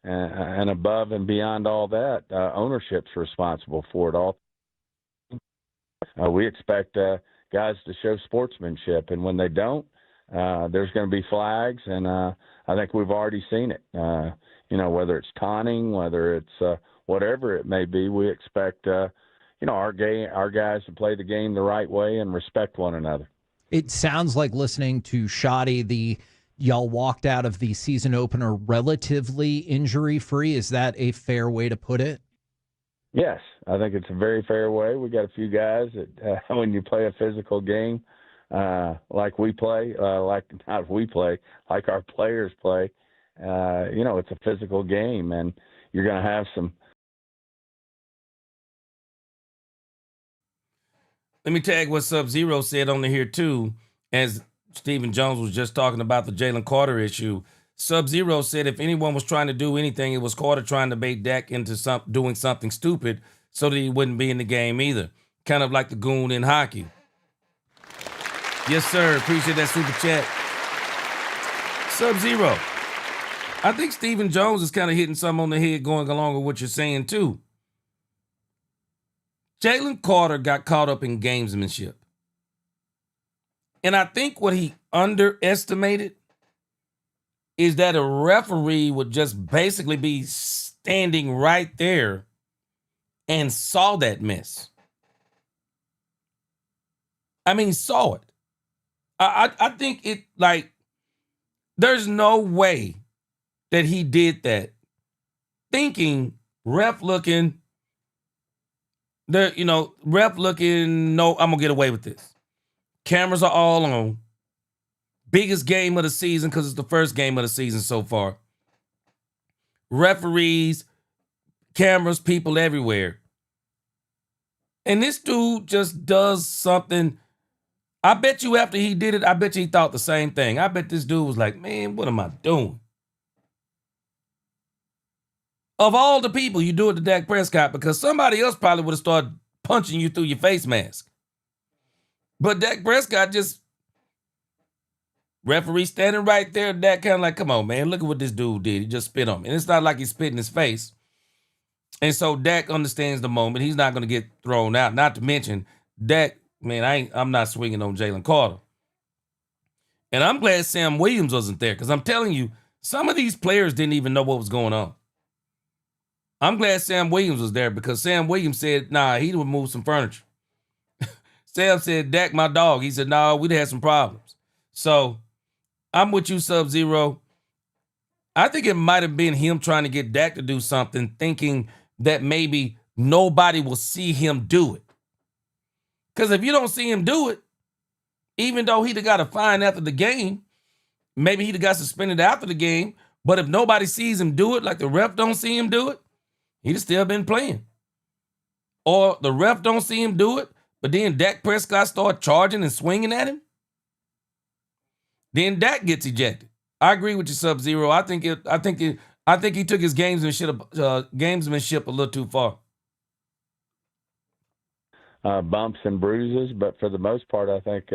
And above and beyond all that, ownership's responsible for it all. We expect guys to show sportsmanship, and when they don't, there's going to be flags, and I think we've already seen it. Whether it's taunting, whether it's whatever it may be, we expect our guys to play the game the right way and respect one another. It sounds like, listening to Shoddy, y'all walked out of the season opener relatively injury-free. Is that a fair way to put it? Yes, I think it's a very fair way. We got a few guys that when you play a physical game like we play, like our players play, it's a physical game, and you're going to have some. Let me tag what Sub-Zero said on here too, as Stephen Jones was just talking about the Jalen Carter issue. Sub-Zero said if anyone was trying to do anything, it was Carter trying to bait Dak into doing something stupid so that he wouldn't be in the game either. Kind of like the goon in hockey. Yes, sir. Appreciate that super chat. Sub-Zero. I think Stephen Jones is kind of hitting something on the head going along with what you're saying too. Jalen Carter got caught up in gamesmanship. And I think what he underestimated is that a referee would just basically be standing right there and saw that mess. I mean, saw it. I think it, like, there's no way that he did that thinking ref looking, no, I'm going to get away with this. Cameras are all on. Biggest game of the season because it's the first game of the season so far. Referees, cameras, people everywhere. And this dude just does something. I bet you after he did it, I bet you he thought the same thing. I bet this dude was like, man, what am I doing? Of all the people, you do it to Dak Prescott because somebody else probably would have started punching you through your face mask. But Dak Prescott just, referee standing right there, Dak kind of like, come on, man, look at what this dude did. He just spit on me. And it's not like he spit in his face. And so Dak understands the moment. He's not going to get thrown out. Not to mention, Dak, man, I'm not swinging on Jalen Carter. And I'm glad Sam Williams wasn't there because I'm telling you, some of these players didn't even know what was going on. I'm glad Sam Williams was there because Sam Williams said, nah, he would move some furniture. Sam said, Dak, my dog. He said, nah, we'd had some problems. So I'm with you, Sub-Zero. I think it might have been him trying to get Dak to do something, thinking that maybe nobody will see him do it. Because if you don't see him do it, even though he'd have got a fine after the game, maybe he'd have got suspended after the game, but if nobody sees him do it, like the ref don't see him do it, he'd have still been playing. Or the ref don't see him do it, but then Dak Prescott start charging and swinging at him, then Dak gets ejected. I agree with you, Sub-Zero. I think he took his gamesmanship a little too far. Bumps and bruises, but for the most part, I think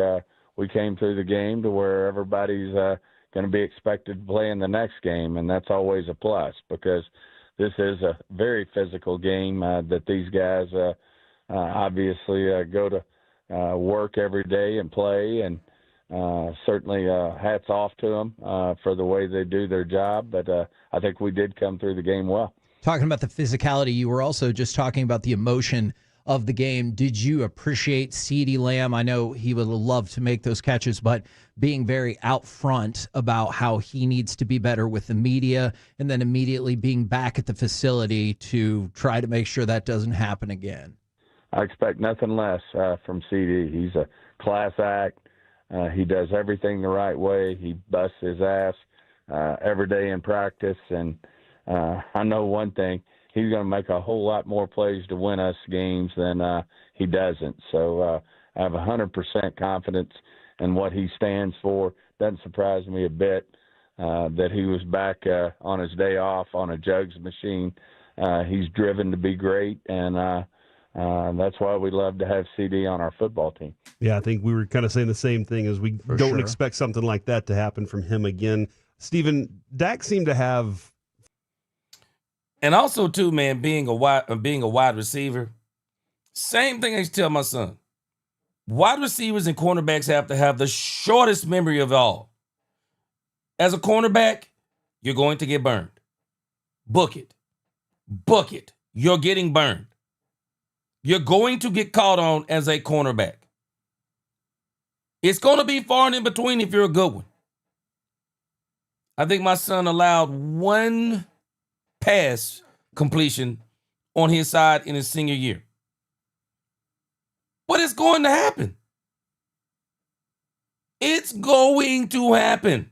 we came through the game to where everybody's going to be expected to play in the next game, and that's always a plus because this is a very physical game that these guys obviously go to work every day and play, and certainly hats off to them for the way they do their job, but I think we did come through the game well. Talking about the physicality, you were also just talking about the emotion of the game. Did you appreciate CeeDee Lamb? I know he would love to make those catches, but being very out front about how he needs to be better with the media and then immediately being back at the facility to try to make sure that doesn't happen again. I expect nothing less from CD. He's a class act. He does everything the right way. He busts his ass every day in practice. And I know one thing, he's going to make a whole lot more plays to win us games than he doesn't. So I have 100% confidence in what he stands for. Doesn't surprise me a bit that he was back on his day off on a jugs machine. He's driven to be great, and that's why we love to have CD on our football team. Yeah, I think we were kind of saying the same thing, as we don't expect something like that to happen from him again. Steven, Dak seemed to have, and also too, man, being a wide receiver. Same thing I used to tell my son. Wide receivers and cornerbacks have to have the shortest memory of all. As a cornerback, you're going to get burned. Book it. Book it. You're getting burned. You're going to get caught on as a cornerback. It's going to be far and in between if you're a good one. I think my son allowed one pass completion on his side in his senior year. But it's going to happen. It's going to happen.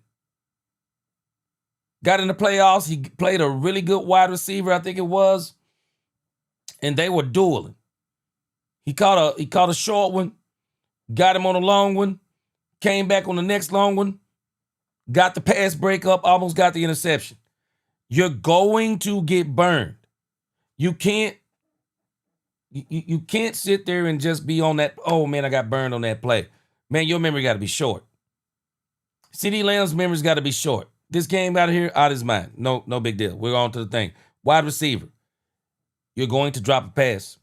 Got in the playoffs. He played a really good wide receiver, I think it was. And they were dueling. He caught a short one, got him on a long one, came back on the next long one, got the pass breakup, almost got the interception. You're going to get burned. You can't sit there and just be on that, oh man, I got burned on that play. Man, your memory got to be short. CeeDee Lamb's memory's got to be short. This game out of here, out of his mind. No big deal. We're on to the thing. Wide receiver. You're going to drop a pass.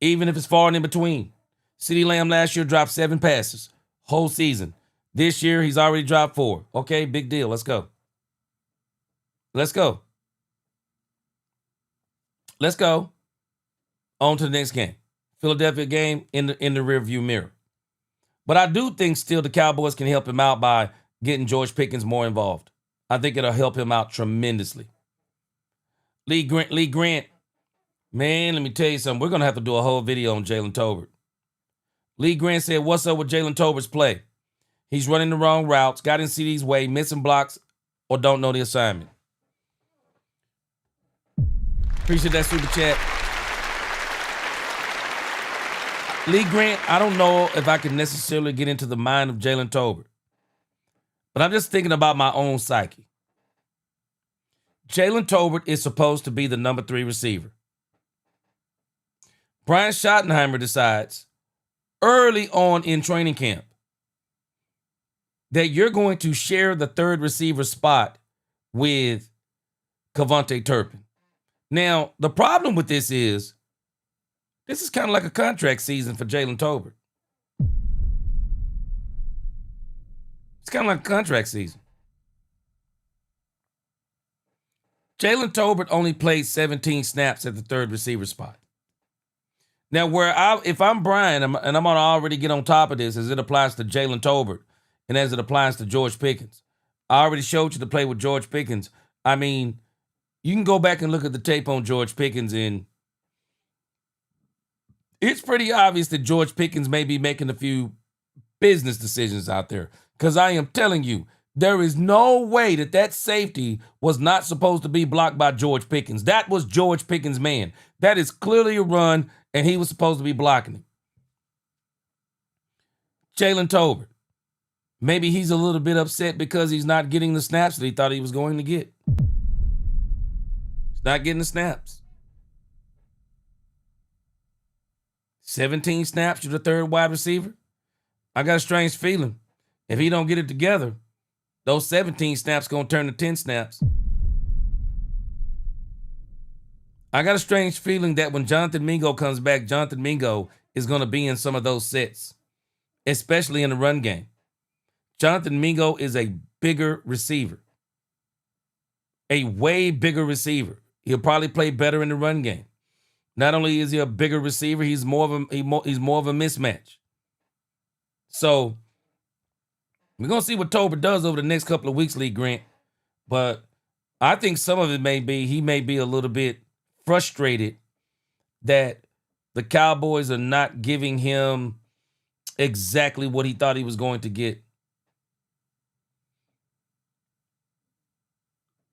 Even if it's far and in between. CeeDee Lamb last year dropped 7 passes. Whole season. This year, he's already dropped 4. Okay, big deal. Let's go. Let's go. Let's go. On to the next game. Philadelphia game in the rearview mirror. But I do think still the Cowboys can help him out by getting George Pickens more involved. I think it'll help him out tremendously. Lee Grant, man, let me tell you something. We're going to have to do a whole video on Jalen Tolbert. Lee Grant said, what's up with Jalen Tolbert's play? He's running the wrong routes, got in CD's way, missing blocks, or don't know the assignment. Appreciate that super chat. Lee Grant, I don't know if I can necessarily get into the mind of Jalen Tolbert, but I'm just thinking about my own psyche. Jalen Tolbert is supposed to be the number 3 receiver. Brian Schottenheimer decides early on in training camp that you're going to share the 3rd receiver spot with Kevontae Turpin. Now, the problem with this is kind of like a contract season for Jalen Tolbert. It's kind of like a contract season. Jalen Tolbert only played 17 snaps at the 3rd receiver spot. Now, if I'm Brian, and I'm going to already get on top of this as it applies to Jalen Tolbert and as it applies to George Pickens. I already showed you the play with George Pickens. I mean, you can go back and look at the tape on George Pickens, and it's pretty obvious that George Pickens may be making a few business decisions out there. Because I am telling you, there is no way that safety was not supposed to be blocked by George Pickens. That was George Pickens' man. That is clearly a run, and he was supposed to be blocking him. Jalen Tolbert. Maybe he's a little bit upset because he's not getting the snaps that he thought he was going to get. He's not getting the snaps. 17 snaps to the 3rd wide receiver. I got a strange feeling. If he don't get it together, those 17 snaps going to turn to 10 snaps. I got a strange feeling that when Jonathan Mingo comes back, Jonathan Mingo is going to be in some of those sets, especially in the run game. Jonathan Mingo is a bigger receiver, a way bigger receiver. He'll probably play better in the run game. Not only is he a bigger receiver, he's more of a mismatch. So we're going to see what Tolbert does over the next couple of weeks, Lee Grant. But I think some of it he may be a little bit frustrated that The Cowboys are not giving him exactly what he thought he was going to get.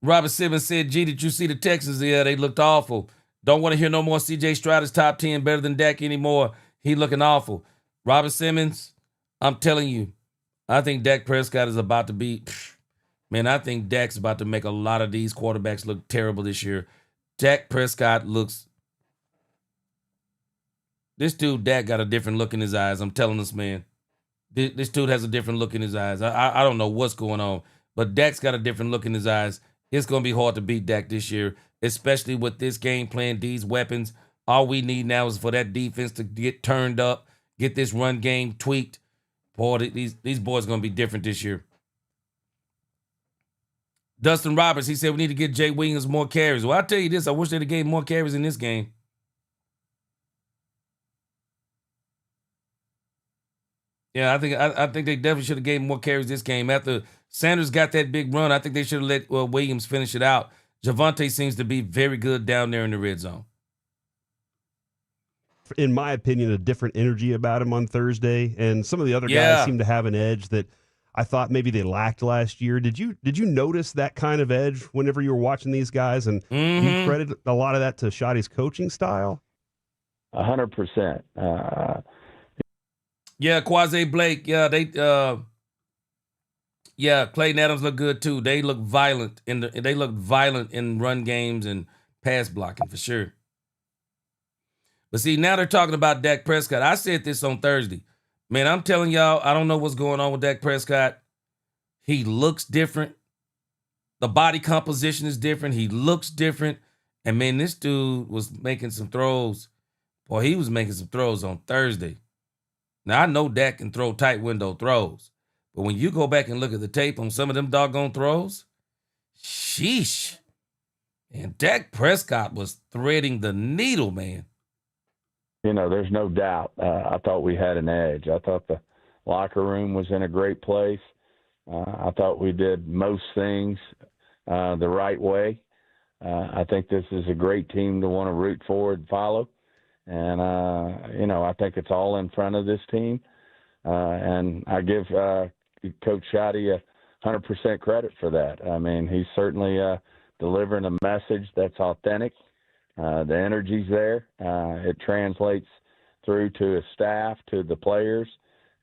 Robert Simmons said, G, did you see the Texans? Yeah, they looked awful. Don't want to hear no more C.J. Stroud is top 10 better than Dak anymore. He looking awful. Robert Simmons, I'm telling you, I think Dak Prescott is about to be, man, I think Dak's about to make a lot of these quarterbacks look terrible this year. Dak Prescott looks, this dude, Dak, got a different look in his eyes. I'm telling this man. This dude has a different look in his eyes. I don't know what's going on, but Dak's got a different look in his eyes. It's going to be hard to beat Dak this year, especially with this game plan, these weapons. All we need now is for that defense to get turned up, get this run game tweaked. Boy, these boys are going to be different this year. Dustin Roberts, he said we need to get Jay Williams more carries. Well, I'll tell you this. I wish they'd have gave more carries in this game. Yeah, I think they definitely should have gave him more carries this game. After Sanders got that big run, I think they should have let Williams finish it out. Javonte seems to be very good down there in the red zone. In my opinion, a different energy about him on Thursday, and some of the other guys seem to have an edge that I thought maybe they lacked last year. Did you notice that kind of edge whenever you were watching these guys? And do you credit a lot of that to Shoddy's coaching style? 100%. Yeah, Quasi Blake. Yeah, Clayton Adams look good too. They look violent in run games and pass blocking for sure. But see, now they're talking about Dak Prescott. I said this on Thursday. Man, I'm telling y'all, I don't know what's going on with Dak Prescott. He looks different. The body composition is different. He looks different. And man, this dude was making some throws. Boy, he was making some throws on Thursday. Now, I know Dak can throw tight window throws, but when you go back and look at the tape on some of them doggone throws, sheesh. And Dak Prescott was threading the needle, man. You know, there's no doubt. I thought we had an edge. I thought the locker room was in a great place. I thought we did most things the right way. I think this is a great team to want to root for and follow. And, I think it's all in front of this team. And I give Coach Shoddy 100% credit for that. I mean, he's certainly delivering a message that's authentic. The energy's there. It translates through to his staff, to the players.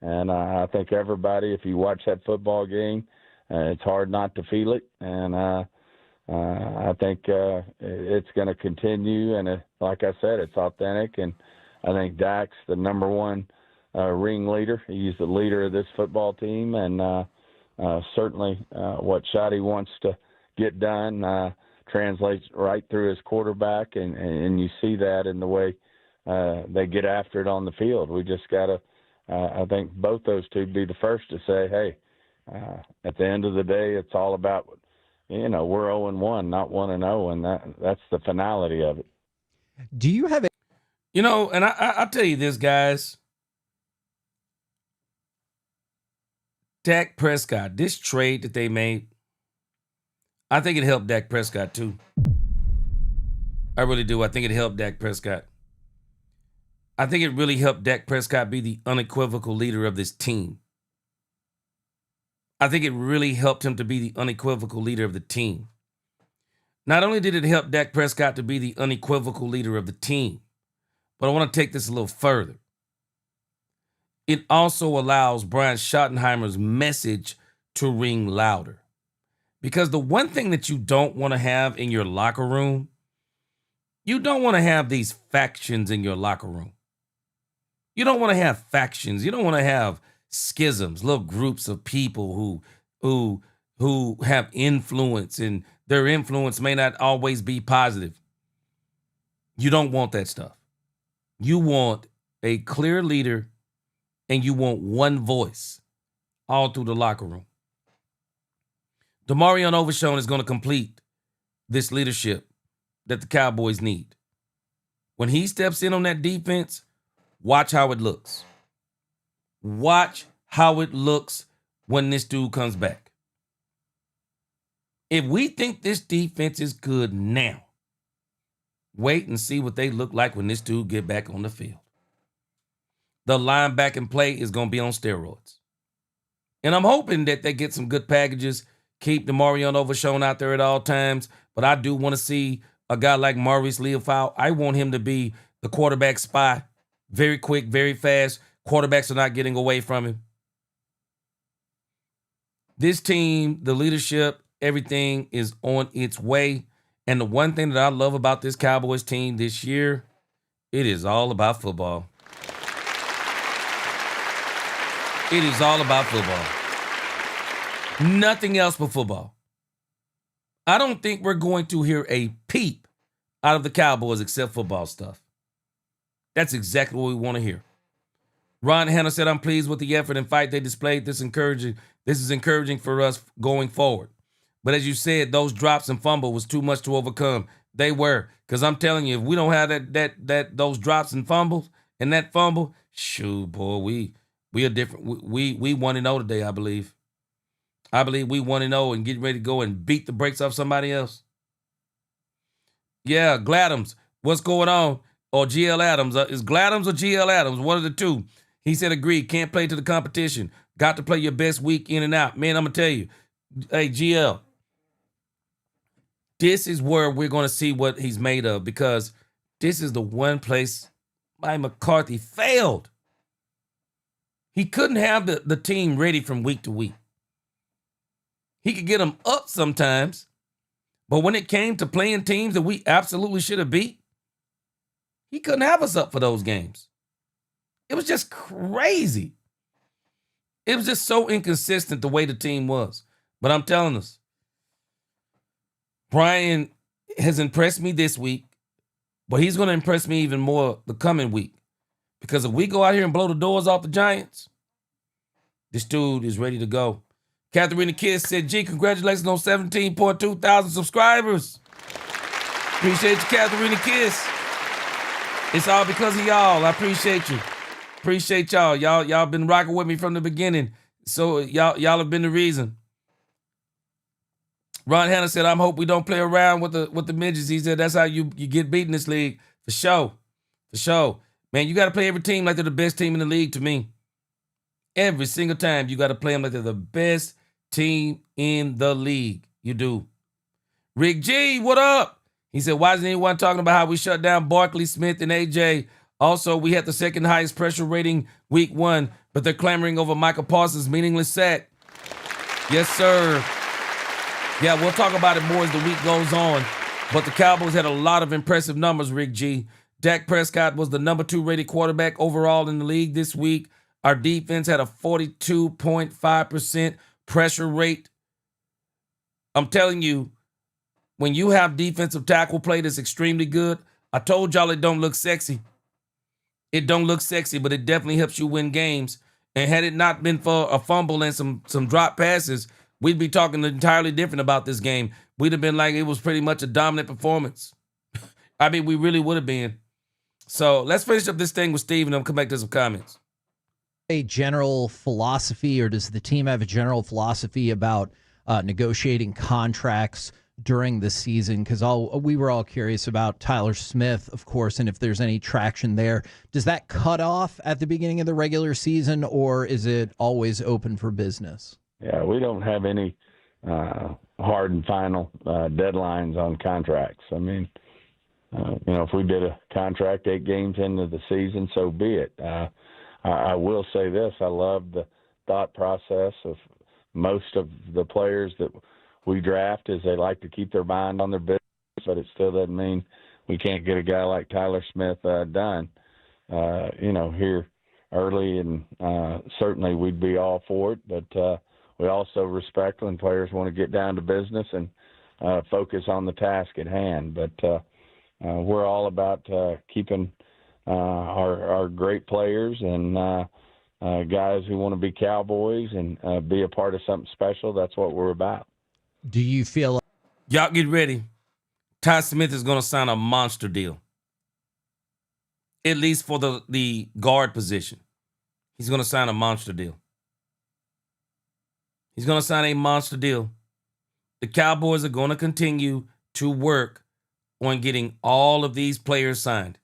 And I think everybody, if you watch that football game, it's hard not to feel it. And I think it's going to continue. And like I said, it's authentic. And I think Dak's the number one ringleader. He's the leader of this football team. And certainly what Shoddy wants to get done translates right through his quarterback. And you see that in the way they get after it on the field. We just got to, I think both those two be the first to say, hey, at the end of the day, it's all about, we're 0-1, not 1-0, and that's the finality of it. Do you have and I'll tell you this, guys. Dak Prescott, this trade that they made, I think it helped Dak Prescott too. I really do. I think it helped Dak Prescott. I think it really helped Dak Prescott be the unequivocal leader of this team. I think it really helped him to be the unequivocal leader of the team. Not only did it help Dak Prescott to be the unequivocal leader of the team, but I want to take this a little further. It also allows Brian Schottenheimer's message to ring louder. Because the one thing that you don't want to have in your locker room, you don't want to have these factions in your locker room. You don't want to have factions. You don't want to have schisms, little groups of people who have influence, and their influence may not always be positive. You don't want that stuff. You want a clear leader, and you want one voice all through the locker room. Demarion Overshown is going to complete this leadership that the Cowboys need. When he steps in on that defense, watch how it looks. Watch how it looks when this dude comes back. If we think this defense is good now, Wait and see what they look like when this dude get back on the field. The linebacking play is going to be on steroids. And I'm hoping that they get some good packages, keep DeMarion Overshown out there at all times. But I do want to see a guy like Maurice Leofau. I want him to be the quarterback spy. Very quick, very fast. Quarterbacks are not getting away from him. This team, the leadership, everything is on its way. And the one thing that I love about this Cowboys team this year, it is all about football. It is all about football. Nothing else but football. I don't think we're going to hear a peep out of the Cowboys except football stuff. That's exactly what we want to hear. Ron Hanna said, I'm pleased with the effort and fight they displayed. This is encouraging for us going forward. But as you said, those drops and fumble was too much to overcome. They were. Because I'm telling you, if we don't have those drops and fumbles and that fumble, shoot, boy, we are different. We 1-0 today, I believe. I believe we 1-0 and get ready to go and beat the brakes off somebody else. Yeah, Gladams, what's going on? Or GL Adams. Is Gladams or GL Adams? One of the two. He said, agreed. Can't play to the competition. Got to play your best week in and out. Man, I'm going to tell you. Hey, GL. This is where we're going to see what he's made of, because this is the one place Mike McCarthy failed. He couldn't have the team ready from week to week. He could get them up sometimes, but when it came to playing teams that we absolutely should have beat, he couldn't have us up for those games. It was just crazy. It was just so inconsistent the way the team was. But I'm telling us, Brian has impressed me this week, but he's going to impress me even more the coming week. Because if we go out here and blow the doors off the Giants, this dude is ready to go. Katharina Kiss said, G, congratulations on 17.2 thousand subscribers. Appreciate you, Katharina Kiss. It's all because of y'all. I appreciate you. Appreciate y'all. Y'all been rocking with me from the beginning. So y'all have been the reason. Ron Hanna said, I hope we don't play around with the midgets. He said, that's how you get beat in this league. For sure. For sure. Man, you got to play every team like they're the best team in the league to me. Every single time you got to play them like they're the best team in the league. You do. Rick G, what up? He said, why isn't anyone talking about how we shut down Barkley, Smith, and AJ? Also, we had the second highest pressure rating week 1, but they're clamoring over Michael Parsons' meaningless sack. Yes, sir. Yeah, we'll talk about it more as the week goes on. But the Cowboys had a lot of impressive numbers, Rick G. Dak Prescott was the number 2 rated quarterback overall in the league this week. Our defense had a 42.5% pressure rate. I'm telling you, when you have defensive tackle play that's extremely good, I told y'all it don't look sexy. It don't look sexy, but it definitely helps you win games. And had it not been for a fumble and some drop passes, we'd be talking entirely different about this game. We'd have been like it was pretty much a dominant performance. I mean, we really would have been. So let's finish up this thing with Steve and then come back to some comments. A general philosophy, or does the team have a general philosophy about negotiating contracts during the season? Because we were all curious about Tyler Smith, of course, and if there's any traction there. Does that cut off at the beginning of the regular season, or is it always open for business? Yeah, we don't have any hard and final deadlines on contracts. I mean, if we did a contract 8 games into the season, so be it. I will say this. I love the thought process of most of the players that we draft is they like to keep their mind on their business, but it still doesn't mean we can't get a guy like Tyler Smith done, here early. And certainly we'd be all for it, but we also respect when players want to get down to business and focus on the task at hand. But we're all about keeping our great players and guys who want to be Cowboys and be a part of something special. That's what we're about. Do you feel y'all get ready? Ty Smith is going to sign a monster deal, at least for the guard position. He's going to sign a monster deal. He's going to sign a monster deal. The Cowboys are going to continue to work on getting all of these players signed.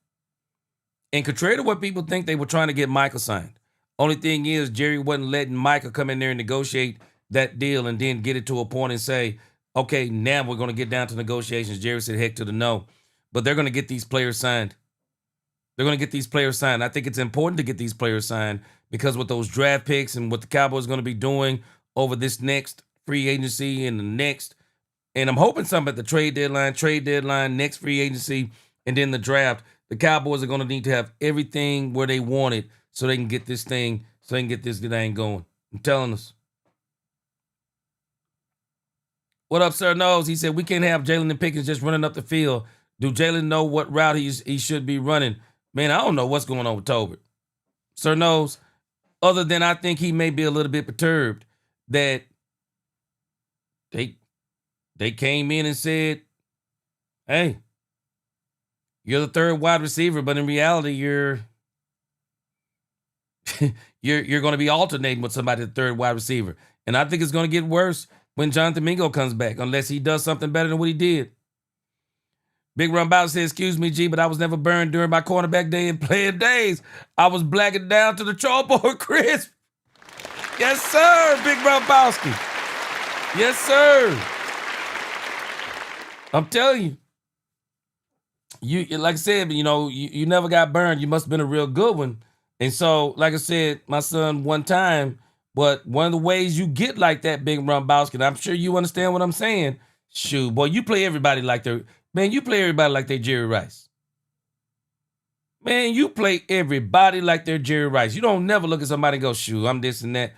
And contrary to what people think, they were trying to get Michael signed. Only thing is, Jerry wasn't letting Michael come in there and negotiate that deal and then get it to a point and say, okay, now we're going to get down to negotiations. Jerry said, heck to the no. But they're going to get these players signed. They're going to get these players signed. I think it's important to get these players signed because with those draft picks and what the Cowboys are going to be doing over this next free agency and the next, and I'm hoping something at the trade deadline, next free agency, and then the draft, the Cowboys are going to need to have everything where they want it so they can get this thing, going. I'm telling us. What up, Sir Knows? He said, we can't have Jalen and Pickens just running up the field. Do Jalen know what route he should be running? Man, I don't know what's going on with Tolbert. Sir Knows, other than I think he may be a little bit perturbed that they came in and said, hey, you're the third wide receiver, but in reality, you're going to be alternating with somebody, the third wide receiver. And I think it's going to get worse when Jonathan Mingo comes back, unless he does something better than what he did. Big Run Bowser says, excuse me, G, but I was never burned during my cornerback day and playing days. I was blacking down to the chalkboard crisp. Yes, sir, Big Run Bowski. Yes, sir. I'm telling you, like I said, you never got burned. You must have been a real good one. And so, like I said, my son one time, but one of the ways you get like that, Big Run Bowski, and I'm sure you understand what I'm saying. Shoot, boy, you play everybody like they're Jerry Rice. Man, you play everybody like they're Jerry Rice. You don't never look at somebody and go, shoot, I'm this and that.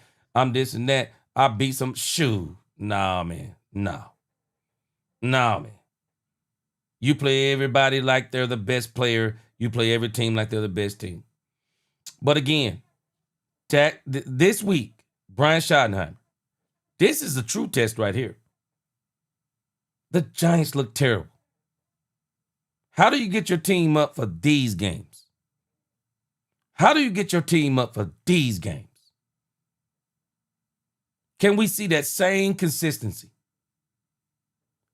I beat some, shoot. Nah, man. Nah, man. You play everybody like they're the best player. You play every team like they're the best team. But again, this week, Brian Schottenheimer, this is a true test right here. The Giants look terrible. How do you get your team up for these games? How do you get your team up for these games? Can we see that same consistency?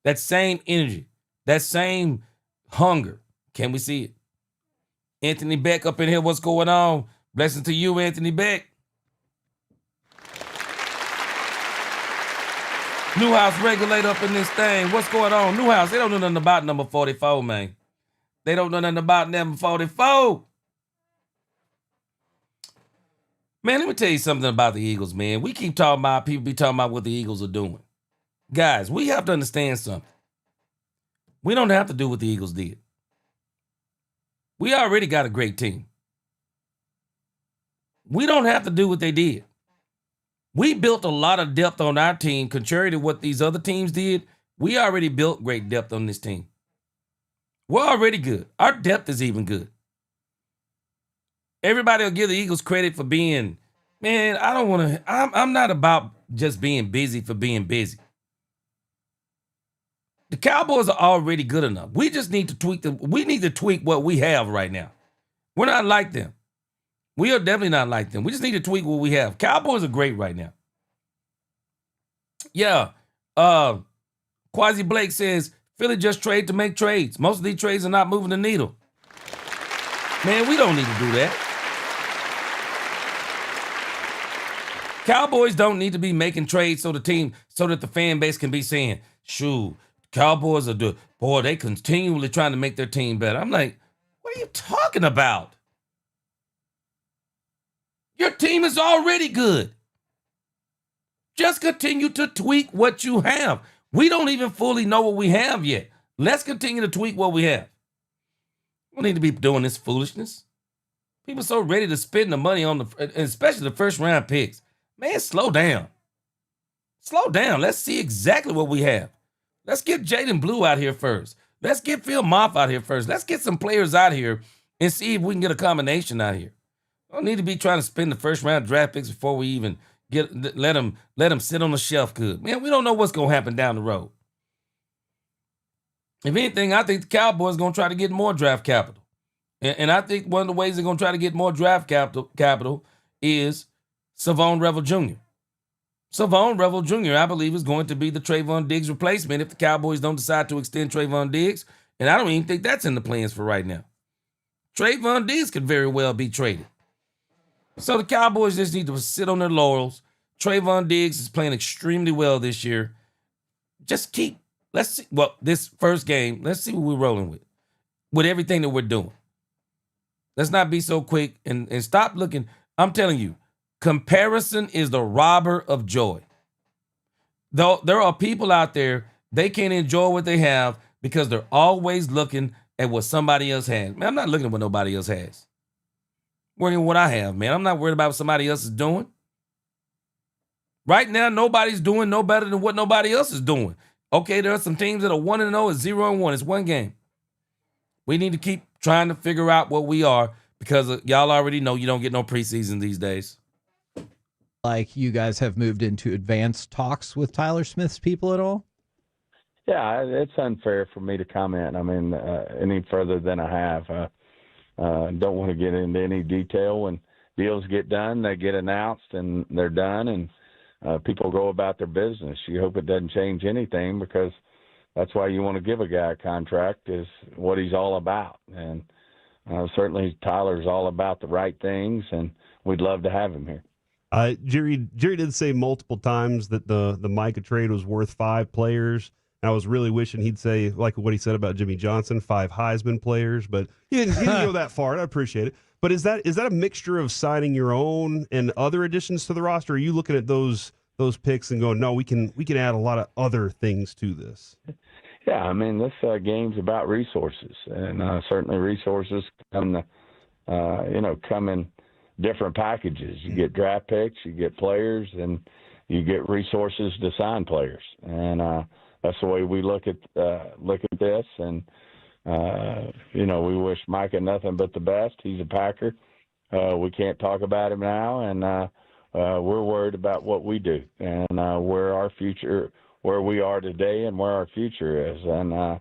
That same energy? That same hunger? Can we see it? Anthony Beck up in here, what's going on? Blessings to you, Anthony Beck. Newhouse regulator up in this thing. What's going on? Newhouse, they don't know nothing about number 44, man. They don't know nothing about number 44. Man, let me tell you something about the Eagles, man. We keep talking about, people be talking about what the Eagles are doing. Guys, we have to understand something. We don't have to do what the Eagles did. We already got a great team. We don't have to do what they did. We built a lot of depth on our team, contrary to what these other teams did. We already built great depth on this team. We're already good. Our depth is even good. Everybody will give the Eagles credit for being, man, I'm not about just being busy for being busy. The Cowboys are already good enough. We just need to tweak them. We need to tweak what we have right now. We're not like them. We are definitely not like them. We just need to tweak what we have. Cowboys are great right now. Yeah. Quasi Blake says, Philly just trade to make trades. Most of these trades are not moving the needle. Man, we don't need to do that. Cowboys don't need to be making trades so that the fan base can be saying, shoot, Cowboys are boy, they continually trying to make their team better. I'm like, what are you talking about? Your team is already good. Just continue to tweak what you have. We don't even fully know what we have yet. Let's continue to tweak what we have. We don't need to be doing this foolishness. People are so ready to spend the money on especially the first round picks. Man, slow down. Slow down. Let's see exactly what we have. Let's get Jaden Blue out here first. Let's get Phil Moff out here first. Let's get some players out here and see if we can get a combination out here. Don't need to be trying to spend the first round draft picks before we even let them sit on the shelf good. Man, we don't know what's going to happen down the road. If anything, I think the Cowboys are going to try to get more draft capital. And I think one of the ways they're going to try to get more draft capital is Savon Revel Jr. Savon Revel Jr., I believe, is going to be the Trayvon Diggs replacement if the Cowboys don't decide to extend Trayvon Diggs. And I don't even think that's in the plans for right now. Trayvon Diggs could very well be traded. So the Cowboys just need to sit on their laurels. Trayvon Diggs is playing extremely well this year. Let's see, this first game, let's see what we're rolling with everything that we're doing. Let's not be so quick and stop looking. I'm telling you, comparison is the robber of joy. Though there are people out there, they can't enjoy what they have because they're always looking at what somebody else has. Man, I'm not looking at what nobody else has. I'm worrying what I have, man. I'm not worried about what somebody else is doing. Right now, nobody's doing no better than what nobody else is doing. Okay, there are some teams that are 1-0 and 0-1. It's one game. We need to keep trying to figure out what we are because y'all already know you don't get no preseason these days. Like you guys have moved into advanced talks with Tyler Smith's people at all? Yeah, it's unfair for me to comment. I mean, any further than I have. Don't want to get into any detail. When deals get done, they get announced and they're done, and people go about their business. You hope it doesn't change anything because that's why you want to give a guy a contract is what he's all about. And certainly Tyler's all about the right things, and we'd love to have him here. Jerry did say multiple times that the Micah trade was worth 5 players. And I was really wishing he'd say, like what he said about Jimmy Johnson, 5 Heisman players, but he didn't go that far, and I appreciate it. But is that a mixture of signing your own and other additions to the roster? Or are you looking at those picks and going, no, we can add a lot of other things to this? Yeah, I mean, this game's about resources, and certainly resources come in different packages. You get draft picks, you get players, and you get resources to sign players, and that's the way we look at this. And we wish Micah nothing but the best. He's a Packer. We can't talk about him now, and we're worried about what we do and where our future, where we are today, and where our future is. And I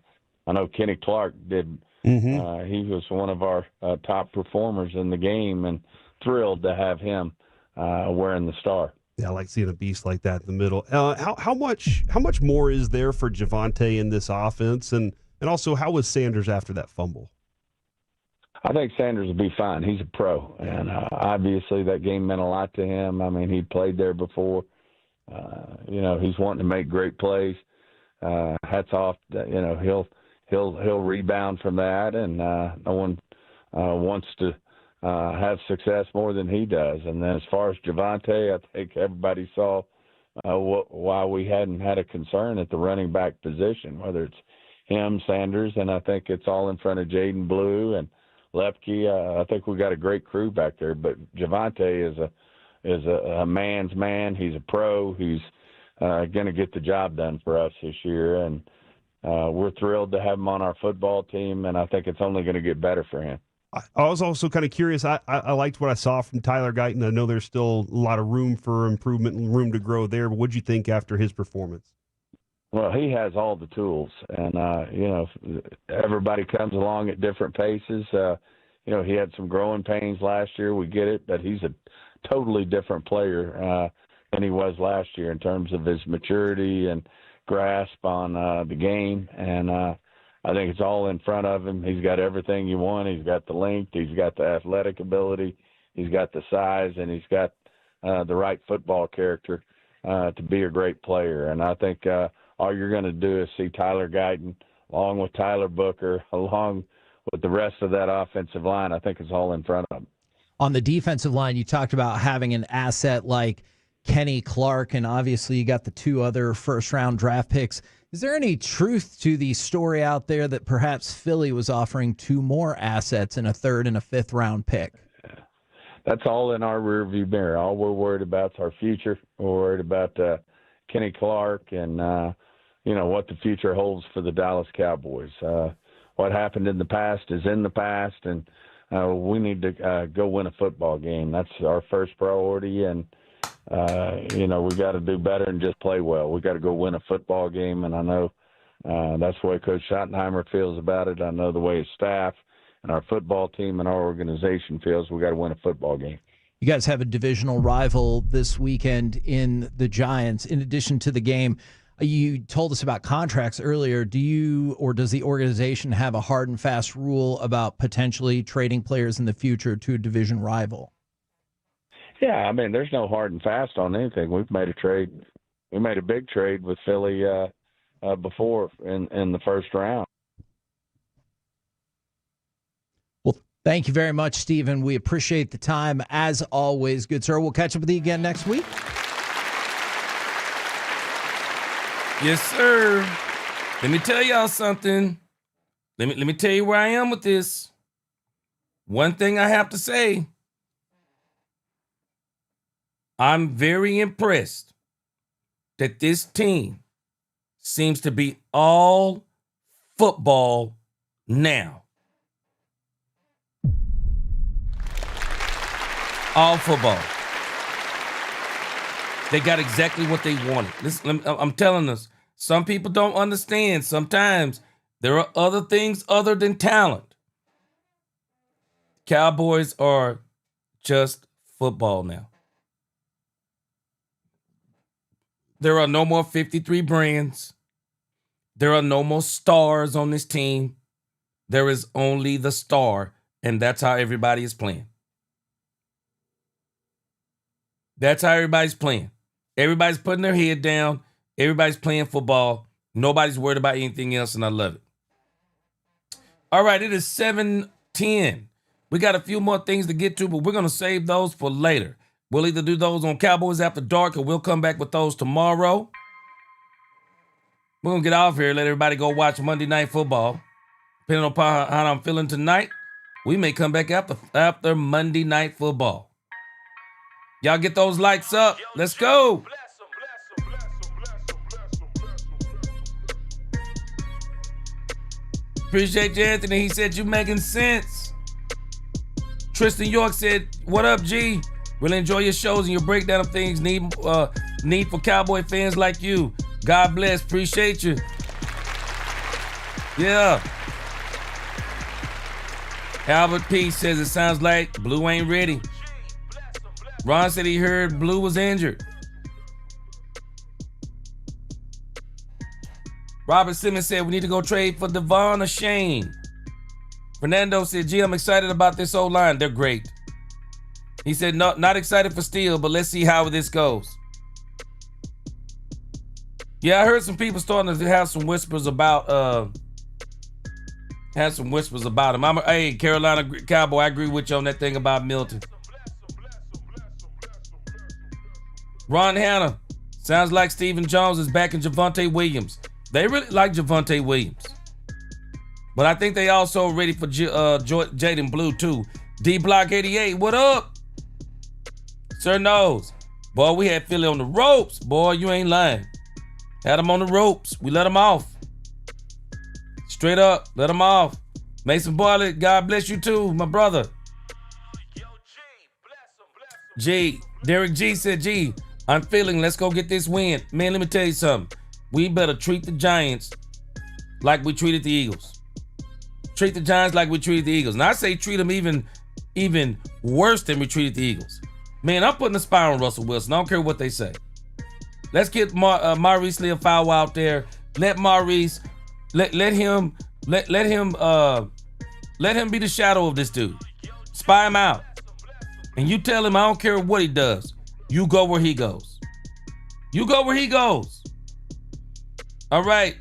know Kenny Clark did. Mm-hmm. He was one of our top performers in the game, and thrilled to have him wearing the star. Yeah, I like seeing a beast like that in the middle. How much more is there for Javonte in this offense, and also how was Sanders after that fumble? I think Sanders will be fine. He's a pro, and obviously that game meant a lot to him. I mean, he played there before. He's wanting to make great plays. Hats off. He'll rebound from that, and no one wants to have success more than he does. And then as far as Javonte, I think everybody saw why we hadn't had a concern at the running back position, whether it's him, Sanders, and I think it's all in front of Jaden Blue and Lepke. I think we got a great crew back there, but Javonte is a man's man. He's a pro. He's going to get the job done for us this year, and we're thrilled to have him on our football team, and I think it's only going to get better for him. I was also kind of curious. I liked what I saw from Tyler Guyton. I know there's still a lot of room for improvement and room to grow there, but what'd you think after his performance? Well, he has all the tools, and, everybody comes along at different paces. He had some growing pains last year. We get it, but he's a totally different player than he was last year in terms of his maturity and grasp on the game. And I think it's all in front of him. He's got everything you want. He's got the length. He's got the athletic ability. He's got the size, and he's got the right football character to be a great player. And I think all you're going to do is see Tyler Guyton along with Tyler Booker, along with the rest of that offensive line. I think it's all in front of him. On the defensive line, you talked about having an asset like Kenny Clark, and obviously you got the 2 other first-round draft picks. Is there any truth to the story out there that perhaps Philly was offering 2 more assets in a 3rd and a 5th round pick? That's all in our rearview mirror. All we're worried about is our future. We're worried about Kenny Clark and, what the future holds for the Dallas Cowboys. What happened in the past is in the past, and we need to go win a football game. That's our first priority, and we got to do better and just play well. We got to go win a football game, and I know that's the way Coach Schottenheimer feels about it. I know the way his staff and our football team and our organization feels. We got to win a football game. You guys have a divisional rival this weekend in the Giants. In addition to the game, You told us about contracts earlier. Do you or does the organization have a hard and fast rule about potentially trading players in the future to a division rival? Yeah, I mean, there's no hard and fast on anything. We've made a trade. We made a big trade with Philly before in the first round. Well, thank you very much, Stephen. We appreciate the time as always, good sir. We'll catch up with you again next week. Yes, sir. Let me tell y'all something. Let me tell you where I am with this. One thing I have to say. I'm very impressed that this team seems to be all football now. All football. They got exactly what they wanted. Listen, I'm telling us, some people don't understand. Sometimes there are other things other than talent. Cowboys are just football now. There are no more 53 brands. There are no more stars on this team. There is only the star, and that's how everybody is playing. That's how everybody's playing. Everybody's putting their head down. Everybody's playing football. Nobody's worried about anything else, and I love it. All right, it is 7:10. We got a few more things to get to, but we're going to save those for later. We'll either do those on Cowboys After Dark, or we'll come back with those tomorrow. We're going to get off here, let everybody go watch Monday Night Football. Depending upon how I'm feeling tonight, we may come back after Monday Night Football. Y'all get those likes up. Let's go. Appreciate you, Anthony. He said, you making sense. Tristan York said, what up, G? Really enjoy your shows and your breakdown of things. Need for Cowboy fans like you. God bless. Appreciate you. Yeah. Albert P says it sounds like Blue ain't ready. Ron said he heard Blue was injured. Robert Simmons said we need to go trade for Devon or Shane. Fernando said, gee, I'm excited about this O-line. They're great. He said, no, not excited for Steele, but let's see how this goes. Yeah, I heard some people starting to have some whispers about him. Hey, Carolina Cowboy, I agree with you on that thing about Milton. Ron Hanna, sounds like Stephen Jones is back in Javonte Williams. They really like Javonte Williams. But I think they also ready for Jaden Blue too. D-Block 88, what up? Sir knows. Boy, we had Philly on the ropes. Boy, you ain't lying. Had him on the ropes. We let him off. Straight up, let him off. Mason Boyle, God bless you too, my brother. G, Derek G said, G, I'm feeling, let's go get this win. Man, let me tell you something. We better treat the Giants like we treated the Eagles. Treat the Giants like we treated the Eagles. And I say treat them even worse than we treated the Eagles. Man, I'm putting a spy on Russell Wilson. I don't care what they say. Let's get Maurice Leafau out there. Let Maurice, let him be the shadow of this dude. Spy him out. And you tell him, I don't care what he does. You go where he goes. You go where he goes. All right.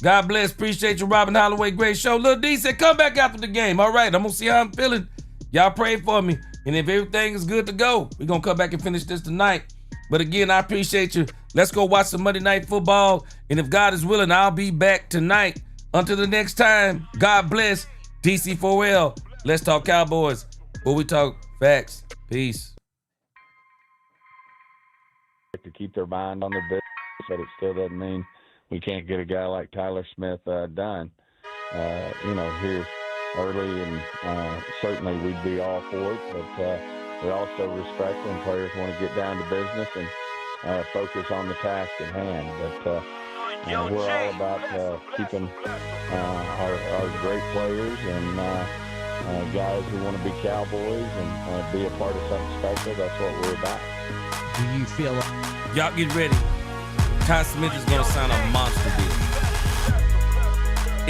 God bless. Appreciate you, Robin Holloway. Great show. Lil D said, come back after the game. All right. I'm going to see how I'm feeling. Y'all pray for me. And if everything is good to go, we're going to come back and finish this tonight. But again, I appreciate you. Let's go watch some Monday Night Football. And if God is willing, I'll be back tonight. Until the next time, God bless. DC4L. Let's talk Cowboys. Where we talk facts. Peace. To keep their mind on their business, but it still doesn't mean we can't get a guy like Tyler Smith done. Here early, and certainly we'd be all for it. But we also respect when players want to get down to business and focus on the task at hand. But we're all about keeping our great players and guys who want to be Cowboys and be a part of something special. That's what we're about. Do you feel y'all get ready? Ty Smith is going to sign a monster deal,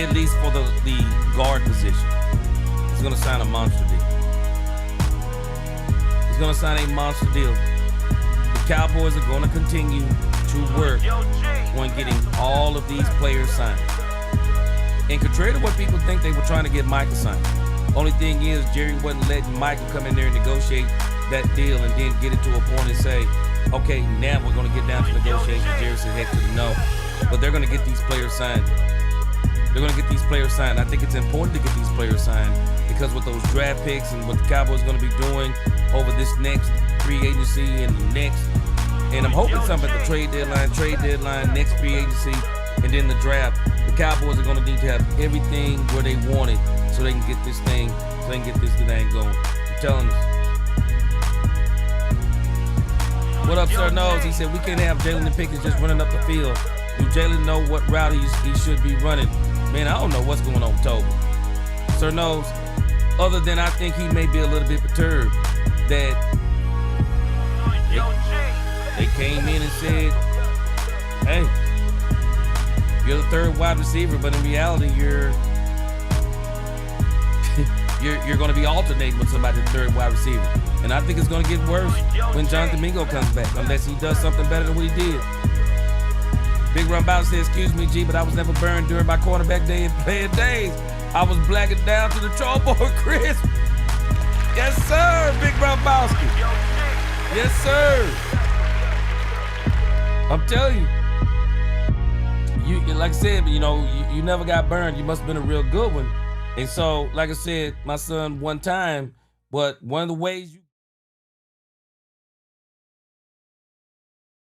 at least for the guard position. He's going to sign a monster deal. He's going to sign a monster deal. The Cowboys are going to continue to work on getting all of these players signed. And contrary to what people think, they were trying to get Michael signed. Only thing is, Jerry wasn't letting Michael come in there and negotiate that deal and then get it to a point and say, okay, now we're going to get down to negotiations. Jerry said, heck to the no. But they're going to get these players signed. They're going to get these players signed. I think it's important to get these players signed because with those draft picks and what the Cowboys are going to be doing over this next free agency and the next, and I'm hoping something at the trade deadline, next free agency, and then the draft. The Cowboys are going to need to have everything where they want it so they can get this thing, going. I'm telling us. What up, Sir Nose? He said, we can't have Jalen and Pickens just running up the field. Do Jalen know what route he should be running? Man, I don't know what's going on with Toby. Sir Nose, other than I think he may be a little bit perturbed that they came in and said, hey, you're the third wide receiver, but in reality, you're going to be alternating with somebody the third wide receiver. And I think it's going to get worse when Jonathan Mingo comes back, unless he does something better than what he did. Big Run Bowser says, excuse me, G, but I was never burned during my quarterback day and playing days. I was blacking down to the troll boy, Chris. Yes, sir, Big Run Bowski. Yes, sir. I'm telling you, like I said, you never got burned. You must have been a real good one. And so, like I said, my son one time, but one of the ways you